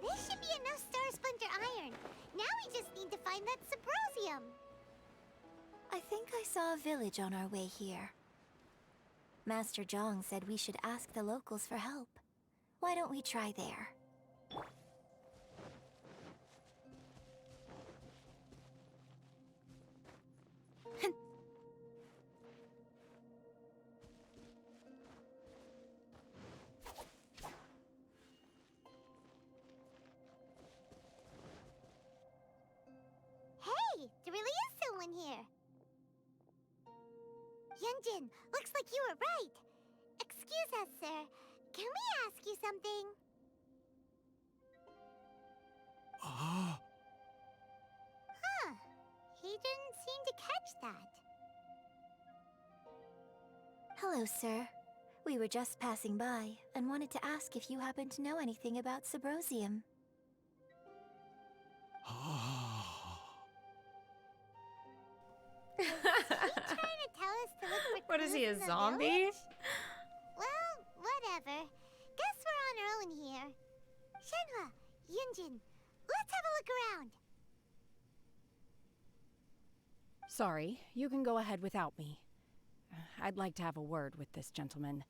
This should be enough Star Splinter Iron. Now we just need to find that Symposium. I think I saw a village on our way here. Master Zhang said we should ask the locals for help. Why don't we try there? Hey, there really is someone here. Yunjin, looks like you were right. Excuse us, sir. Can we ask you something? Huh. He didn't seem to catch that. Hello, sir. We were just passing by and wanted to ask if you happen to know anything about Subrosium. Is he trying to tell us to look for What is he, a clues in the zombie? village? Well, whatever. Guess we're on our own here. Shenhua, Yunjin, let's have a look around. Sorry, you can go ahead without me. I'd like to have a word with this gentleman.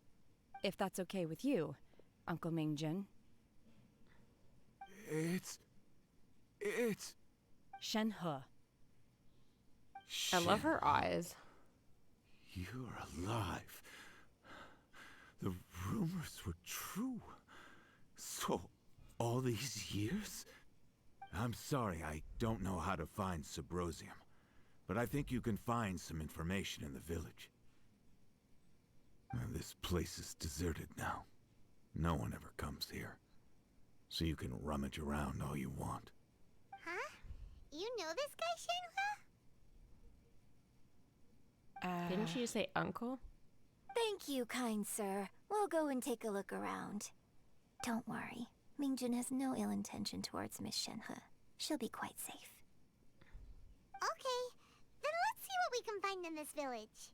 If that's okay with you, Uncle Mingjin. It's... Shenhe. I love her eyes. You're alive. The rumors were true. So, all these years? I'm sorry, I don't know how to find Subrosium, but I think you can find some information in the village. This place is deserted now. No one ever comes here. So you can rummage around all you want. Huh? You know this guy, Shenhua? Didn't you say uncle? Thank you, kind sir. We'll go and take a look around. Don't worry. Mingjin has no ill intention towards Miss Shenhe. She'll be quite safe. Okay, then let's see what we can find in this village.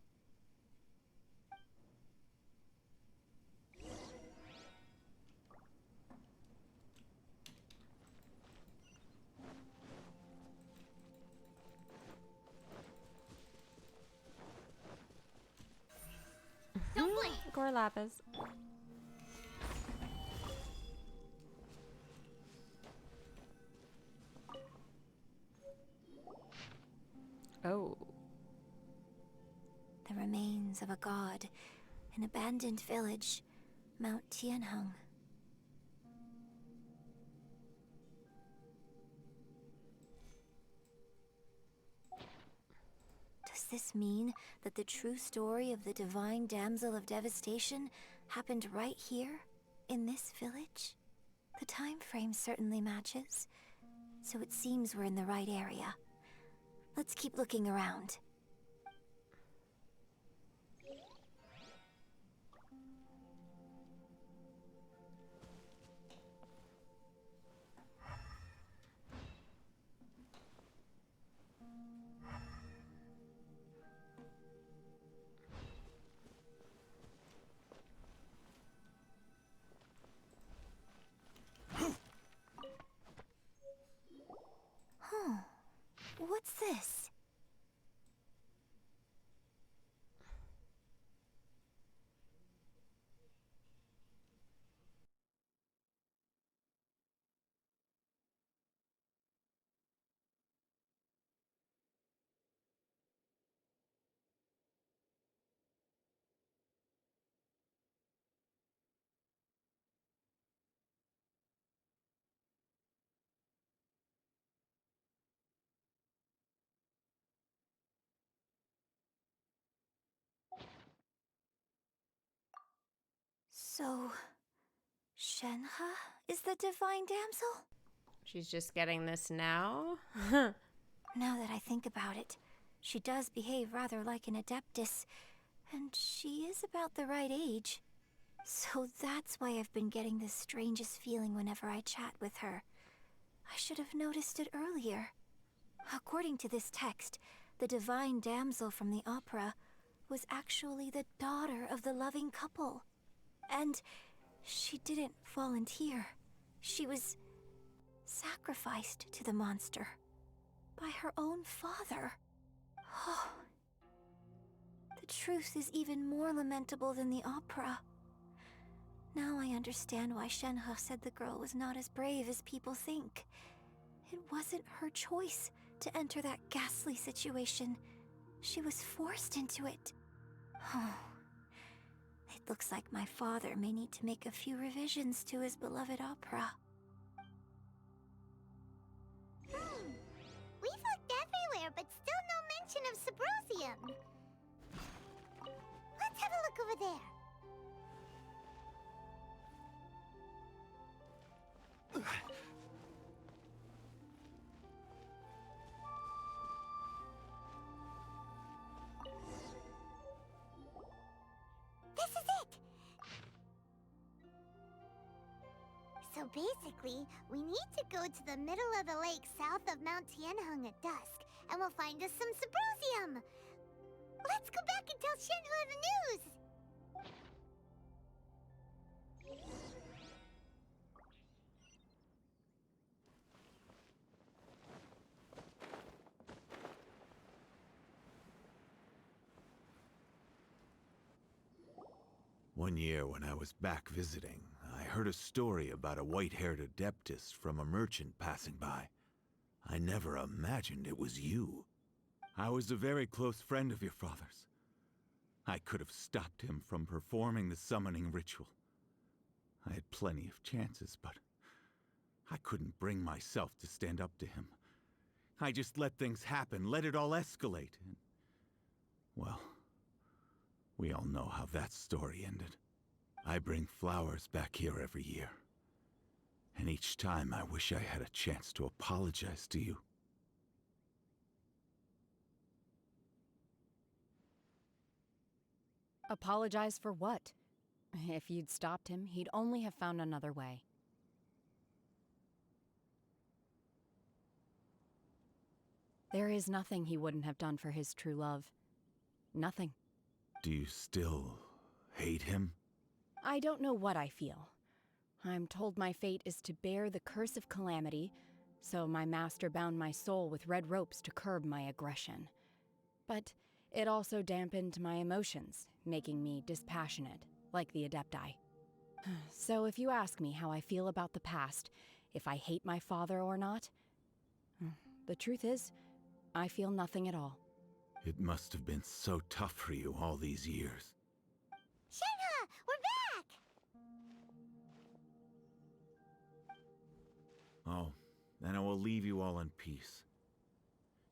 Don't blink. Gorlapis. Oh. The remains of a god, an abandoned village, Mount Tianheng. Does this mean that the true story of the divine damsel of devastation happened right here, in this village? The time frame certainly matches, so it seems we're in the right area. Let's keep looking around. What's this? So, Shenhe is the divine damsel? She's just getting this now? Now that I think about it, she does behave rather like an adeptus, and she is about the right age. So that's why I've been getting the strangest feeling whenever I chat with her. I should have noticed it earlier. According to this text, the divine damsel from the opera was actually the daughter of the loving couple. And she didn't volunteer. She was sacrificed to the monster by her own father. Oh, the truth is even more lamentable than the opera. Now I understand why Shenhe said the girl was not as brave as people think. It wasn't her choice to enter that ghastly situation. She was forced into it. Oh. It looks like my father may need to make a few revisions to his beloved opera. We've looked everywhere, over there. This is it! So basically, we need to go to the middle of the lake south of Mount Tianheng at dusk, and we'll find us some Symposium! Let's go back and tell Shenhua the news! One year when I was back visiting, I heard a story about a white-haired adeptus from a merchant passing by. I never imagined it was you. I was a very close friend of your father's. I could have stopped him from performing the summoning ritual. I had plenty of chances, but I couldn't bring myself to stand up to him. I just let things happen, let it all escalate, and... well, we all know how that story ended. I bring flowers back here every year. And each time I wish I had a chance to apologize to you. Apologize for what? If you'd stopped him, he'd only have found another way. There is nothing he wouldn't have done for his true love. Nothing. Do you still hate him? I don't know what I feel. I'm told my fate is to bear the curse of calamity, so my master bound my soul with red ropes to curb my aggression. But it also dampened my emotions, making me dispassionate, like the Adepti. So if you ask me how I feel about the past, if I hate my father or not, the truth is, I feel nothing at all. It must have been so tough for you all these years. Shenhua, we're back! Oh, then I will leave you all in peace.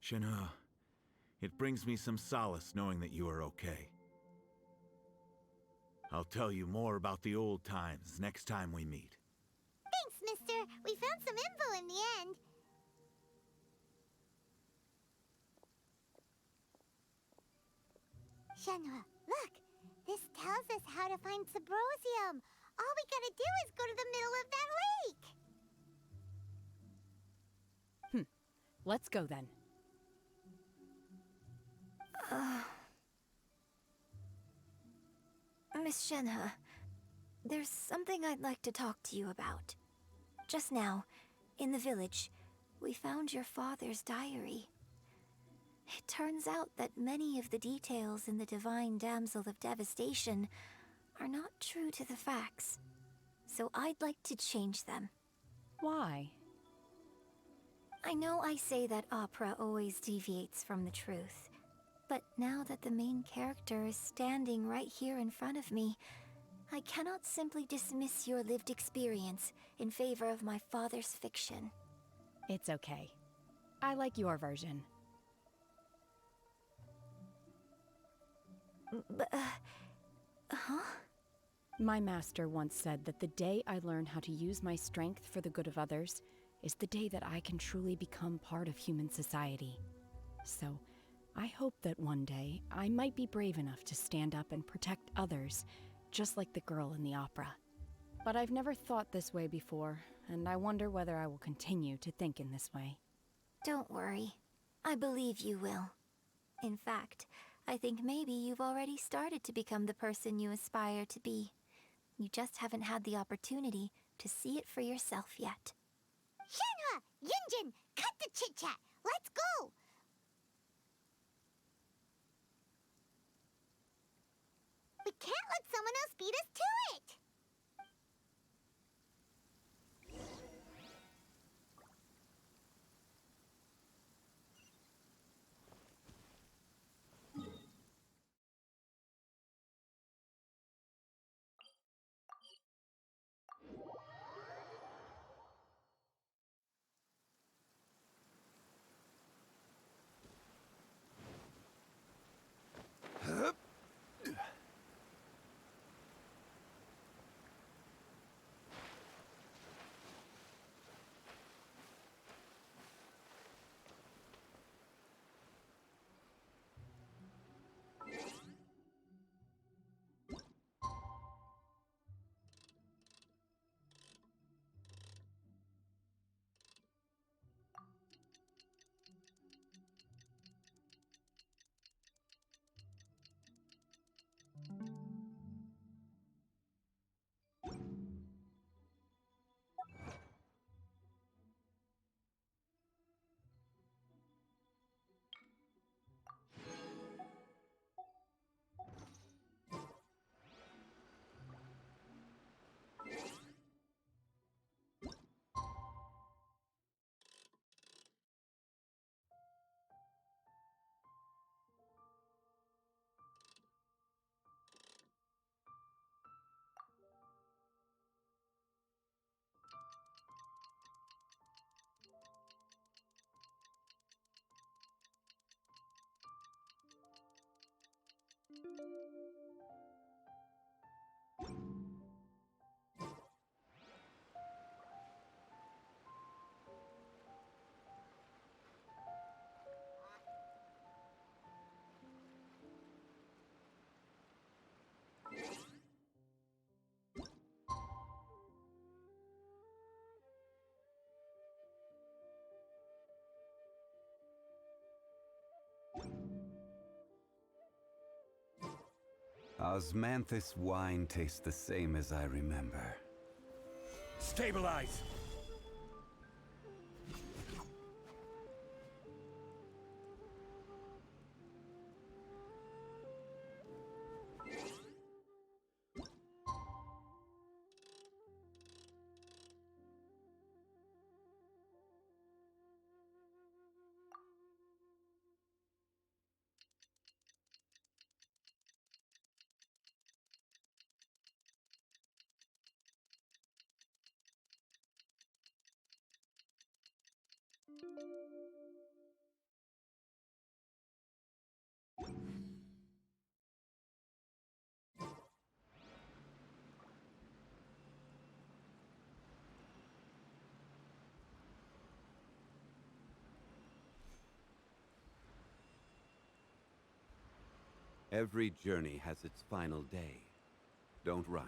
Shenhua, it brings me some solace knowing that you are okay. I'll tell you more about the old times next time we meet. Thanks, mister. We found some info in the end. Shenhua, look! This tells us how to find Symposium. All we gotta do is go to the middle of that lake! Let's go then. Miss Shenhe, there's something I'd like to talk to you about. Just now, in the village, we found your father's diary. It turns out that many of the details in the Divine Damsel of Devastation are not true to the facts. So I'd like to change them. Why? I know I say that opera always deviates from the truth, but now that the main character is standing right here in front of me, I cannot simply dismiss your lived experience in favor of my father's fiction. It's okay. I like your version. Huh? My master once said that the day I learn how to use my strength for the good of others is the day that I can truly become part of human society. So, I hope that one day I might be brave enough to stand up and protect others, just like the girl in the opera. But I've never thought this way before, and I wonder whether I will continue to think in this way. Don't worry. I believe you will. In fact, I think maybe you've already started to become the person you aspire to be. You just haven't had the opportunity to see it for yourself yet. Shenhua! Yunjin! Cut the chit-chat! Let's go! We can't let someone else beat us to it! Osmanthus wine tastes the same as I remember. Stabilize! Every journey has its final day. Don't rush.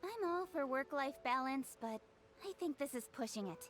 I'm all for work-life balance, but I think this is pushing it.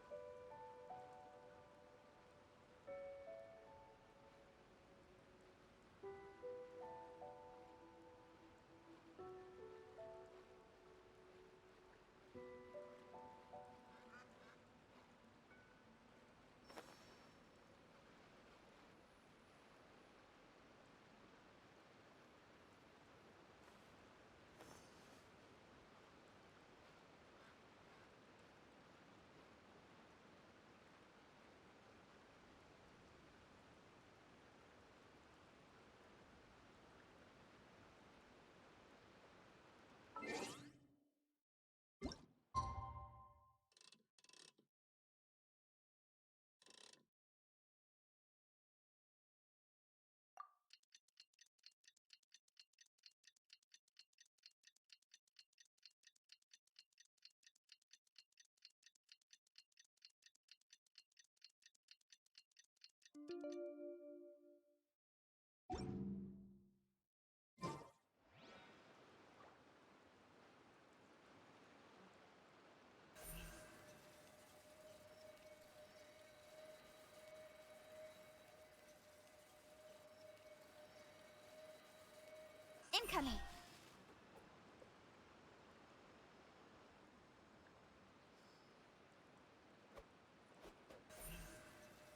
Incoming!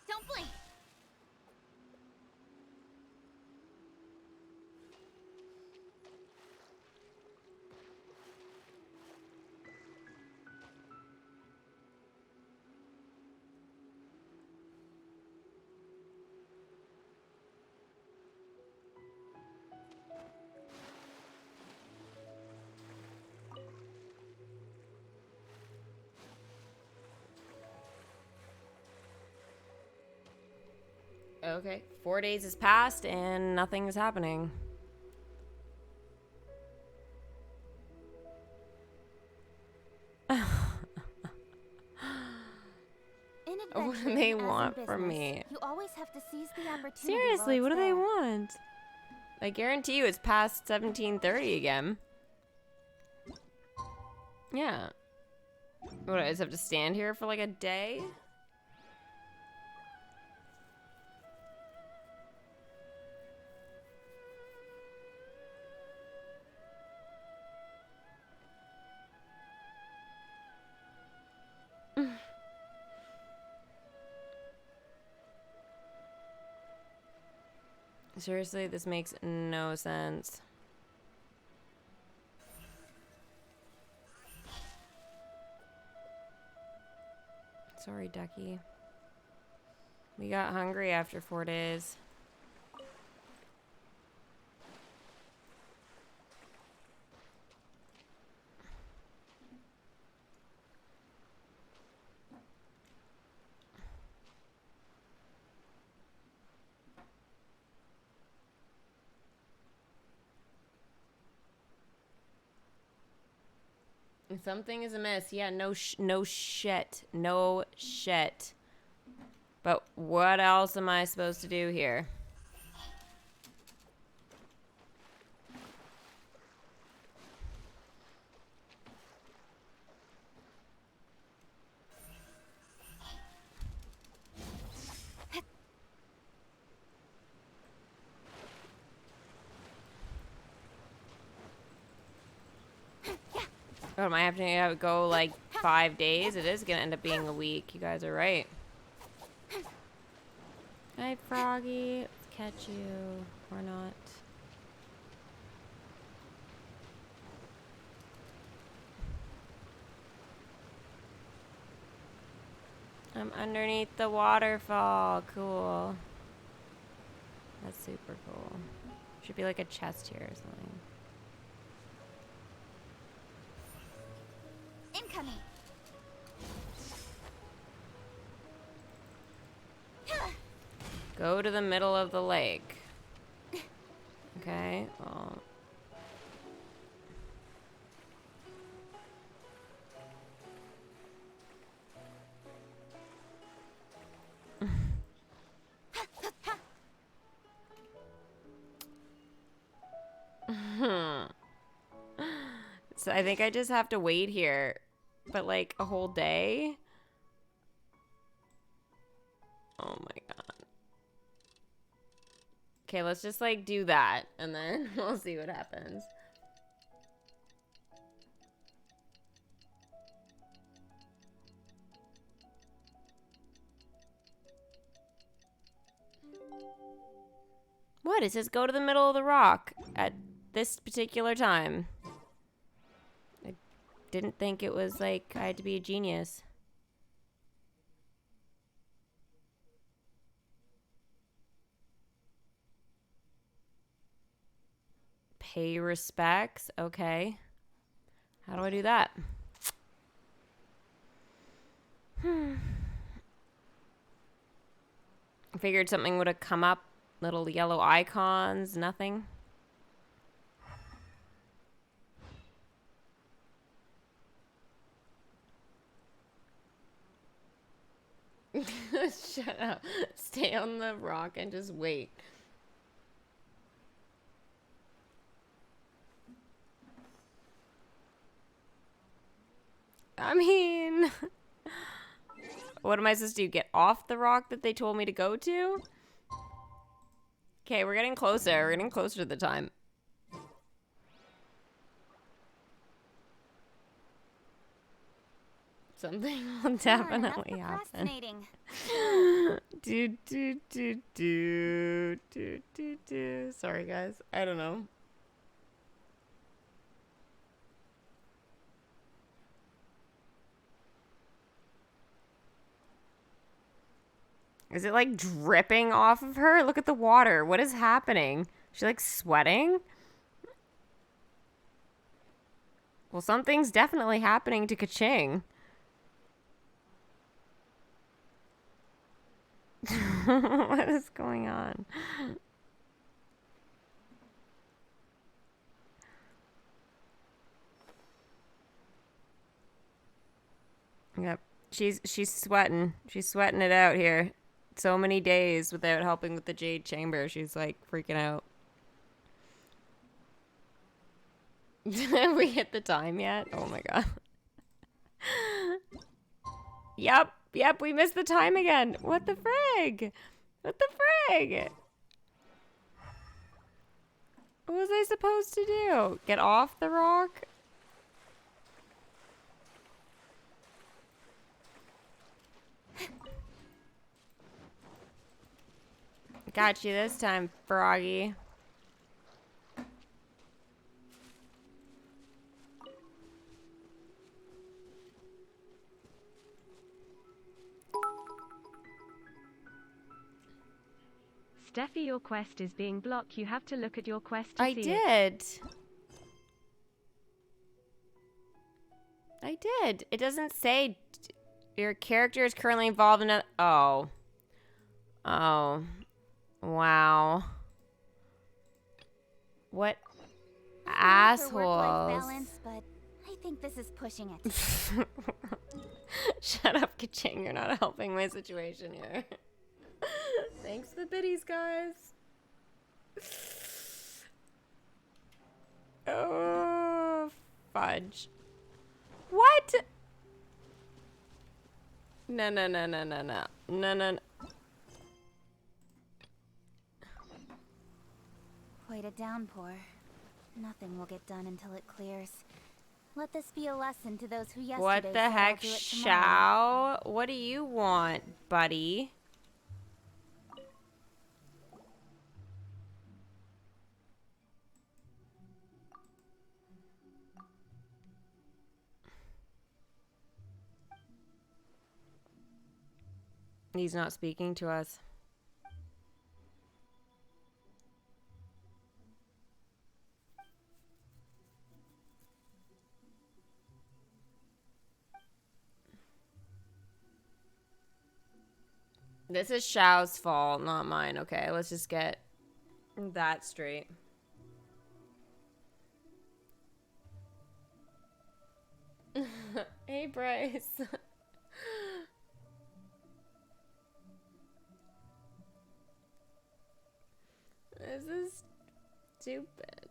Don't blink! Okay, 4 days has passed and nothing's happening. What do they want from me? You always have to seize the opportunity. Seriously, what do they want? I guarantee you it's past 17:30 again. Yeah. What, I just have to stand here for like a day? Seriously, this makes no sense. Sorry, Ducky. We got hungry after 4 days. Something is amiss. Yeah, no shit. No shit. But what else am I supposed to do here? Oh, am I having to go like 5 days? It is gonna end up being a week. You guys are right. Hi, Froggy. Let's catch you. Or not. I'm underneath the waterfall. Cool. That's super cool. Should be like a chest here or something. Incoming. Go to the middle of the lake. Okay. Well. So I think I just have to wait here, but like a whole day. Oh my god. Okay, let's just like do that and then we'll see what happens. What? It says go to the middle of the rock at this particular time. I didn't think it was like I had to be a genius. Pay respects. Okay. How do I do that? I figured something would have come up. Little yellow icons. Nothing. Shut up. Stay on the rock and just wait. I mean, what am I supposed to do? Get off the rock that they told me to go to? Okay, we're getting closer. We're getting closer to the time. Something will definitely happen. Sorry, guys. I don't know. Is it like dripping off of her? Look at the water. What is happening? Is she like sweating? Well, something's definitely happening to Kaching. What is going on? Yep. She's sweating. She's sweating it out here. So many days without helping with the Jade Chamber. She's like freaking out. Have we hit the time yet? Oh my god. Yep, we missed the time again. What the frig? What the frig? What was I supposed to do? Get off the rock? Got you this time, Froggy. Steffi, your quest is being blocked. You have to look at your quest to I see did. I did. It doesn't say your character is currently involved in a... Oh. Oh. Wow. What assholes. Work-life balance, but I think this is pushing it. Shut up, Kaching. You're not helping my situation here. Thanks for the biddies, guys. Oh, fudge. What? No. No. Quite a downpour. Nothing will get done until it clears. Let this be a lesson to those who yesterday What said the I'll heck, do it tomorrow. Shao? What do you want, buddy? He's not speaking to us. This is Shao's fault, not mine. Okay, let's just get that straight. Hey, Bryce. This is stupid.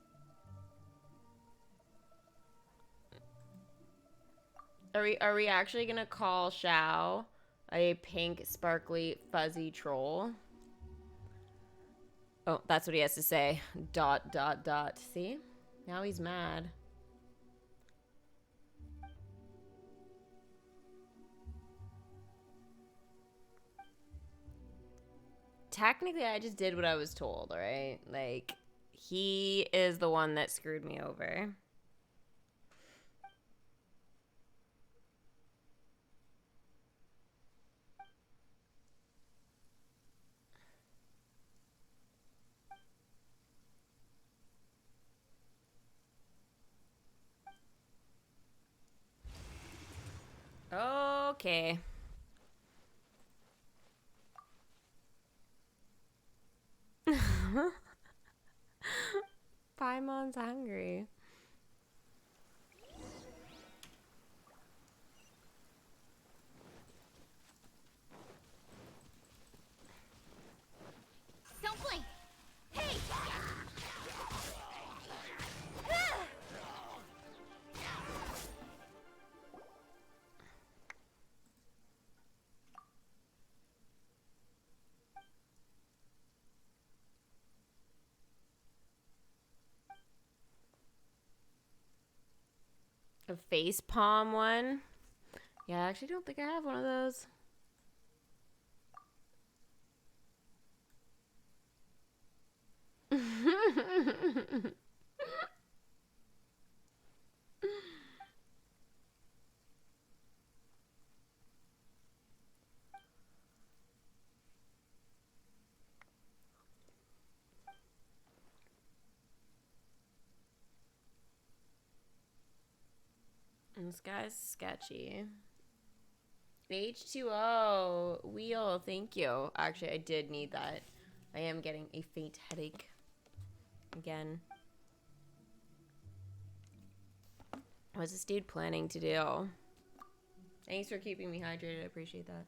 Are we actually gonna call Shao a pink, sparkly, fuzzy troll? Oh, that's what he has to say. ... See? Now he's mad. Technically, I just did what I was told, alright? Like, he is the one that screwed me over. Okay. Paimon's hungry. Don't blink! Hey! A face palm one? Yeah, I actually don't think I have one of those. This guy's sketchy. H2O. Wheel, thank you. Actually, I did need that. I am getting a faint headache. Again. What's this dude planning to do? Thanks for keeping me hydrated. I appreciate that.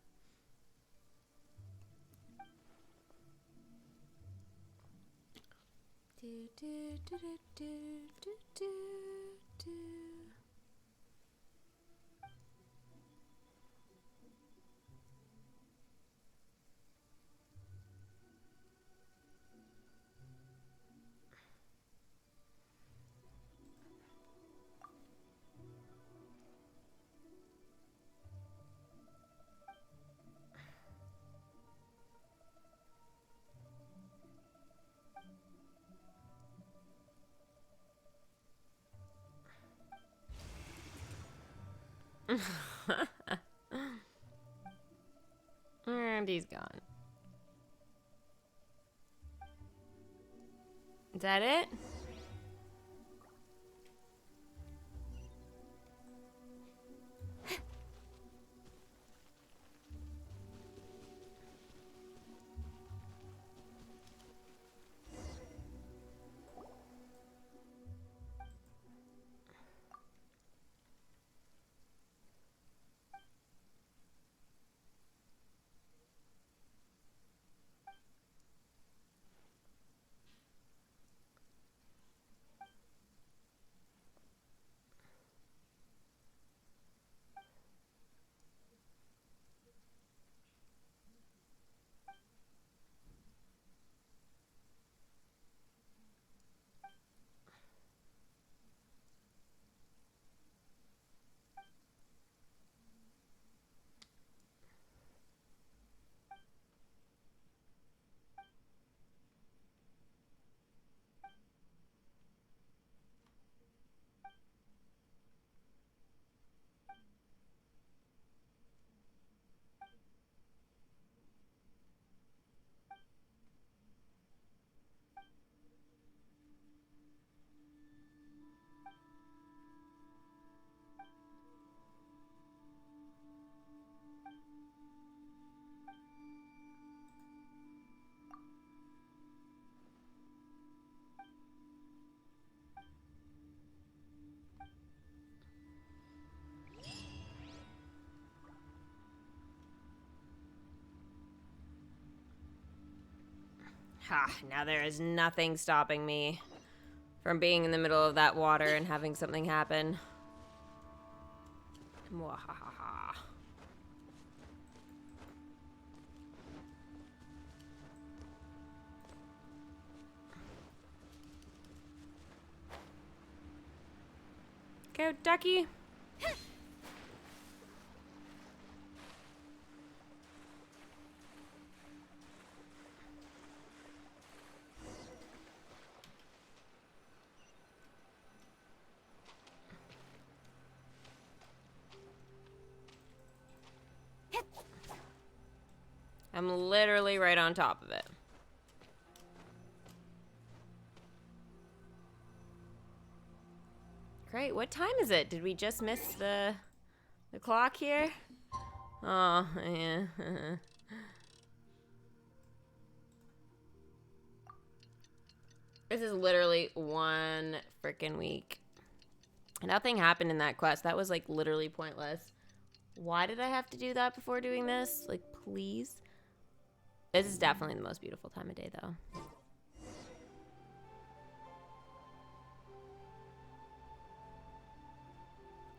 And he's gone. Is that it? Ha, now there is nothing stopping me from being in the middle of that water and having something happen. Mwahaha. Go, ducky. I'm literally right on top of it. Great, what time is it? Did we just miss the clock here? Oh, yeah. This is literally one freaking week. Nothing happened in that quest. That was like literally pointless. Why did I have to do that before doing this? Like, please? This is definitely the most beautiful time of day, though.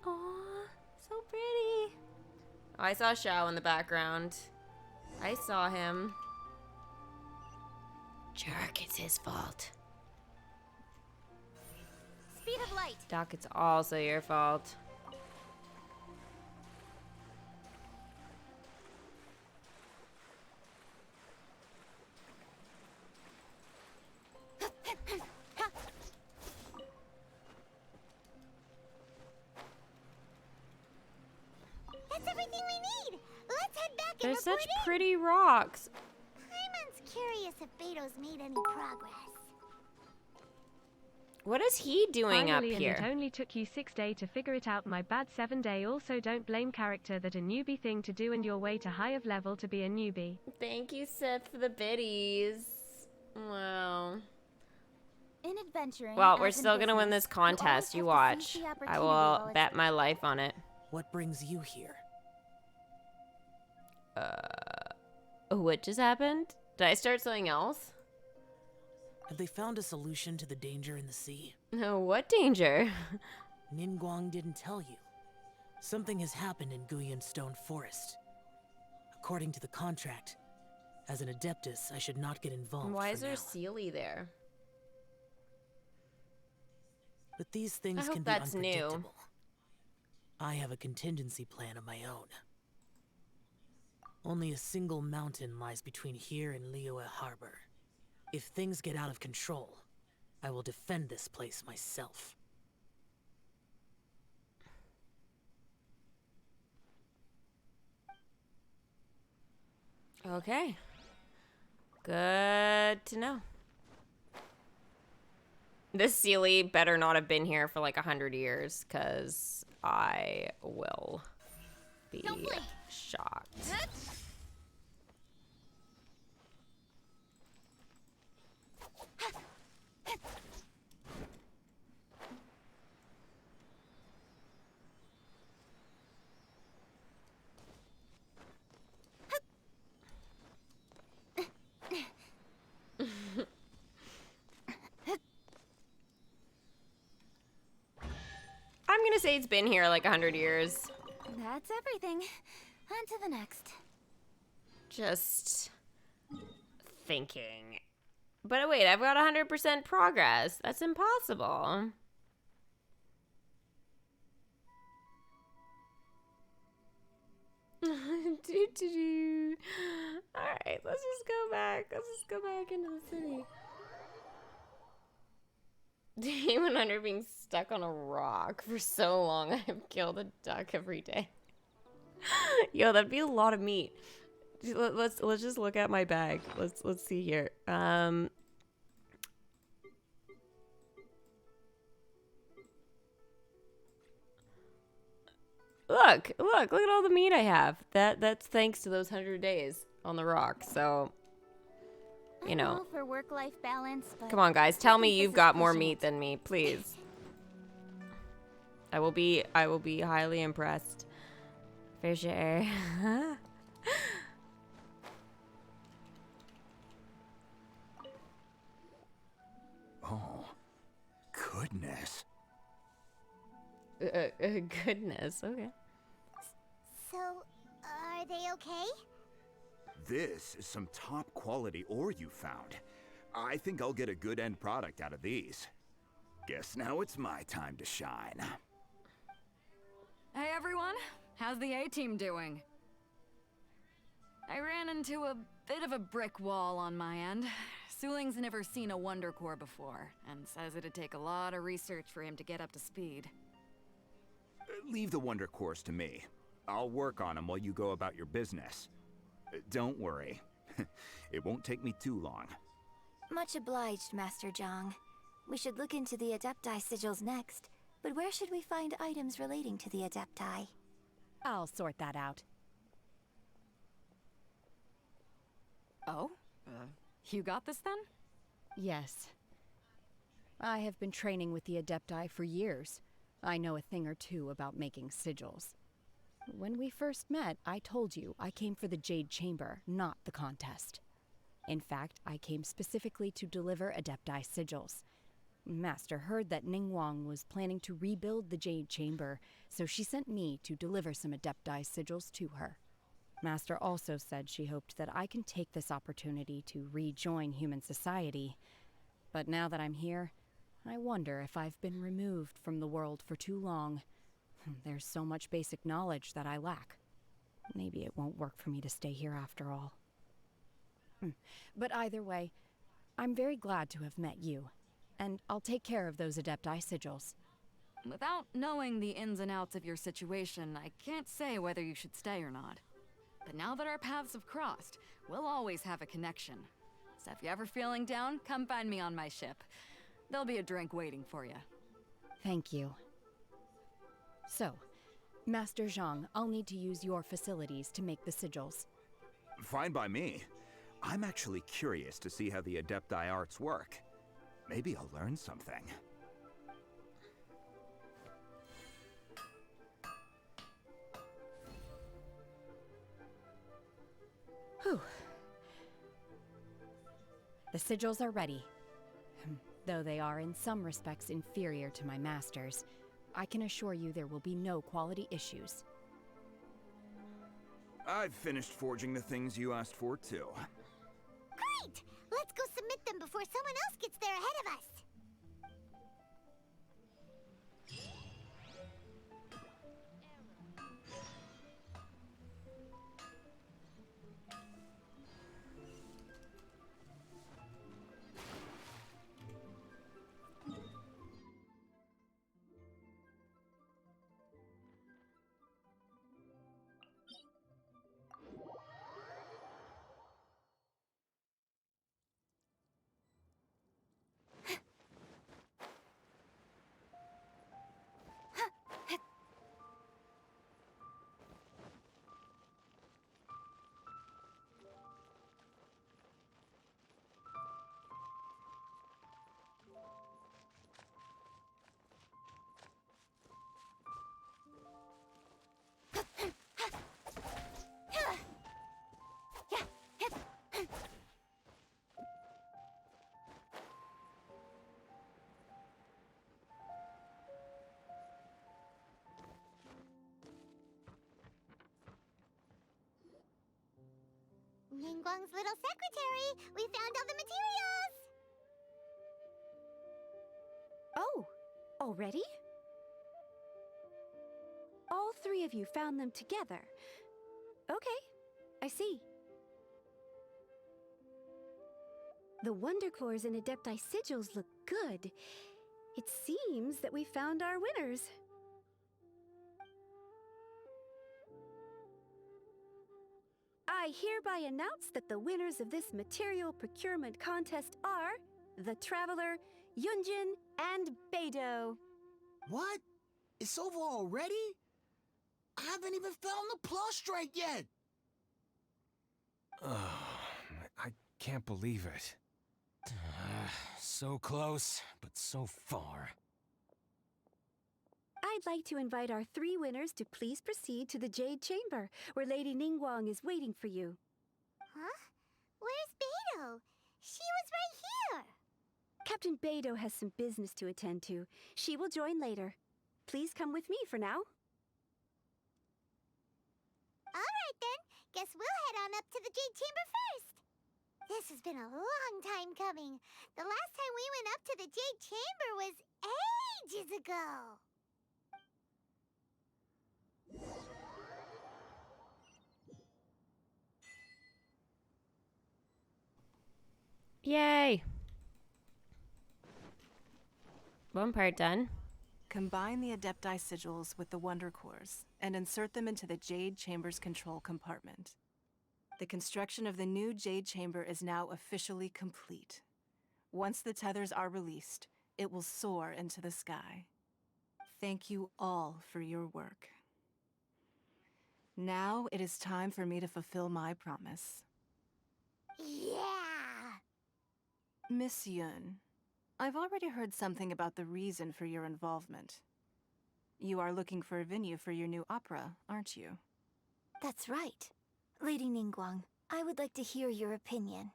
Aw, so pretty. Oh, I saw Xiao in the background. I saw him. Jerk, it's his fault. Speed of light. Doc, it's also your fault. That's everything we need. Let's head back They're and such report in. pretty rocks. Paimon's curious if Beto's made any progress. What is he doing Finally, up and here? it only took you 6 days to figure it out. My bad 7 day. Also, don't blame character that a newbie thing to do and your way to higher level to be a newbie. Thank you, Seth, for the biddies. Wow. In adventuring, Well, we're as in still gonna win business, this contest. You watch. the I opportunity will while it's bet my life on it. What brings you here? What just happened? Did I start something else? Have they found a solution to the danger in the sea? No, what danger? Ningguang didn't tell you. Something has happened in Guyan Stone Forest. According to the contract, as an Adeptus, I should not get involved. Why is for there now. Sealy there? But these things I hope can be that's new. unpredictable. I have a contingency plan of my own. Only a single mountain lies between here and Liyue Harbor. If things get out of control, I will defend this place myself. Okay. Good to know. This Sealy better not have been here for like 100 years, because I will be shocked. I'm gonna say it's been here like 100 years. That's everything. On to the next. Just thinking. But wait, I've got 100% progress. That's impossible. Alright, let's just go back. Let's just go back into the city. Demon Hunter being stuck on a rock for so long. I've killed a duck every day. Yo, that'd be a lot of meat. Let's just look at my bag. Let's see here. Look at all the meat I have. That's thanks to those 100 days on the rock. So, you know. I'm all for work-life balance, but Come on, guys. Tell me I think you've this is got more pushing meat it. than me, please. I will be highly impressed. For sure. Oh, goodness. Goodness. Okay. So, are they okay? This is some top quality ore you found. I think I'll get a good end product out of these. Guess now it's my time to shine. Hey everyone, how's the A-team doing? I ran into a bit of a brick wall on my end. Suling's never seen a Wonder Core before, and says it'd take a lot of research for him to get up to speed. Leave the Wonder Cores to me. I'll work on them while you go about your business. Don't worry. It won't take me too long. Much obliged, Master Zhang. We should look into the Adepti sigils next, but where should we find items relating to the Adepti? I'll sort that out. Oh? You got this then? Yes. I have been training with the Adepti for years. I know a thing or two about making sigils. When we first met, I told you I came for the Jade Chamber, not the contest. In fact, I came specifically to deliver Adepti sigils. Master heard that Ningguang was planning to rebuild the Jade Chamber, so she sent me to deliver some Adepti sigils to her. Master also said she hoped that I can take this opportunity to rejoin human society. But now that I'm here, I wonder if I've been removed from the world for too long. There's so much basic knowledge that I lack. Maybe it won't work for me to stay here after all. But either way, I'm very glad to have met you, and I'll take care of those Adepti sigils. Without knowing the ins and outs of your situation, I can't say whether you should stay or not. But now that our paths have crossed, we'll always have a connection. So if you're ever feeling down, come find me on my ship. There'll be a drink waiting for you. Thank you. So, Master Zhang, I'll need to use your facilities to make the sigils. Fine by me. I'm actually curious to see how the Adepti arts work. Maybe I'll learn something. Whew. The sigils are ready. Though they are in some respects inferior to my master's, I can assure you there will be no quality issues. I've finished forging the things you asked for, too. Great! Let's go submit them before someone else gets there ahead of us. Ningguang's little secretary. We found all the materials. Oh, already? All three of you found them together. Okay, I see. The Wonder Cores and Adepti sigils look good. It seems that we found our winners. I hereby announce that the winners of this material procurement contest are the Traveler, Yunjin, and Beidou. What? It's over already? I haven't even found the Plustrate yet! I can't believe it. So close, but so far. I'd like to invite our three winners to please proceed to the Jade Chamber, where Lady Ningguang is waiting for you. Huh? Where's Beidou? She was right here. Captain Beidou has some business to attend to. She will join later. Please come with me for now. Alright then, guess we'll head on up to the Jade Chamber first. This has been a long time coming. The last time we went up to the Jade Chamber was ages ago. Yay! One part done. Combine the Adepti sigils with the Wonder Cores and insert them into the Jade Chamber's control compartment. The construction of the new Jade Chamber is now officially complete. Once the tethers are released, it will soar into the sky. Thank you all for your work. Now it is time for me to fulfill my promise. Yeah! Miss Yun, I've already heard something about the reason for your involvement. You are looking for a venue for your new opera, aren't you? That's right. Lady Ningguang, I would like to hear your opinion.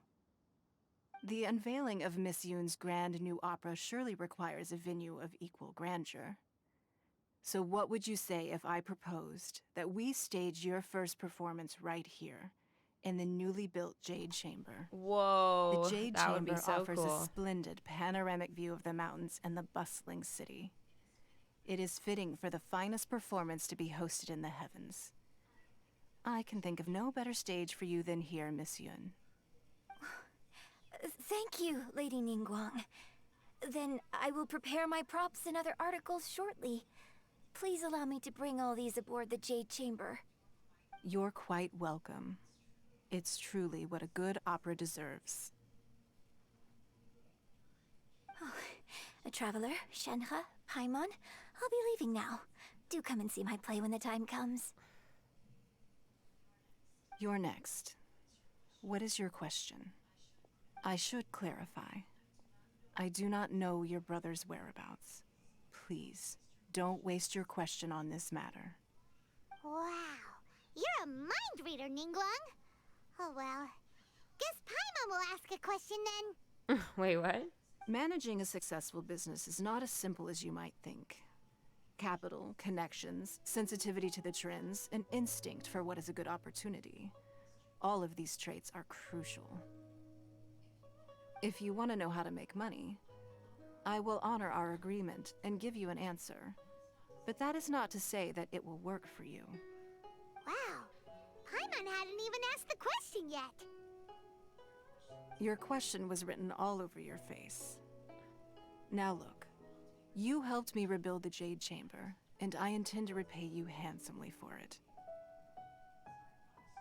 The unveiling of Miss Yun's grand new opera surely requires a venue of equal grandeur. So what would you say if I proposed that we stage your first performance right here, in the newly built Jade Chamber? Whoa, the Jade that Chamber would be so offers cool. a splendid panoramic view of the mountains and the bustling city. It is fitting for the finest performance to be hosted in the heavens. I can think of no better stage for you than here, Miss Yun. Thank you, Lady Ningguang. Then I will prepare my props and other articles shortly. Please allow me to bring all these aboard the Jade Chamber. You're quite welcome. It's truly what a good opera deserves. A traveler, Shenhe, Paimon, I'll be leaving now. Do come and see my play when the time comes. You're next. What is your question? I should clarify. I do not know your brother's whereabouts. Please, don't waste your question on this matter. Wow, you're a mind reader, Ningguang. Oh well, guess Paimon will ask a question then. Wait, what? Managing a successful business is not as simple as you might think. Capital, connections, sensitivity to the trends, and instinct for what is a good opportunity. All of these traits are crucial. If you want to know how to make money, I will honor our agreement and give you an answer. But that is not to say that it will work for you. Wow, Paimon hadn't even asked the question yet. Your question was written all over your face. Now look, you helped me rebuild the Jade Chamber, and I intend to repay you handsomely for it.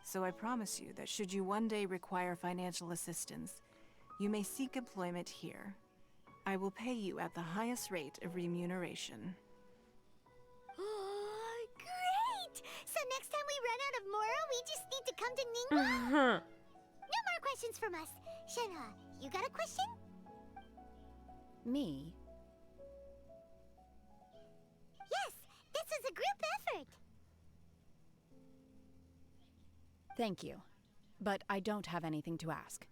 So I promise you that should you one day require financial assistance, you may seek employment here. I will pay you at the highest rate of remuneration. Oh, great! So next time we run out of Moro, we just need to come to Ningguang? No more questions from us. Shenhe, you got a question? Me? Yes, this is a group effort. Thank you. But I don't have anything to ask.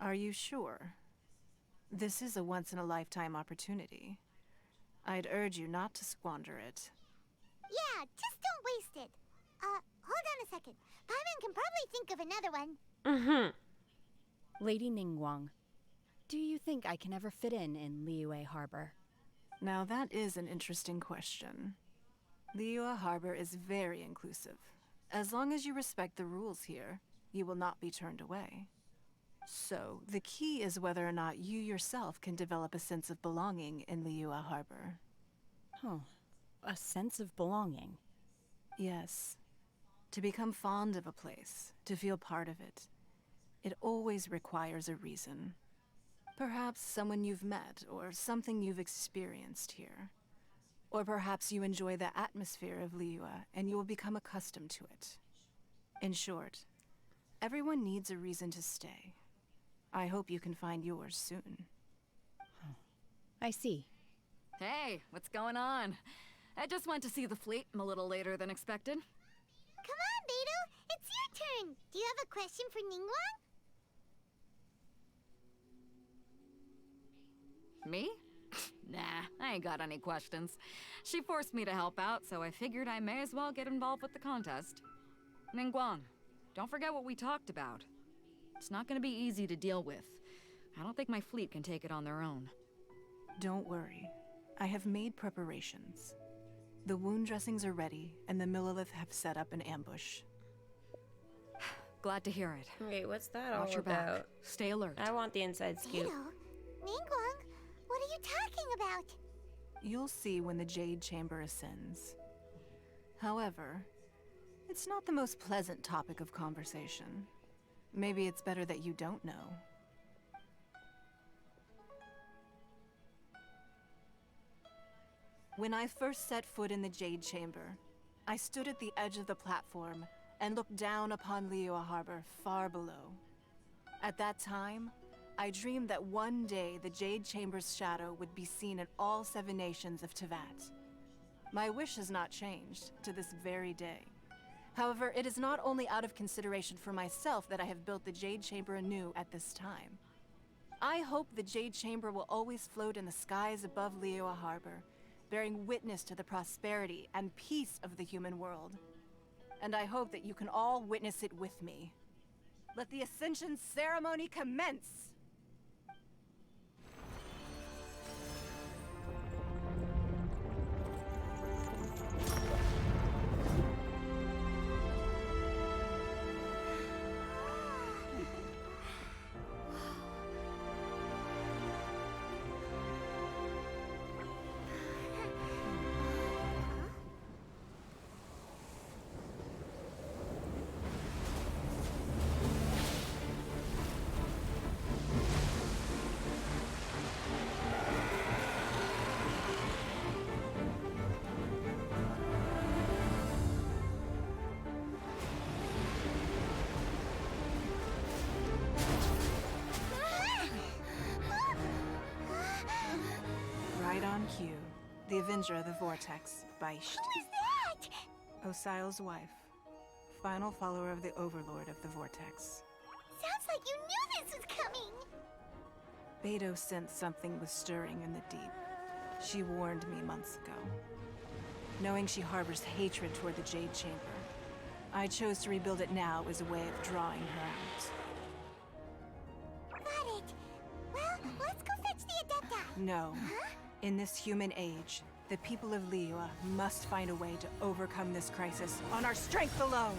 Are you sure? This is a once-in-a-lifetime opportunity. I'd urge you not to squander it. Yeah, just don't waste it. Hold on a second. Paimon can probably think of another one. Lady Ningguang, do you think I can ever fit in Liyue Harbor? Now that is an interesting question. Liyue Harbor is very inclusive. As long as you respect the rules here, you will not be turned away. So, the key is whether or not you yourself can develop a sense of belonging in Liyue Harbor. Oh, a sense of belonging. Yes. To become fond of a place, to feel part of it, it always requires a reason. Perhaps someone you've met, or something you've experienced here. Or perhaps you enjoy the atmosphere of Liyue, and you will become accustomed to it. In short, everyone needs a reason to stay. I hope you can find yours soon. I see. Hey, what's going on? I just went to see the fleet a little later than expected. Come on, Beidou! It's your turn! Do you have a question for Ningguang? Me? Nah, I ain't got any questions. She forced me to help out, so I figured I may as well get involved with the contest. Ningguang, don't forget what we talked about. It's not gonna be easy to deal with. I don't think my fleet can take it on their own. Don't worry. I have made preparations. The wound dressings are ready, and the Millilith have set up an ambush. Glad to hear it. Wait, what's that all Watch your about? back. Stay alert. I want the inside scoop. Beidou, Ningguang, what are you talking about? You'll see when the Jade Chamber ascends. However, it's not the most pleasant topic of conversation. Maybe it's better that you don't know. When I first set foot in the Jade Chamber, I stood at the edge of the platform and looked down upon Liyue Harbor far below. At that time, I dreamed that one day the Jade Chamber's shadow would be seen in all 7 nations of Tevat. My wish has not changed to this very day. However, it is not only out of consideration for myself that I have built the Jade Chamber anew at this time. I hope the Jade Chamber will always float in the skies above Liyue Harbor, bearing witness to the prosperity and peace of the human world. And I hope that you can all witness it with me. Let the Ascension ceremony commence! Right on cue. The Avenger of the Vortex, Beisht. Who is that? Osial's wife. Final follower of the Overlord of the Vortex. Sounds like you knew this was coming! Beidou sensed something was stirring in the deep. She warned me months ago. Knowing she harbors hatred toward the Jade Chamber, I chose to rebuild it now as a way of drawing her out. Got it. Well, let's go fetch the Adepta. No. Huh? In this human age, the people of Liyue must find a way to overcome this crisis on our strength alone!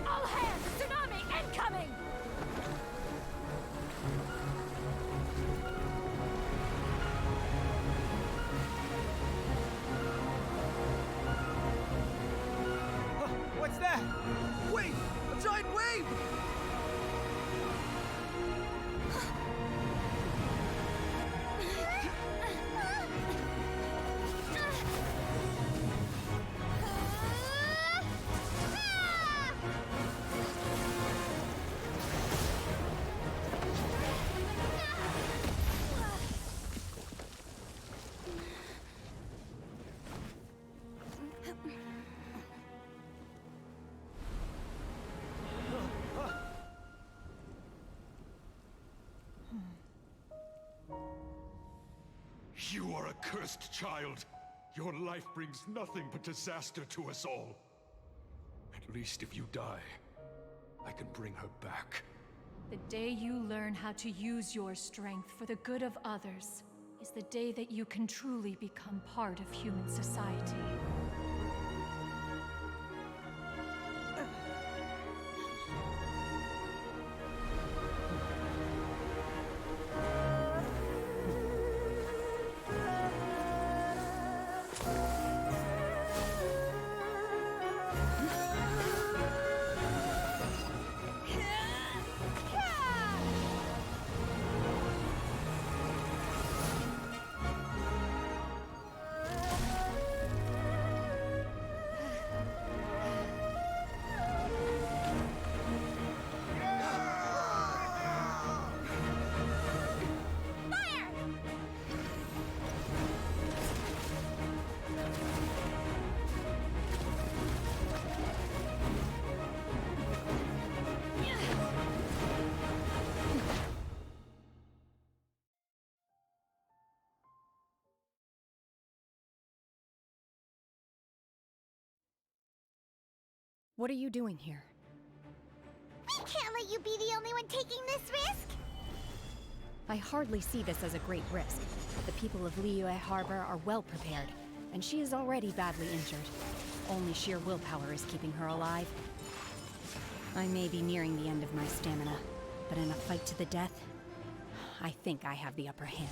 All hands! Tsunami incoming! What's that? Wait! A giant wave! are a cursed child. Your life brings nothing but disaster to us all. At least if you die, I can bring her back. The day you learn how to use your strength for the good of others is the day that you can truly become part of human society. What are you doing here? We can't let you be the only one taking this risk! I hardly see this as a great risk. The people of Liyue Harbor are well prepared, and she is already badly injured. Only sheer willpower is keeping her alive. I may be nearing the end of my stamina, but in a fight to the death, I think I have the upper hand.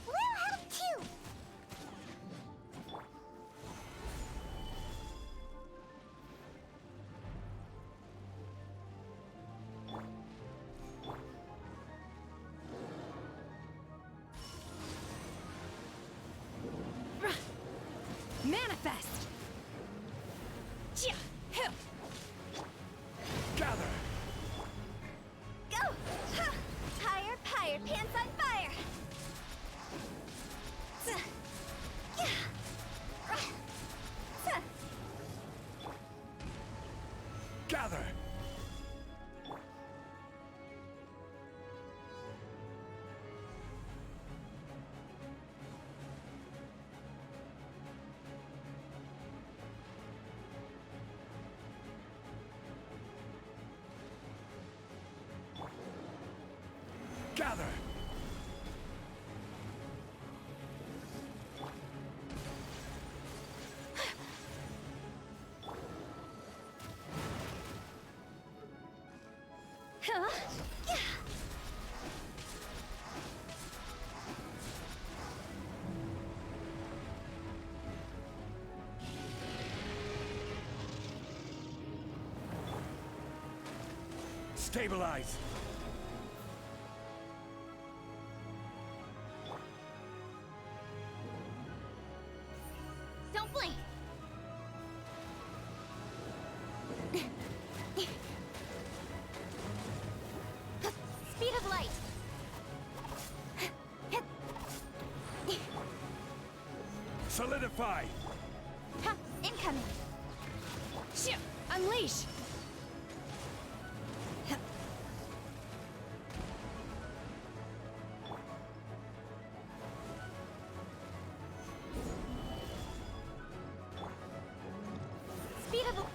We'll help too! Manifest! Gather! Go! Ha! Higher, higher, pants on fire! Gather! Gather! Stabilize! Don't blink! Speed of light! Solidify! Ha! Incoming! Shit! Unleash! Speed of...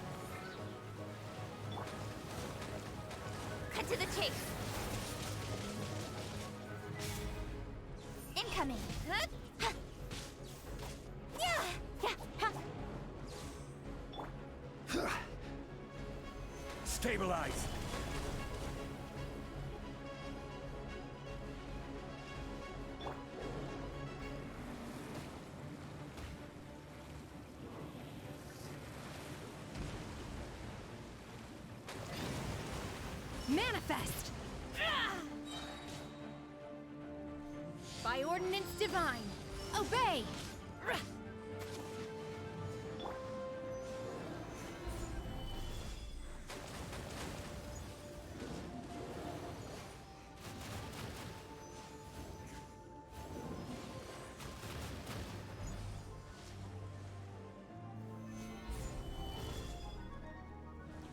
Cut to the chase! Incoming! Stabilize! Manifest! By ordinance divine, obey!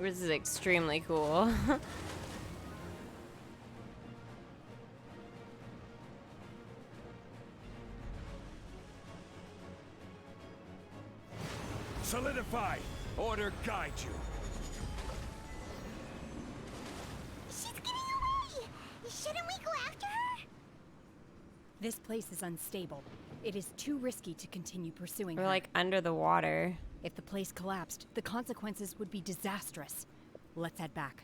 This is extremely cool. fortified! Order guide you! She's getting away! Shouldn't we go after her? This place is unstable. It is too risky to continue pursuing We're her. like under the water. If the place collapsed, the consequences would be disastrous. Let's head back.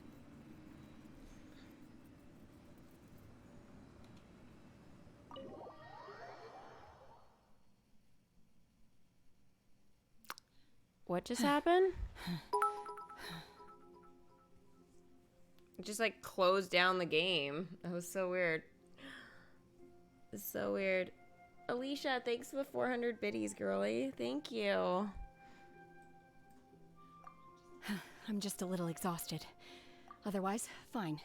What just happened? It just like closed down the game. That was so weird. It's so weird. Alicia, thanks for the 400 biddies, girly. Thank you. I'm just a little exhausted. Otherwise, fine.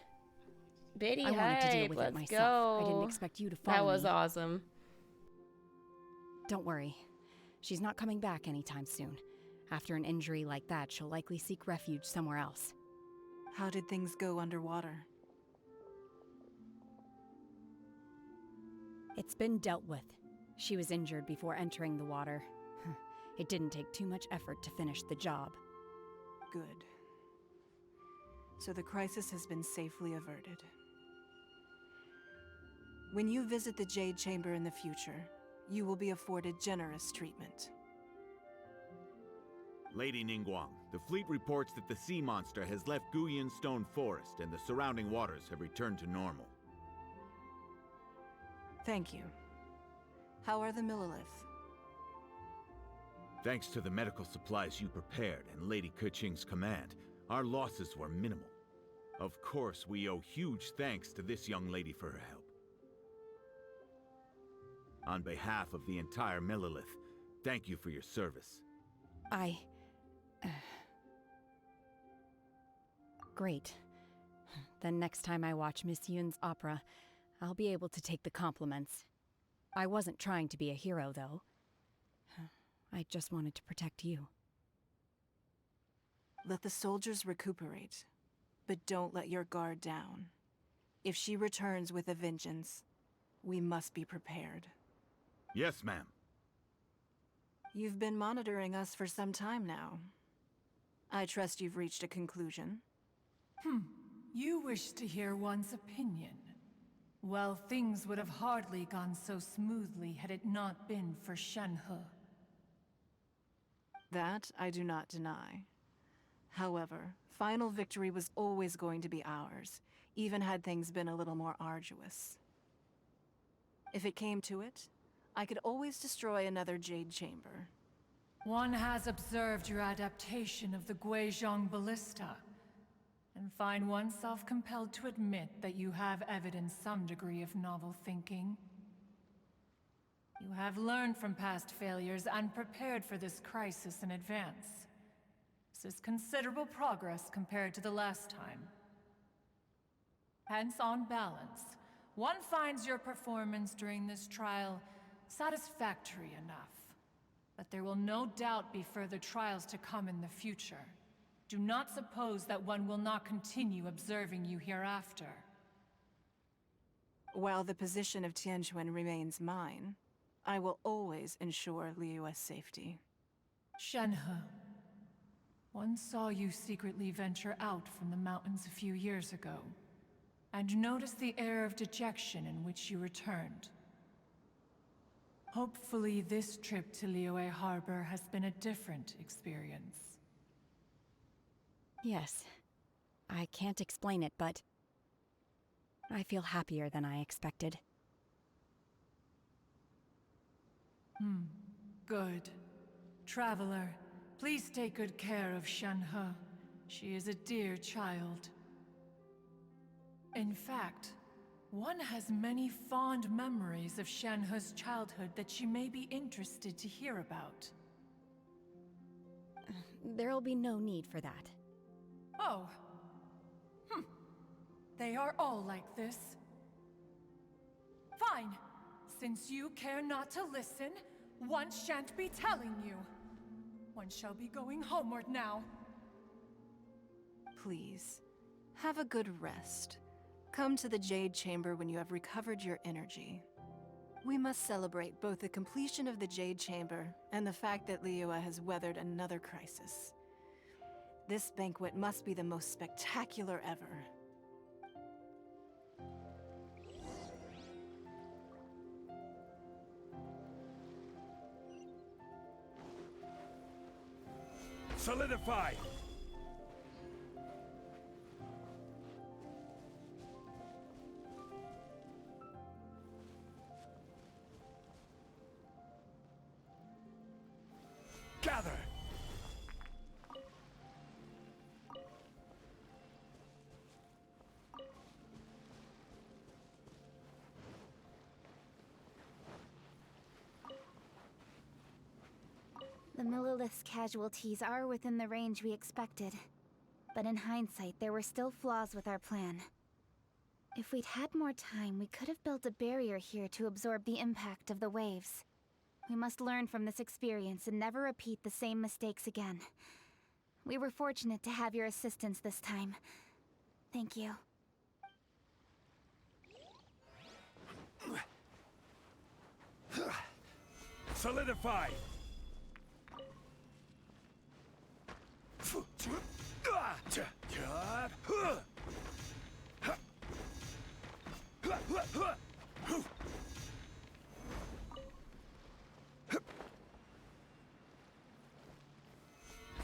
Biddy, I wanted to deal with let's it myself. go. I didn't expect you to follow me. That was awesome. Don't worry. She's not coming back anytime soon. After an injury like that, she'll likely seek refuge somewhere else. How did things go underwater? It's been dealt with. She was injured before entering the water. It didn't take too much effort to finish the job. Good. So the crisis has been safely averted. When you visit the Jade Chamber in the future, you will be afforded generous treatment. Lady Ningguang, the fleet reports that the sea monster has left Guyun Stone Forest and the surrounding waters have returned to normal. Thank you. How are the Millilith? Thanks to the medical supplies you prepared and Lady Keqing's command, our losses were minimal. Of course, we owe huge thanks to this young lady for her help. On behalf of the entire Millilith, thank you for your service. Great. Then next time I watch Miss Yun's opera, I'll be able to take the compliments. I wasn't trying to be a hero, though. I just wanted to protect you. Let the soldiers recuperate, but don't let your guard down. If she returns with a vengeance, we must be prepared. Yes, ma'am. You've been monitoring us for some time now. I trust you've reached a conclusion. You wish to hear one's opinion. Well, things would have hardly gone so smoothly had it not been for Shenhe. That I do not deny. However, final victory was always going to be ours, even had things been a little more arduous. If it came to it, I could always destroy another Jade Chamber. One has observed your adaptation of the Guizhong Ballista, and find oneself compelled to admit that you have evidenced some degree of novel thinking. You have learned from past failures and prepared for this crisis in advance. This is considerable progress compared to the last time. Hence, on balance, one finds your performance during this trial satisfactory enough. But there will no doubt be further trials to come in the future. Do not suppose that one will not continue observing you hereafter. While the position of Tianquan remains mine, I will always ensure Liyue's safety. Shenhe, one saw you secretly venture out from the mountains a few years ago, and noticed the air of dejection in which you returned. Hopefully this trip to Liyue Harbor has been a different experience. Yes. I can't explain it, but I feel happier than I expected. Good. Traveler, please take good care of Shenhe. She is a dear child. In fact, one has many fond memories of Shenhe's childhood that she may be interested to hear about. There'll be no need for that. Oh. They are all like this. Fine. Since you care not to listen, one shan't be telling you. One shall be going homeward now. Please, have a good rest. Come to the Jade Chamber when you have recovered your energy. We must celebrate both the completion of the Jade Chamber and the fact that Liyue has weathered another crisis. This banquet must be the most spectacular ever. Solidify! Gather! The Millilith's casualties are within the range we expected. But in hindsight, there were still flaws with our plan. If we'd had more time, we could have built a barrier here to absorb the impact of the waves. We must learn from this experience and never repeat the same mistakes again. We were fortunate to have your assistance this time. Thank you. Solidify!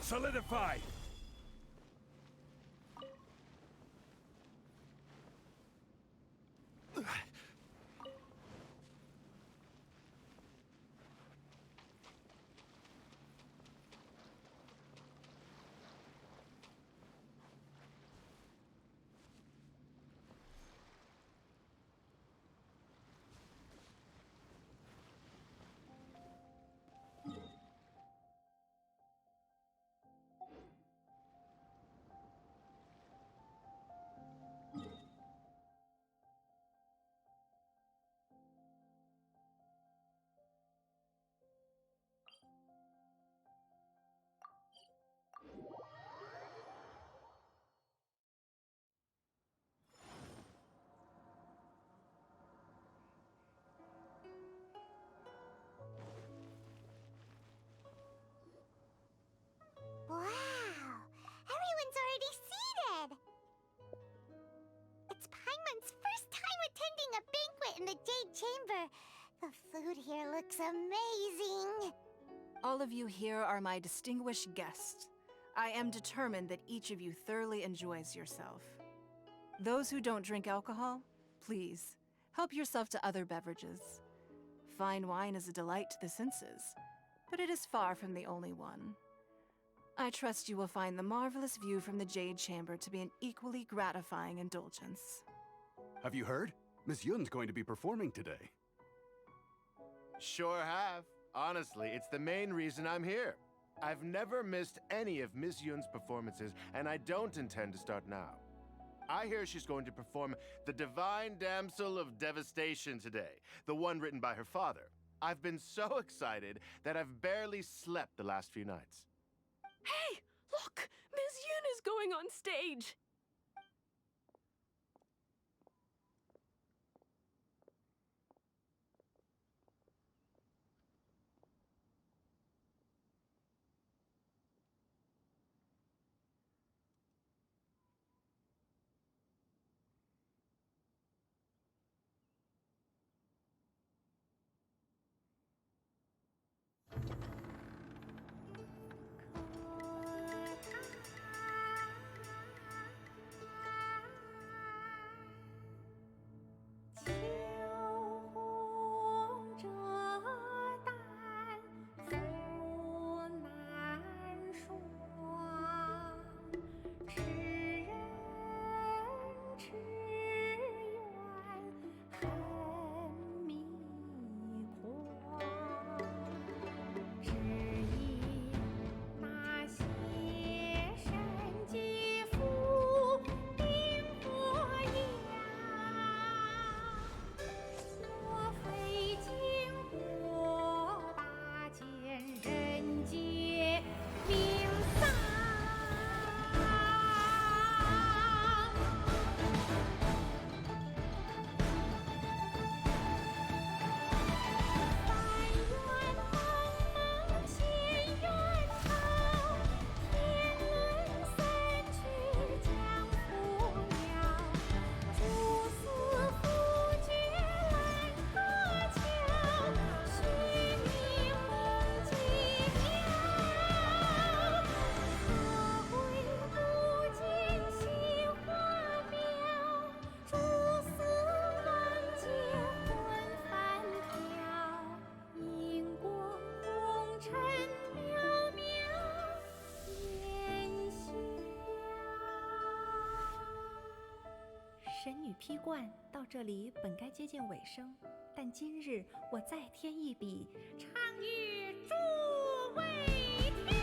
Solidify! Wow! Everyone's already seated! It's Paimon's first time attending a banquet in the Jade Chamber. The food here looks amazing. All of you here are my distinguished guests. I am determined that each of you thoroughly enjoys yourself. Those who don't drink alcohol, please, help yourself to other beverages. Fine wine is a delight to the senses, but it is far from the only one. I trust you will find the marvelous view from the Jade Chamber to be an equally gratifying indulgence. Have you heard? Miss Yun's going to be performing today. Sure have. Honestly, it's the main reason I'm here. I've never missed any of Miss Yun's performances, and I don't intend to start now. I hear she's going to perform The Divine Damsel of Devastation today, the one written by her father. I've been so excited that I've barely slept the last few nights. Hey, look! Miss Yun is going on stage! 披冠到这里本该接近尾声，但今日我再添一笔，唱与诸位听。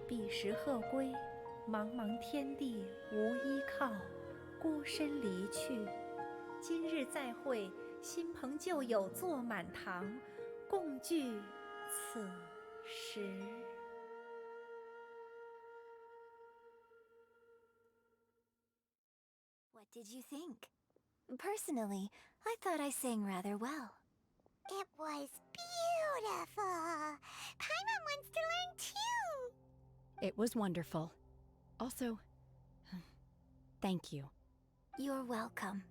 彼时鹤归，茫茫天地无依靠，孤身离去。今日再会，新朋旧友坐满堂，共聚此时。What did you think? Personally, I thought I sang rather well. It was beautiful. Paimon wants to learn too. It was wonderful. Also, thank you. You're welcome.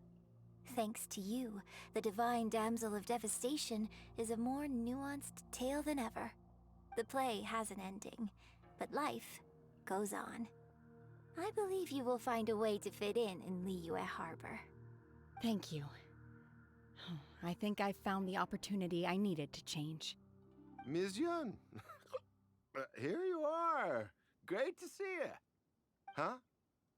Thanks to you, the Divine Damsel of Devastation is a more nuanced tale than ever. The play has an ending, but life goes on. I believe you will find a way to fit in Liyue Harbor. Thank you. I think I found the opportunity I needed to change. Ms. Yun, here you are. Great to see you. Huh?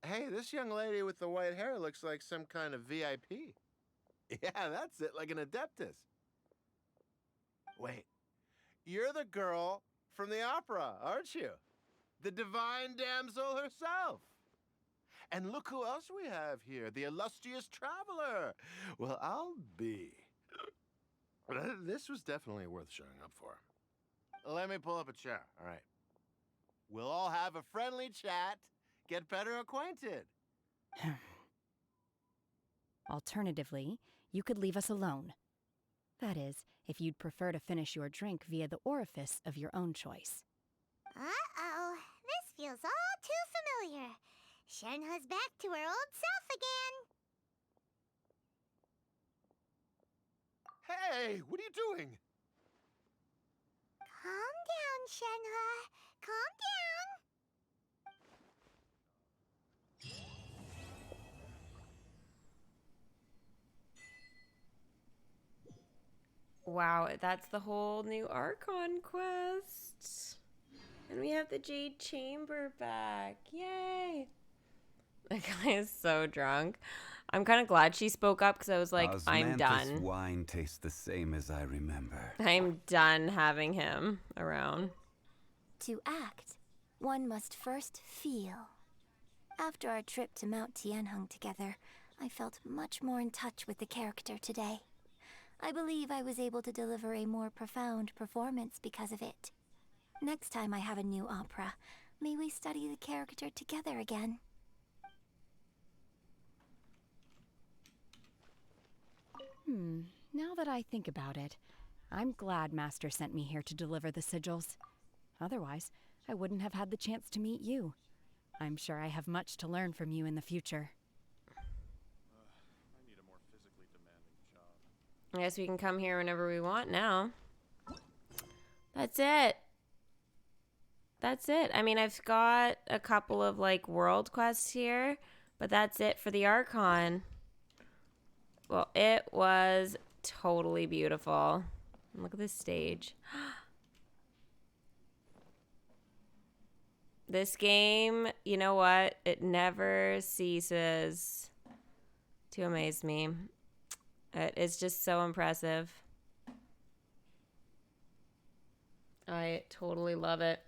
Hey, this young lady with the white hair looks like some kind of VIP. Yeah, that's it, like an Adeptus. Wait, you're the girl from the opera, aren't you? The Divine Damsel herself. And look who else we have here, the illustrious traveler. Well, I'll be. This was definitely worth showing up for. Let me pull up a chair, all right. We'll all have a friendly chat, get better acquainted. Alternatively, you could leave us alone. That is, if you'd prefer to finish your drink via the orifice of your own choice. Uh-oh, this feels all too familiar. Shenhe's back to her old self again. Hey, what are you doing? Calm down, Shenhe. Calm down. Wow, that's the whole new Archon quest. And we have the Jade Chamber back. Yay! That guy is so drunk. I'm kind of glad she spoke up because I was like, I'm done. Wine tastes the same as I remember. I'm done having him around. To act, one must first feel. After our trip to Mount Tianheng together, I felt much more in touch with the character today. I believe I was able to deliver a more profound performance because of it. Next time I have a new opera, may we study the character together again. Now that I think about it, I'm glad Master sent me here to deliver the sigils. Otherwise, I wouldn't have had the chance to meet you. I'm sure I have much to learn from you in the future. I need a more physically demanding job. I guess we can come here whenever we want now. That's it. That's it. I mean, I've got a couple of, like, world quests here, but that's it for the Archon. Well, it was totally beautiful. Look at this stage. This game, you know what? It never ceases to amaze me. It is just so impressive. I totally love it.